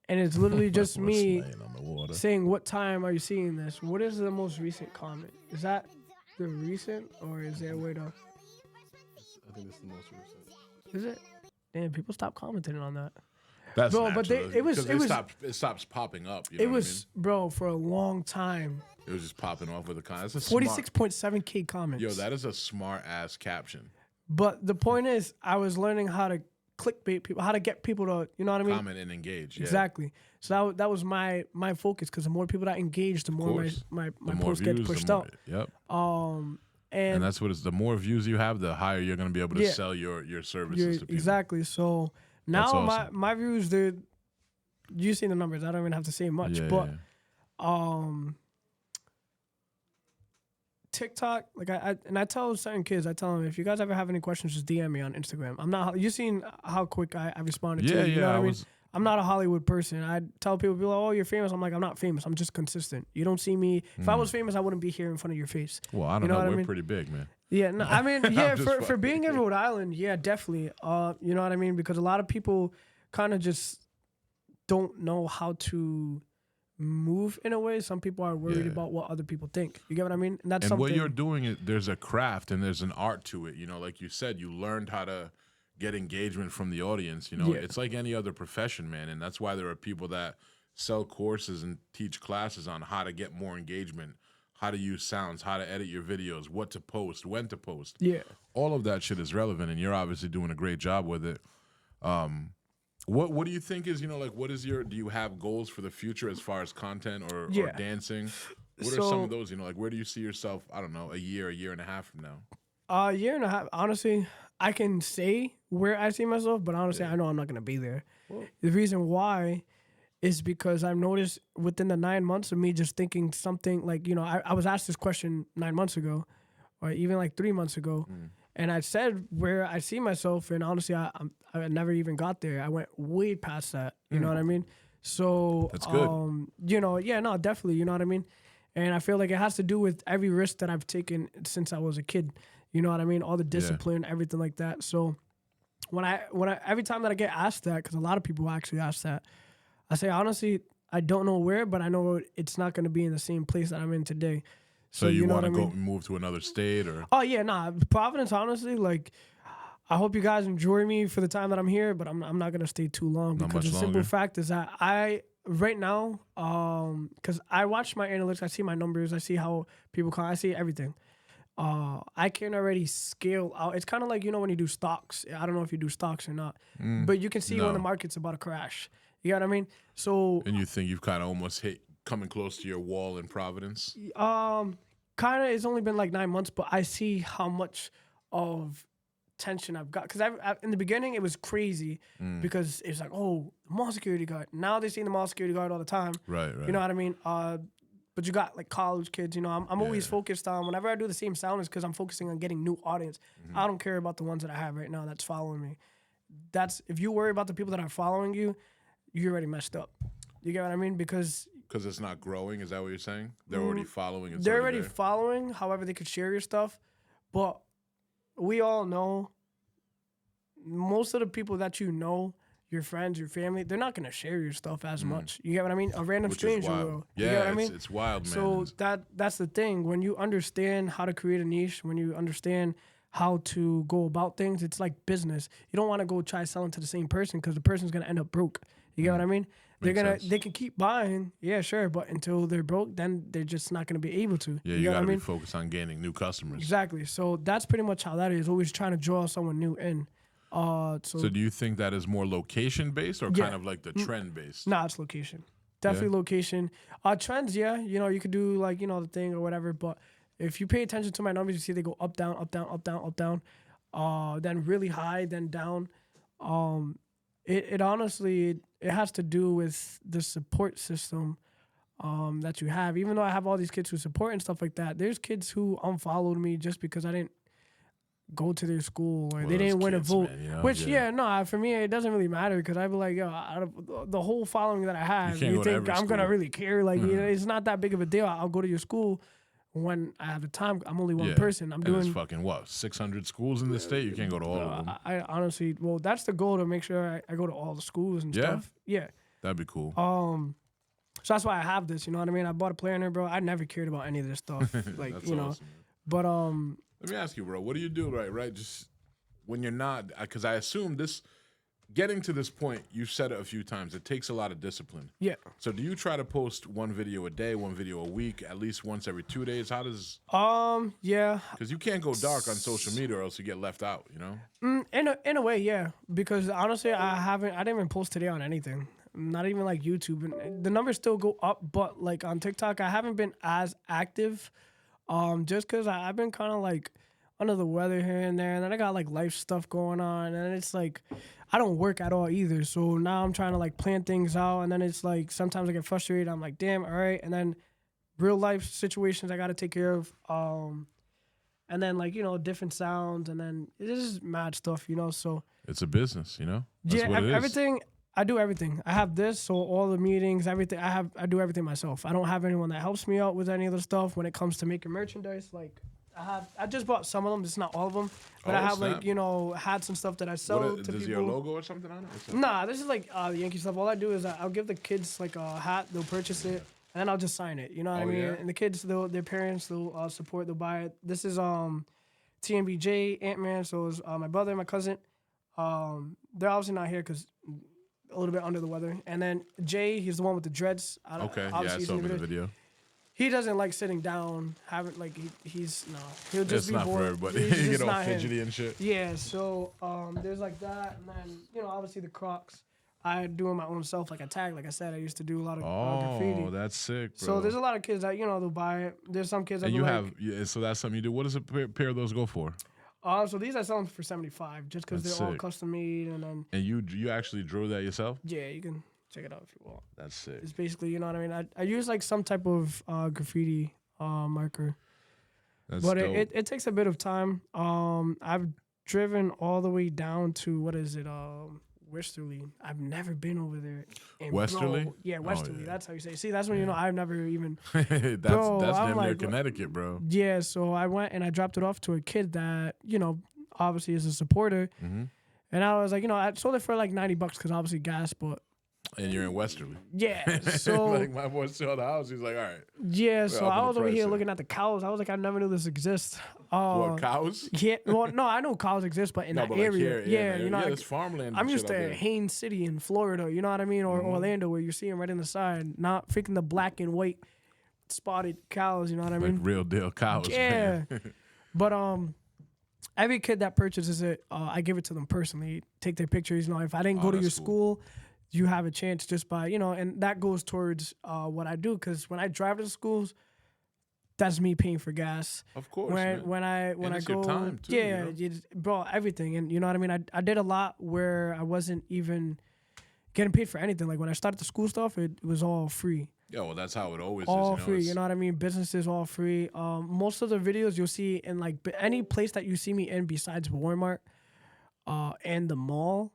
B: And it's literally just
A: We're
B: me
A: slaying on the water.
B: saying, what time are you seeing this? What is the most recent comment? Is that the recent or is there a way to...
C: I think it's the most recent.
B: Is it? Damn, people stop commenting on that.
A: That's
B: Bro, but
A: natural,
B: it was-
A: 'cause it stops popping up. You know
B: It
A: what
B: was, bro, for a long time.
A: I mean? It was just popping off with the comments.
B: 46.7K comments.
A: Yo, that is a smart ass caption.
B: But the point is, I was learning how to clickbait people, how to get people to, you know what I mean?
A: Comment and engage. Yeah.
B: Exactly. So that was my focus, because the more people that engage, the more
A: course.
B: my
A: The more
B: posts get
A: views,
B: pushed
A: the more,
B: out.
A: Yep.
B: And
A: And that's what it's. The more views you have, the higher you're going to be able to
B: Yeah.
A: sell your services to people.
B: exactly. So now
A: awesome.
B: my views, you see the numbers. I don't even have to say much.
A: Yeah,
B: But
A: yeah.
B: TikTok, like I tell certain kids, I tell them, if you guys ever have any questions, just DM me on Instagram. I'm not. You seen how quick I responded to
A: Yeah,
B: you. You know
A: yeah,
B: what I
A: I
B: mean?
A: was-
B: I'm not a Hollywood person. I tell people, oh, you're famous. I'm like, I'm not famous. I'm just consistent. You don't see me. If I was famous, I wouldn't be here in front of your face.
A: Well, I don't
B: You know
A: know.
B: what I
A: We're
B: mean?
A: pretty big, man.
B: Yeah, no, I mean, yeah,
A: just
B: for
A: fucking
B: being in
A: kidding.
B: Rhode Island, yeah, definitely. You know what I mean? Because a lot of people kind of just don't know how to move in a way. Some people are worried
A: Yeah.
B: about what other people think. You get what I mean? And that's
A: And
B: something.
A: what you're doing, there's a craft and there's an art to it. Like you said, you learned how to get engagement from the audience.
B: Yeah.
A: It's like any other profession, man. And that's why there are people that sell courses and teach classes on how to get more engagement, how to use sounds, how to edit your videos, what to post, when to post.
B: Yeah.
A: All of that shit is relevant, and you're obviously doing a great job with it. What do you think is, what is do you have goals for the future as far as content or
B: Yeah.
A: dancing? What are
B: So-
A: some of those, where do you see yourself, I don't know, a year and a half from now?
B: A year and a half. Honestly, I can say where I see myself, but honestly, I know I'm not gonna be there. The reason why is because I've noticed within the 9 months of me just thinking something like, I was asked this question 9 months ago, or even like 3 months ago, and I said where I see myself, and honestly, I never even got there. I went way past that. You know what I mean? So
A: That's good.
B: Yeah, no, definitely. You know what I mean? And I feel like it has to do with every risk that I've taken since I was a kid. You know what I mean? All the discipline, everything like that. So when I every time that I get asked that, because a lot of people actually ask that, I say honestly, I don't know where, but I know it's not going to be in the same place that I'm in today.
A: So you
B: know
A: want to
B: what I
A: go
B: mean?
A: and move to another state or?
B: Oh yeah, nah. Providence, honestly, like I hope you guys enjoy me for the time that I'm here, but I'm not gonna stay too long
A: Not
B: because
A: much
B: the simple
A: longer.
B: fact is that I right now, because I watch my analytics, I see my numbers, I see how people call, I see everything. I can already scale out. It's kind of like, when you do stocks. I don't know if you do stocks or not, but you can see when
A: no.
B: the market's about to crash. You know what I mean? So
A: And you think you've kind of almost coming close to your wall in Providence?
B: kind of, it's only been like 9 months, but I see how much of tension I've got. Because in the beginning, it was crazy because it's like, oh, the mall security guard. Now they see the mall security guard all the time.
A: Right.
B: You know what I mean? But you got like college kids, I'm always focused on, whenever I do the same sound, is because I'm focusing on getting new audience. I don't care about the ones that I have right now that's following me. If you worry about the people that are following you, you already messed up. You get what I mean? Because
A: Because it's not growing. Is that what you're saying? They're already following. It's
B: They're already
A: there.
B: following. However, they could share your stuff, but we all know most of the people that you know, your friends, your family, they're not gonna share your stuff as much. You get what I mean? A random
A: Which is
B: stranger
A: wild.
B: will.
A: Yeah,
B: you get what I mean?
A: it's wild, man.
B: So
A: It's-
B: that's the thing. When you understand how to create a niche, when you understand how to go about things, it's like business. You don't want to go try selling to the same person because the person's gonna end up broke. You get what I mean?
A: Makes sense.
B: They can keep buying, yeah, sure, but until they're broke, then they're just not gonna be able to.
A: yeah,
B: you
A: you
B: get what
A: got to
B: I
A: be
B: mean?
A: focused on gaining new customers.
B: Exactly. So that's pretty much how that is. Always trying to draw someone new in.
A: So do you think that is more location based or
B: Yeah.
A: kind of like the trend based?
B: Nah, it's location. Definitely location. Trends, yeah. You know, you could do like, the thing or whatever. But if you pay attention to my numbers, you see they go up, down, up, down, up, down, up, down. Then really high, then down. It honestly, it has to do with the support system that you have. Even though I have all these kids who support and stuff like that, there's kids who unfollowed me just because I didn't go to their school or
A: Well,
B: they
A: those
B: didn't win a
A: kids,
B: vote.
A: man, you know?
B: Which,
A: Yeah.
B: no, for me, it doesn't really matter because I'd be like, yo, out of the whole following that I have,
A: can't
B: you
A: go to
B: think
A: every
B: I'm going to
A: school.
B: really care? Like, it's not that big of a deal. I'll go to your school when I have the time. I'm only one person. I'm
A: and it's
B: doing.
A: fucking what, 600 schools in the state? You can't go to all of them.
B: I honestly, well, that's the goal to make sure I go to all the schools and
A: Yeah?
B: stuff. Yeah.
A: That'd be cool.
B: So that's why I have this. You know what I mean? I bought a planner, bro. I never cared about any of this stuff. Like,
A: That's
B: you know.
A: awesome, man.
B: But
A: Let me ask you, bro. What do you do, right? Just when you're not, because I assume this, getting to this point, you've said it a few times. It takes a lot of discipline.
B: yeah.
A: So do you try to post one video a day, one video a week, at least once every 2 days? How does?
B: Yeah.
A: Because you can't go dark on social media, or else you get left out. You know.
B: In a way, yeah. Because honestly, I didn't even post today on anything. Not even like YouTube, and the numbers still go up. But like on TikTok, I haven't been as active, just because I've been kind of like under the weather here and there, and then I got like life stuff going on, and it's like I don't work at all either. So now I'm trying to like plan things out, and then it's like sometimes I get frustrated. I'm like, damn, all right, and then real life situations I got to take care of. And then like different sounds, and then it's just mad stuff, So
A: It's a business, you know. That's what it is.
B: everything. I do everything. I have this, so all the meetings, everything. I do everything myself. I don't have anyone that helps me out with any of the stuff when it comes to making merchandise. Like I just bought some of them. It's not all of them, but I
A: Oh,
B: have
A: snap.
B: like hats and stuff that I sell to
A: Does
B: people.
A: your logo or something on it? Or something?
B: Nah, this is like the Yankee stuff. All I do is I'll give the kids like a hat. They'll purchase it, and then I'll just sign it. You know what I
A: Oh,
B: mean?
A: yeah?
B: And the kids, their parents, they'll support. They'll buy it. This is TMBJ, Ant-Man. So it's my brother and my cousin. They're obviously not here because a little bit under the weather. And then Jay, he's the one with the dreads.
A: Okay, yeah, I
B: Obviously, he's
A: saw
B: in
A: him in the video.
B: He doesn't like sitting down. He's no. He'll just
A: It's
B: be
A: not
B: bored.
A: for everybody.
B: It's
A: You
B: just
A: get all
B: not him.
A: fidgety and shit.
B: Yeah, so there's like that, and then obviously the Crocs. I do it my own self, like I tag. Like I said, I used to do a lot of graffiti.
A: Oh, that's sick, bro.
B: So there's a lot of kids that they'll buy it. There's some kids that
A: and
B: be
A: you
B: like,
A: have, yeah, so that's something you do. What does a pair of those go for?
B: so these I sell them for 75, just because
A: That's
B: they're all
A: sick.
B: custom made, and then
A: And you actually drew that yourself?
B: yeah, you can check it out if you want.
A: That's sick.
B: It's basically, you know what I mean. I use like some type of graffiti marker,
A: That's
B: but
A: dope.
B: it takes a bit of time. I've driven all the way down to what is it? Westerly. I've never been over there. And
A: Westerly?
B: Bro, yeah,
A: Oh,
B: Westerly.
A: yeah.
B: That's how you say it. See, that's when you know I've never even.
A: that's
B: Bro,
A: that's
B: I'm
A: damn near
B: like,
A: Connecticut, bro.
B: Yeah, so I went and I dropped it off to a kid that obviously is a supporter,
A: Mm-hmm.
B: and I was like, I sold it for like $90 because obviously gas, but
A: And you're in Westerly.
B: yeah, so
A: like my boy saw the house. He's like, all right,
B: yeah, so
A: up in
B: I
A: the
B: was over
A: price
B: here
A: there.
B: looking at the cows. I was like, I never knew this exists.
A: what cows?
B: Yeah, well, no, I know cows exist, but in
A: No,
B: that
A: but like
B: area,
A: here,
B: you know, like,
A: there's farmland.
B: I'm
A: and
B: used
A: shit out
B: to
A: there.
B: Haines City in Florida, you know what I mean, or Orlando, where you see them right in the side, not freaking the black and white spotted cows, you know what I
A: like
B: mean?
A: real deal cows.
B: Yeah,
A: man.
B: but every kid that purchases it, I give it to them personally. Take their pictures. If I didn't go to your
A: that's cool.
B: school, you have a chance just by and that goes towards what I do because when I drive to the schools, that's me paying for gas.
A: Of course.
B: When
A: man.
B: when I
A: And it's
B: go,
A: your time, too,
B: yeah,
A: you know?
B: bro, everything, and you know what I mean. I did a lot where I wasn't even getting paid for anything. Like when I started the school stuff, it was all free.
A: Yeah, well, that's how it always
B: All
A: is.
B: free,
A: It's-
B: you know what I mean? Businesses all free. Most of the videos you'll see in like any place that you see me in besides Walmart, and the mall,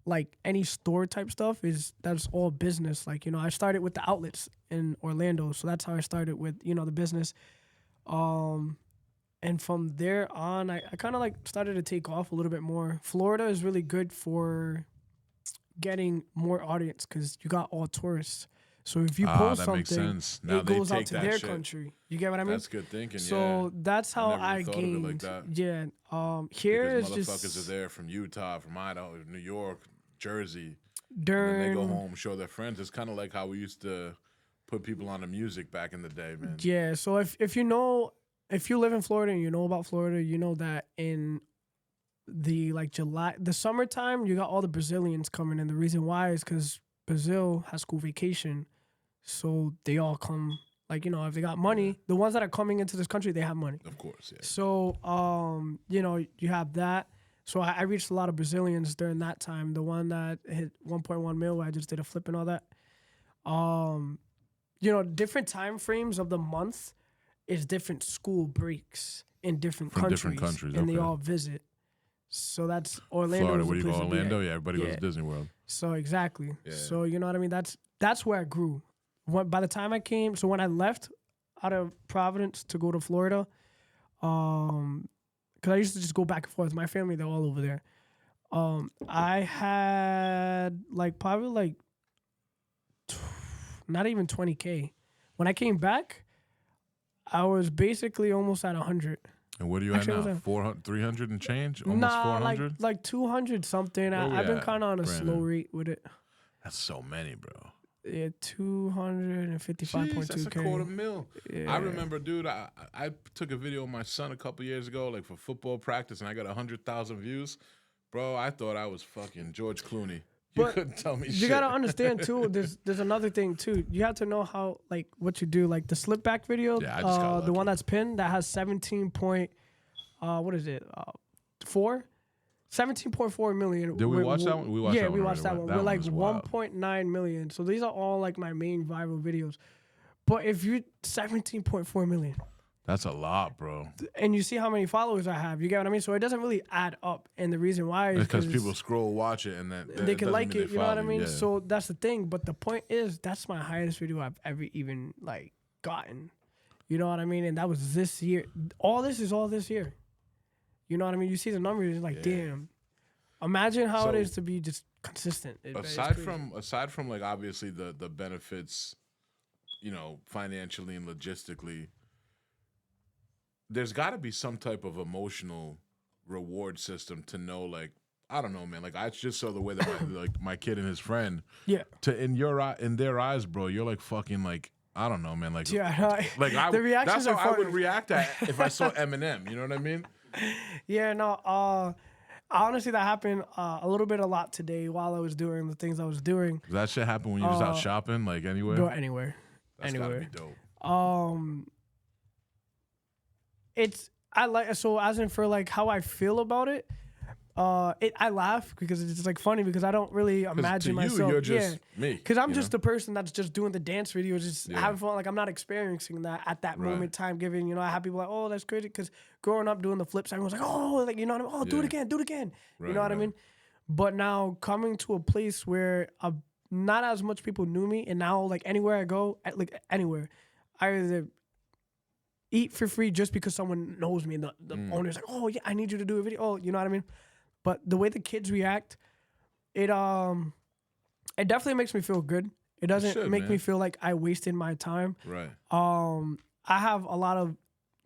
B: like any store type stuff that's all business. Like, you know, I started with the outlets in Orlando, so that's how I started with, you know, the business. And from there on, I kind of like started to take off a little bit more. Florida is really good for getting more audience because you got all tourists. So if you post
A: that makes
B: something,
A: sense. Now
B: it
A: they
B: goes out
A: take
B: to
A: that
B: their
A: shit.
B: country. You get what I mean?
A: That's good thinking.
B: So that's how
A: never
B: I
A: even thought of it like
B: gained.
A: that.
B: Yeah. Here
A: because
B: is
A: motherfuckers
B: just
A: are there from Utah, from Idaho, New York, Jersey. And
B: during.
A: then they go home, show their friends. It's kind of like how we used to put people on the music back in the day, man.
B: Yeah. So if you know, if you live in Florida and you know about Florida, you know that in the like July, the summertime, you got all the Brazilians coming in. The reason why is because Brazil has school vacation, so they all come. Like, you know, if they got money, the ones that are coming into this country, they have money.
A: Of course, yeah.
B: So, you know, you have that. So I reached a lot of Brazilians during that time. The one that hit 1.1 mil, I just did a flip and all that. You know, different time frames of the month is different school breaks in different
A: From
B: countries.
A: different countries,
B: And they
A: okay.
B: all visit. So that's Orlando.
A: Florida,
B: is
A: what
B: the
A: do you
B: place
A: call
B: to be
A: Orlando?
B: at.
A: Yeah, everybody goes
B: Yeah.
A: to Disney World.
B: So exactly.
A: Yeah.
B: So you know what I mean? That's where I grew. By the time I came, so when I left out of Providence to go to Florida, because I used to just go back and forth. My family, they're all over there. I had like probably like not even 20K. When I came back, I was basically almost at 100.
A: And what are you
B: Actually,
A: at
B: it
A: now?
B: was
A: 400, 300 and change? Almost
B: Nah,
A: 400?
B: like 200 something.
A: Where we
B: I've been
A: at,
B: kind of on a
A: Brandon?
B: slow rate with it.
A: That's so many, bro.
B: Yeah,
A: Jeez, that's a
B: 255.2K.
A: quarter mil.
B: Yeah.
A: I remember, dude, I took a video of my son a couple years ago, like for football practice, and I got 100,000 views. Bro, I thought I was fucking George Clooney. You
B: But
A: couldn't tell me shit.
B: You gotta understand too. There's another thing too. You have to know how like what you do. Like the slip back video.
A: Yeah, I just got
B: the one
A: lucky.
B: that's pinned that has 17 point. What is it? 4. 17.4 million.
A: Did we
B: with-
A: watch that one? We watched
B: yeah,
A: that
B: we
A: one
B: watched
A: already.
B: that one.
A: That
B: We're
A: one
B: like
A: was wild.
B: 1.9 million. So these are all like my main viral videos. But if you 17.4 million,
A: That's a lot, bro.
B: and you see how many followers I have, you get what I mean. So it doesn't really add up. And the reason why is
A: Because people scroll, watch it, and then
B: they can like it, you know what I mean?
A: Yeah.
B: So that's the thing. But the point is, that's my highest video I've ever even like gotten. You know what I mean? And that was this year. All this is all this year. You know what I mean? You see the numbers, it's like, damn. Imagine how it
A: So,
B: is to be just consistent. It's
A: aside
B: crazy.
A: from like obviously the benefits, you know, financially and logistically, there's got to be some type of emotional reward system to know, like, I don't know, man. Like, I just saw the way that my kid and his friend,
B: Yeah.
A: in their eyes, bro, you're like fucking like, I don't know, man. Like,
B: Yeah.
A: like
B: the reactions
A: that's how
B: are
A: I would
B: funny.
A: react if I saw Eminem. You know what I mean?
B: Yeah, no. Honestly, that happened a lot today while I was doing the things I was doing.
A: Does that shit happen when you're just out shopping, like anywhere?
B: Go anywhere.
A: That's
B: anywhere.
A: gotta be dope.
B: I like, so as in for like how I feel about it. I laugh because it's just like funny because I don't really imagine
A: to you,
B: myself.
A: you're just me,
B: Because I'm
A: you
B: just
A: know?
B: the person that's just doing the dance videos, just
A: Yeah.
B: having fun. Like I'm not experiencing that at that
A: Right.
B: moment in time. Given, you know, I have people like, oh, that's crazy. Because growing up doing the flips, everyone's like, oh, like, you know what I mean? Oh, do it
A: Yeah.
B: again, do it again. You
A: Right,
B: know what I
A: right.
B: mean? But now coming to a place where not as much people knew me, and now like anywhere I go, anywhere, I either eat for free just because someone knows me, and the owner's like, oh yeah, I need you to do a video. Oh, you know what I mean? But the way the kids react, it definitely makes me feel good. It doesn't
A: should,
B: make
A: man.
B: me feel like I wasted my time.
A: Right.
B: I have a lot of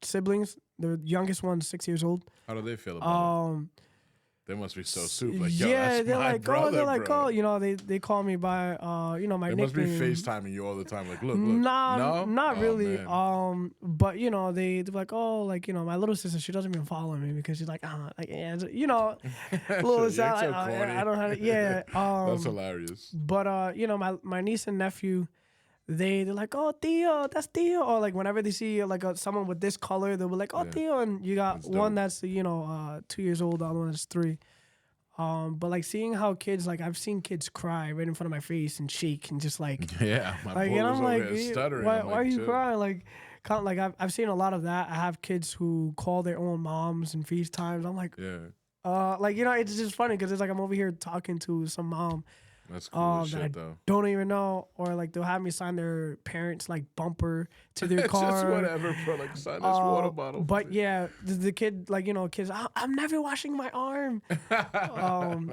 B: siblings. The youngest one's 6 years old.
A: How do they feel about it? They must be so soup. Like, yo, that's
B: they're
A: my
B: like,
A: brother,
B: oh, they're like,
A: bro.
B: oh, you know, they call me by, you know, my
A: They must be
B: nickname.
A: FaceTiming you all the time. Like, look.
B: Nah,
A: No?
B: not
A: Oh,
B: really.
A: man.
B: But you know, they're like, oh, like, you know, my little sister, she doesn't even follow me because she's like, like, yeah, you know, little
A: You're
B: sound,
A: so
B: like,
A: corny.
B: I don't have, yeah.
A: That's hilarious.
B: But you know, my niece and nephew, they're like, oh, Theo, that's Theo. Or like whenever they see like someone with this color, they'll be like, oh,
A: Yeah.
B: Theo. And you got
A: That's
B: one
A: dope.
B: that's, you know, 2 years old, the other one is 3. But like seeing how kids, like I've seen kids cry right in front of my face and shake and just like,
A: Yeah, my
B: like,
A: boy
B: and
A: was
B: I'm
A: over
B: like,
A: here stuttering.
B: why
A: I'm
B: are you
A: chill.
B: crying? Like I've seen a lot of that. I have kids who call their own moms and FaceTimes. I'm like,
A: Yeah.
B: Like, you know, it's just funny because it's like I'm over here talking to some mom
A: That's cool as
B: that I
A: shit, though.
B: don't even know, or like they'll have me sign their parents' like bumper to their car.
A: Just whatever, bro. Like, sign this water bottle.
B: But yeah, the kid, like, you know, kids, I'm never washing my arm.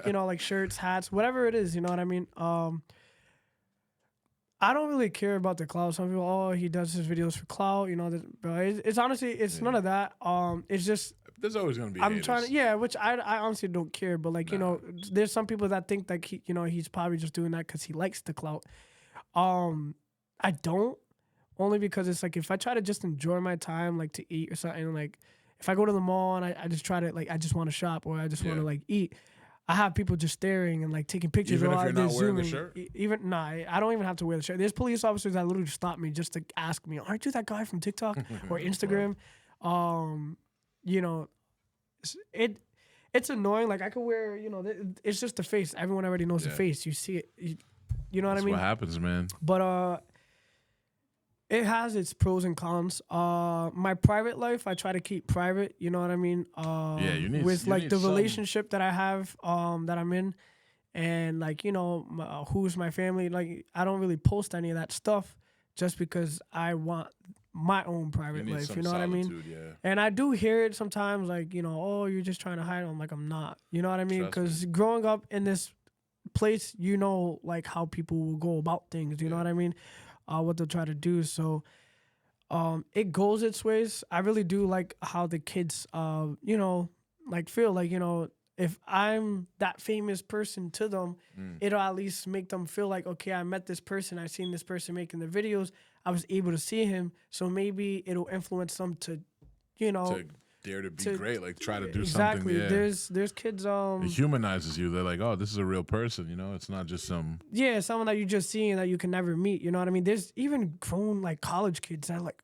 B: You know, like shirts, hats, whatever it is, you know what I mean? I don't really care about the clout. Some people, oh, he does his videos for clout, you know. Bro, it's honestly, it's none of that. It's just
A: There's always gonna be.
B: I'm
A: haters.
B: trying to, yeah, which I honestly don't care. But like, you know, there's some people that think like he, you know, he's probably just doing that because he likes the clout. I don't, only because it's like if I try to just enjoy my time, like to eat or something, like if I go to the mall and I just try to like I just want to shop or I just want to like eat. I have people just staring and like taking pictures.
A: Even if
B: while
A: you're
B: they're
A: not wearing the
B: zooming.
A: shirt?
B: I don't even have to wear the shirt. There's police officers that literally stop me just to ask me, "Aren't you that guy from TikTok or Instagram?" You know, it's annoying. Like I could wear, you know, it's just the face. Everyone already knows the face. You see it. You know what I mean?
A: What happens, man?
B: But it has its pros and cons. My private life, I try to keep private. You know what I mean?
A: You need
B: with
A: you
B: like
A: need
B: the
A: some-
B: relationship that I have, that I'm in, and like you know who's my family. Like I don't really post any of that stuff just because I want my own private
A: need
B: life.
A: some
B: You know what I mean?
A: solitude, yeah.
B: And I do hear it sometimes, like you know, oh, you're just trying to hide. I'm like, I'm not. You know what I mean?
A: Trust me.
B: Because growing up in this place, you know, like how people will go about things. You know what I mean? What they'll try to do. So it goes its ways. I really do like how the kids, you know, like feel like, you know, if I'm that famous person to them, it'll at least make them feel like, okay, I met this person. I seen this person making the videos. I was able to see him. So maybe it'll influence them to, you know,
A: To dare to be great, like try to do
B: exactly.
A: something. Yeah.
B: There's kids.
A: It humanizes you. They're like, oh, this is a real person. You know, it's not just some.
B: Yeah, someone that you just see and that you can never meet. You know what I mean? There's even grown like college kids that are like,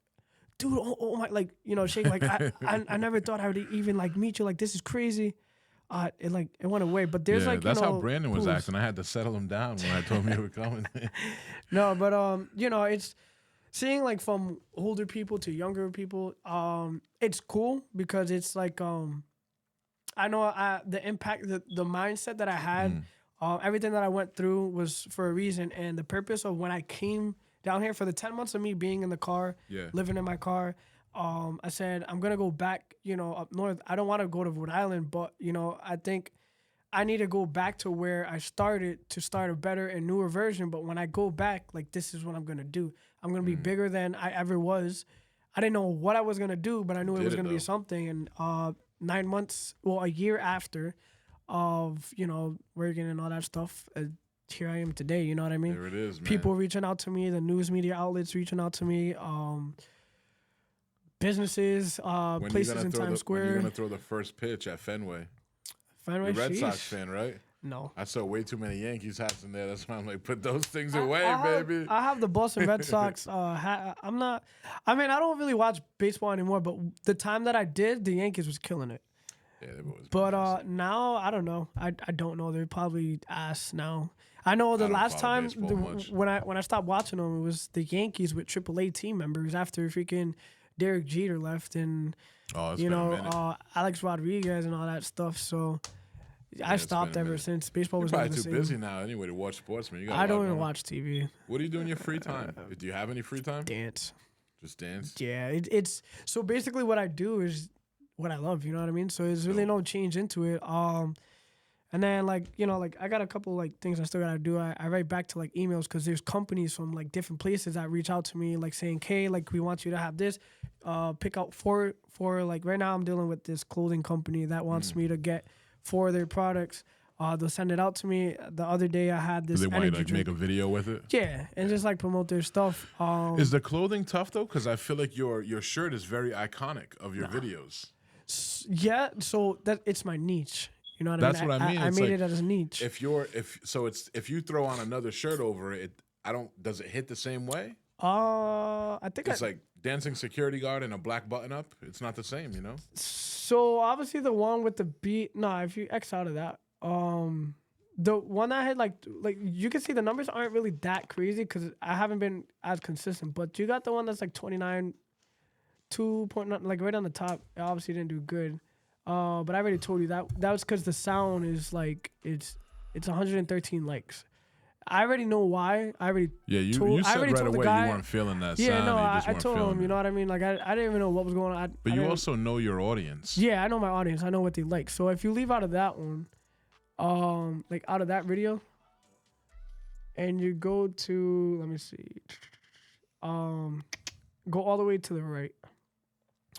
B: dude, oh my, like you know, Shake, like I never thought I would even like meet you. Like this is crazy. It went away. But there's like
A: that's
B: you know,
A: how Brandon was
B: pools.
A: acting. I had to settle him down when I told him you were coming.
B: No, but you know, it's seeing like from older people to younger people. It's cool because it's like I know the impact, the mindset that I had, everything that I went through was for a reason, and the purpose of when I came down here for the 10 months of me being in the car, living in my car. I said, I'm going to go back, you know, up north. I don't want to go to Rhode Island, but, you know, I think I need to go back to where I started to start a better and newer version. But when I go back, like, this is what I'm going to do. I'm going to be bigger than I ever was. I didn't know what I was going to do, but I knew it was going to be something. And 9 months, well, a year after of, you know, working and all that stuff, here I am today. You know what I mean?
A: There it is, man.
B: People reaching out to me, the news media outlets reaching out to me, businesses, places in Times Square.
A: When are you going to throw the first pitch at Fenway?
B: Fenway,
A: You're a Red
B: sheesh.
A: Sox fan, right?
B: No.
A: I saw way too many Yankees hats in there. That's why I'm like, put those things away, baby.
B: I have the Boston Red Sox hat. I'm not. I mean, I don't really watch baseball anymore, but the time that I did, the Yankees was killing it.
A: Yeah, they've always been
B: But
A: nice.
B: now I don't know. I don't know. They're probably ass now. I know the
A: don't
B: last
A: follow
B: time
A: baseball much.
B: when I stopped watching them, it was the Yankees with AAA team members after freaking Derek Jeter left and
A: It's
B: you
A: been a
B: know
A: minute.
B: Alex Rodriguez and all that stuff. So I
A: it's
B: stopped
A: been a
B: ever
A: minute.
B: since. Baseball
A: You're
B: was
A: probably
B: never the
A: too
B: same.
A: busy now anyway to watch sports, man. You got a
B: I
A: lot
B: don't even
A: going on.
B: watch TV.
A: What do you do in your free time? Do you have any free time?
B: Dance.
A: Just dance?
B: Yeah, it's so basically what I do is what I love. You know what I mean? So there's really no change into it. And then like you know like I got a couple like things I still gotta do. I write back to like emails because there's companies from like different places that reach out to me like saying, "Hey, like we want you to have this. Pick out four like right now I'm dealing with this clothing company that wants me to get 4 of their products. They'll send it out to me. The other day I had this
A: Do they want you to
B: energy
A: like,
B: drink.
A: make a video with it?
B: Yeah, and just like promote their stuff.
A: Is the clothing tough though? Because I feel like your shirt is very iconic of your videos.
B: Yeah, so that it's my niche. You know what
A: That's
B: I mean?
A: what I mean.
B: I
A: It's
B: made
A: like,
B: it as a niche.
A: If you throw on another shirt over it, does it hit the same way?
B: I think
A: It's like dancing security guard and a black button up. It's not the same, you know?
B: so obviously the one with the beat. Nah, if you X out of that, the one that had like you can see the numbers aren't really that crazy because I haven't been as consistent. But you got the one that's like 29, 2.9, like right on the top. It obviously didn't do good. But I already told you that was because the sound is like it's 113 likes. I already know why.
A: Yeah, you
B: I
A: said
B: already
A: right
B: told the
A: away
B: guy-
A: you weren't feeling that
B: Yeah,
A: sound.
B: no,
A: you just
B: I
A: weren't
B: told
A: feeling
B: him. You
A: it.
B: know what I mean? Like I didn't even know what was going on.
A: But
B: I
A: you
B: didn't-
A: also know your audience.
B: Yeah, I know my audience. I know what they like. So if you leave out of that one, like out of that video, and you go to, let me see, go all the way to the right.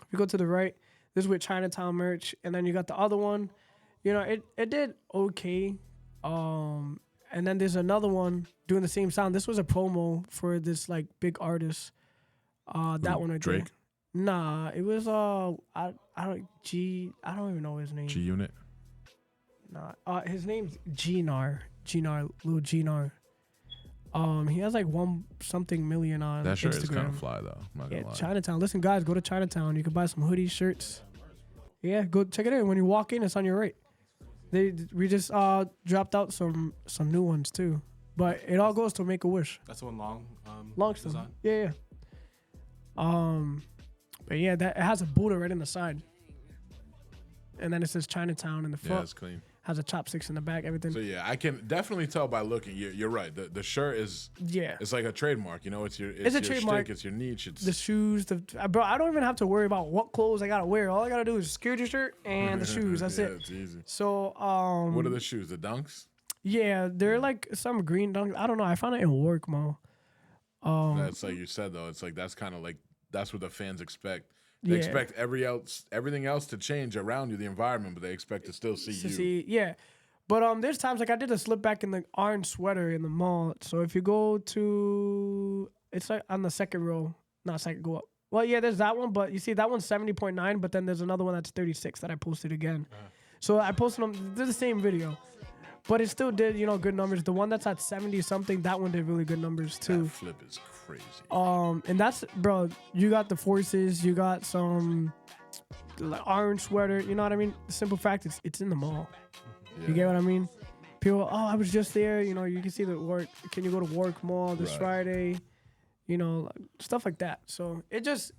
B: If you go to the right, this is with Chinatown merch, and then you got the other one. You know, it did okay. And then there's another one doing the same sound. This was a promo for this like big artist. That one right there.
A: Drake?
B: Nah, it was I don't even know his name.
A: G Unit.
B: Nah, his name's Gnar, Lil Gnar. He has like 1 something million on
A: That shirt
B: Instagram.
A: is kind of fly though. I'm not
B: Yeah,
A: gonna lie.
B: Chinatown. Listen, guys, go to Chinatown. You can buy some hoodies, shirts. Yeah, go check it out. When you walk in, it's on your right. We just dropped out some new ones too, but it all goes to Make a Wish.
C: That's the one long.
B: Longston.
C: design?
B: Yeah. But yeah, that it has a Buddha right in the side, and then it says Chinatown in the
A: Yeah,
B: front.
A: it's clean.
B: Has a chopsticks in the back. Everything.
A: So yeah, I can definitely tell by looking. You're right. The shirt is
B: Yeah.
A: it's like a trademark. You know, it's your
B: It's a trademark.
A: shtick, it's your niche. It's
B: The shoes, bro. I don't even have to worry about what clothes I gotta wear. All I gotta do is security shirt and the shoes. That's
A: yeah,
B: it.
A: It's easy.
B: So
A: What are the shoes? The Dunks?
B: yeah, they're like some green dunk. I don't know. I found it in work, mo.
A: That's like you said though. It's like that's kind of like that's what the fans expect. They
B: Yeah.
A: expect everything else to change around you, the environment, but they expect to still see you.
B: Yeah. But there's times like I did a slip back in the orange sweater in the mall. So if you go to, it's like on the second row, not second, go up. Well, yeah, there's that one, but you see that one's 70.9, but then there's another one that's 36 that I posted again. So I posted them, they're the same video, but it still did, good numbers. The one that's at 70 something, that one did really good numbers too.
A: That flip is crazy.
B: And that's, bro, you got the forces, you got some like, orange sweater, you know what I mean? The simple fact, it's in the mall. You get what I mean? People, I was just there. You can see the work. Can you go to Work Mall this Friday? Stuff like that. So it just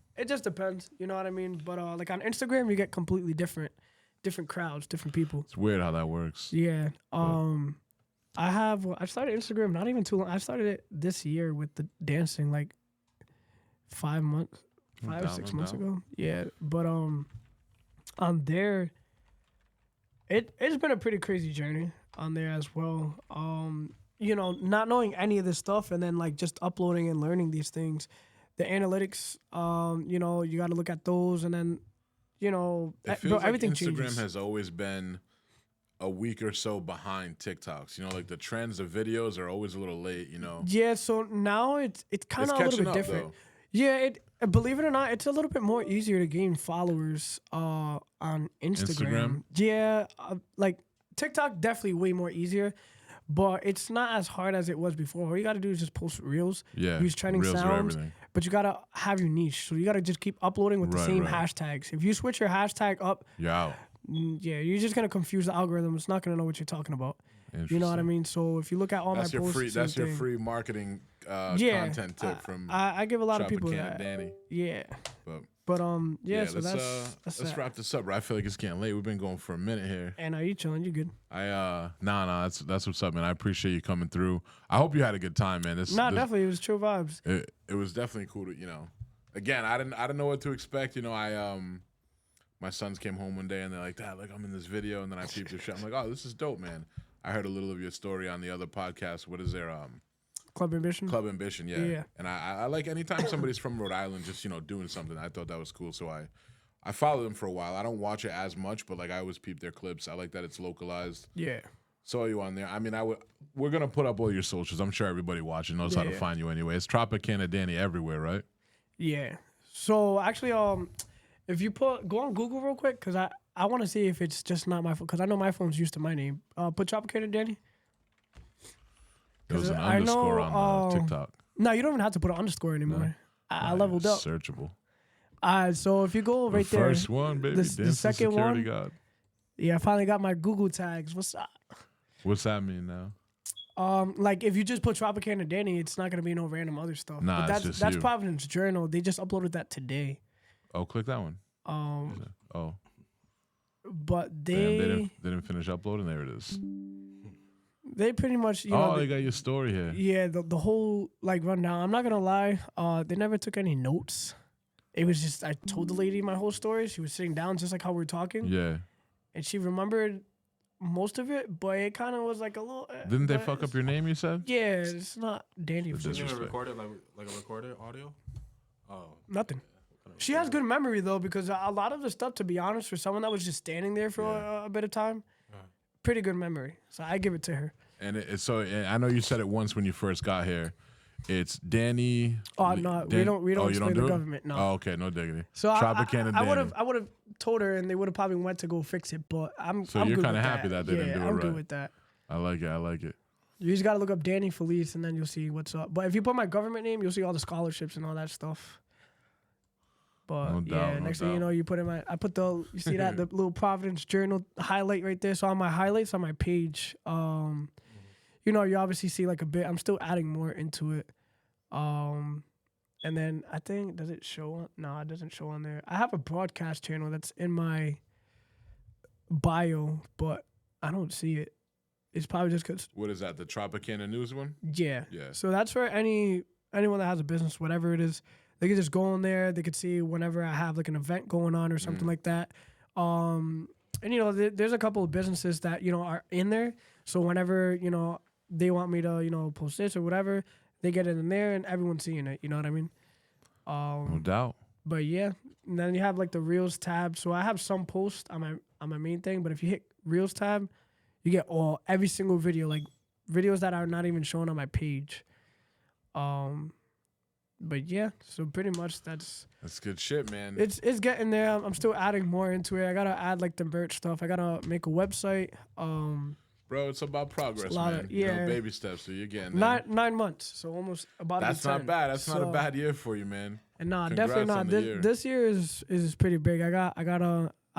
B: depends. You know what I mean? But like on Instagram, you get completely different crowds, different people.
A: It's weird how that works.
B: Yeah. I started Instagram not even too long. I started it this year with the dancing, like 5 months, 5 or 6 months ago. Yeah. But on there. It's been a pretty crazy journey on there as well. Not knowing any of this stuff and then like just uploading and learning these things. The analytics, you got to look at those and then,
A: It feels like
B: everything
A: Instagram
B: changes.
A: has always been a week or so behind TikToks. Like the trends of videos are always a little late.
B: Yeah, so now it's kind
A: It's
B: of a little
A: catching
B: bit
A: up,
B: different.
A: though.
B: Yeah, believe it or not, it's a little bit more easier to gain followers on Instagram. Yeah, like TikTok definitely way more easier, but it's not as hard as it was before. All you got to do is just post reels,
A: Yeah,
B: use trending
A: reels are
B: sounds,
A: everything.
B: but you got to have your niche. So you got to just keep uploading with the
A: Right,
B: same
A: right.
B: hashtags. If you switch your hashtag up,
A: You're out.
B: yeah, you're just going to confuse the algorithm. It's not going to know what you're talking about. You know what I
A: Interesting.
B: mean? So if you look at all
A: That's
B: my
A: your
B: posts,
A: free.
B: same
A: That's your
B: thing.
A: free marketing content tip from
B: I give a lot of people
A: Tropicana
B: that.
A: Danny.
B: Yeah.
A: But
B: Yeah, so
A: let's
B: that's
A: let's
B: that.
A: wrap this up. Bro. I feel like it's getting late. We've been going for a minute here.
B: And are you chilling? You good?
A: Nah, that's what's up, man. I appreciate you coming through. I hope you had a good time, man.
B: Definitely. It was chill vibes.
A: It was definitely cool to, again, I didn't know what to expect. My sons came home one day and they're like, Dad, like I'm in this video, and then I peeped your shit. I'm like, oh, this is dope, man. I heard a little of your story on the other podcast. What is their
B: Club Ambition.
A: Club Ambition? Yeah.
B: Yeah.
A: And I like anytime somebody's from Rhode Island, just doing something. I thought that was cool, so I followed them for a while. I don't watch it as much, but like I always peep their clips. I like that it's localized.
B: Yeah.
A: Saw you on there. I mean, we're gonna put up all your socials. I'm sure everybody watching knows how to
B: Yeah.
A: find you anyway. It's Tropicana Danny everywhere, right?
B: Yeah. So actually, if you go on Google real quick, because I want to see if it's just not my phone, because I know my phone's used to my name. Put Tropicana Danny.
A: There was an
B: 'Cause I
A: underscore
B: know,
A: on TikTok.
B: No, you don't even have to put an underscore anymore. I leveled up.
A: Searchable.
B: So if you go right
A: the
B: there,
A: first one, baby.
B: the
A: Dancing
B: second
A: security
B: one,
A: guard.
B: yeah, I finally got my Google tags. What's up?
A: What's that mean now?
B: Like if you just put Tropicana Danny, it's not gonna be no random other stuff.
A: Nah,
B: but
A: it's just
B: that's
A: you.
B: Providence Journal. They just uploaded that today.
A: Oh, click that one. Oh,
B: but
A: Damn,
B: they
A: they didn't finish uploading. There it is.
B: they pretty much
A: They got your story here.
B: yeah, the whole like rundown. I'm not gonna lie, they never took any notes. It was just I told the lady my whole story. She was sitting down just like how we're talking,
A: Yeah.
B: and she remembered most of it, but it kind of was like a little.
A: Didn't they
B: but
A: fuck up your name? You said.
B: Yeah, it's not Danny.
A: The
C: Didn't you
A: disrespect.
C: record it like a recorded audio? Oh,
B: Nothing. She has good memory though, because a lot of the stuff, to be honest, for someone that was just standing there for a bit of time, pretty good memory. So I give it to her.
A: And so I know you said it once when you first got here. It's Danny.
B: Oh no, we don't explain the government. No.
A: Oh, okay, no diggity.
B: So
A: Tropicana Danny.
B: I would have told her, and they would have probably went to go fix it. But I'm
A: you're
B: good
A: kind of
B: with
A: happy that they didn't do it
B: I'm
A: right.
B: good with that.
A: I like it.
B: You just gotta look up Danny Felice, and then you'll see what's up. But if you put my government name, you'll see all the scholarships and all that stuff. But
A: No doubt, no
B: next thing you
A: doubt.
B: know, I put you see that the little Providence Journal highlight right there. So on my highlights on my page, you obviously see like a bit. I'm still adding more into it. And then I think, does it show on? No, it doesn't show on there. I have a broadcast channel that's in my bio, but I don't see it. It's probably just because.
A: What is that? The Tropicana News one?
B: Yeah.
A: Yeah.
B: So that's for anyone that has a business, whatever it is. They could just go in there. They could see whenever I have like an event going on or something like that. And there's a couple of businesses that are in there. So whenever they want me to post this or whatever, they get it in there and everyone's seeing it. You know what I mean?
A: No doubt.
B: But yeah, and then you have like the Reels tab. So I have some posts on my main thing. But if you hit Reels tab, you get every single video, like videos that are not even shown on my page. But yeah, so pretty much that's
A: good shit, man.
B: it's getting there. I'm still adding more into it. I gotta add like the merch stuff. I gotta make a website.
A: Bro, it's about progress,
B: a lot
A: man.
B: of-
A: Baby steps. So you're getting there.
B: 9 months, so almost about.
A: That's not
B: 10.
A: bad. That's not a
B: So-
A: bad year for you, man.
B: And nah,
A: Congrats
B: definitely
A: on
B: not.
A: the year.
B: This year is pretty big. I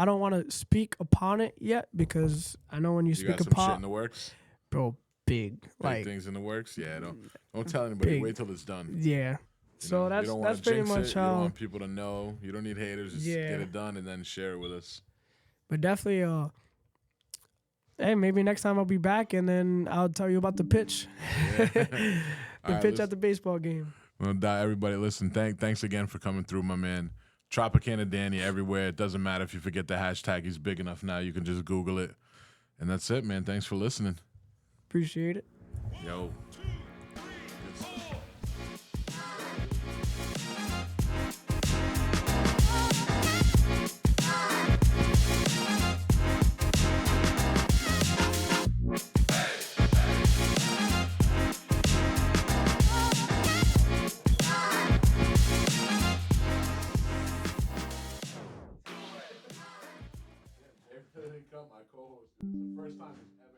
B: don't want to speak upon it yet because I know when you
A: You
B: speak
A: got some shit in
B: upon,
A: the works.
B: bro, big
A: Big
B: like
A: things in the works. Yeah, don't tell anybody.
B: big.
A: Wait till it's done.
B: yeah.
A: You
B: So
A: know, you don't wanna
B: that's pretty
A: jinx it.
B: much
A: You don't
B: how.
A: want people to know. You don't need haters. Just
B: Yeah.
A: get it done and then share it with us.
B: But definitely, hey, maybe next time I'll be back and then I'll tell you about the pitch. the
A: All right,
B: pitch at the baseball game.
A: Well, everybody, listen. Thanks again for coming through, my man. Tropicana Danny everywhere. It doesn't matter if you forget the hashtag. He's big enough now. You can just Google it. And that's it, man. Thanks for listening.
B: Appreciate it.
A: Yo. My co-host. It's the first time he's ever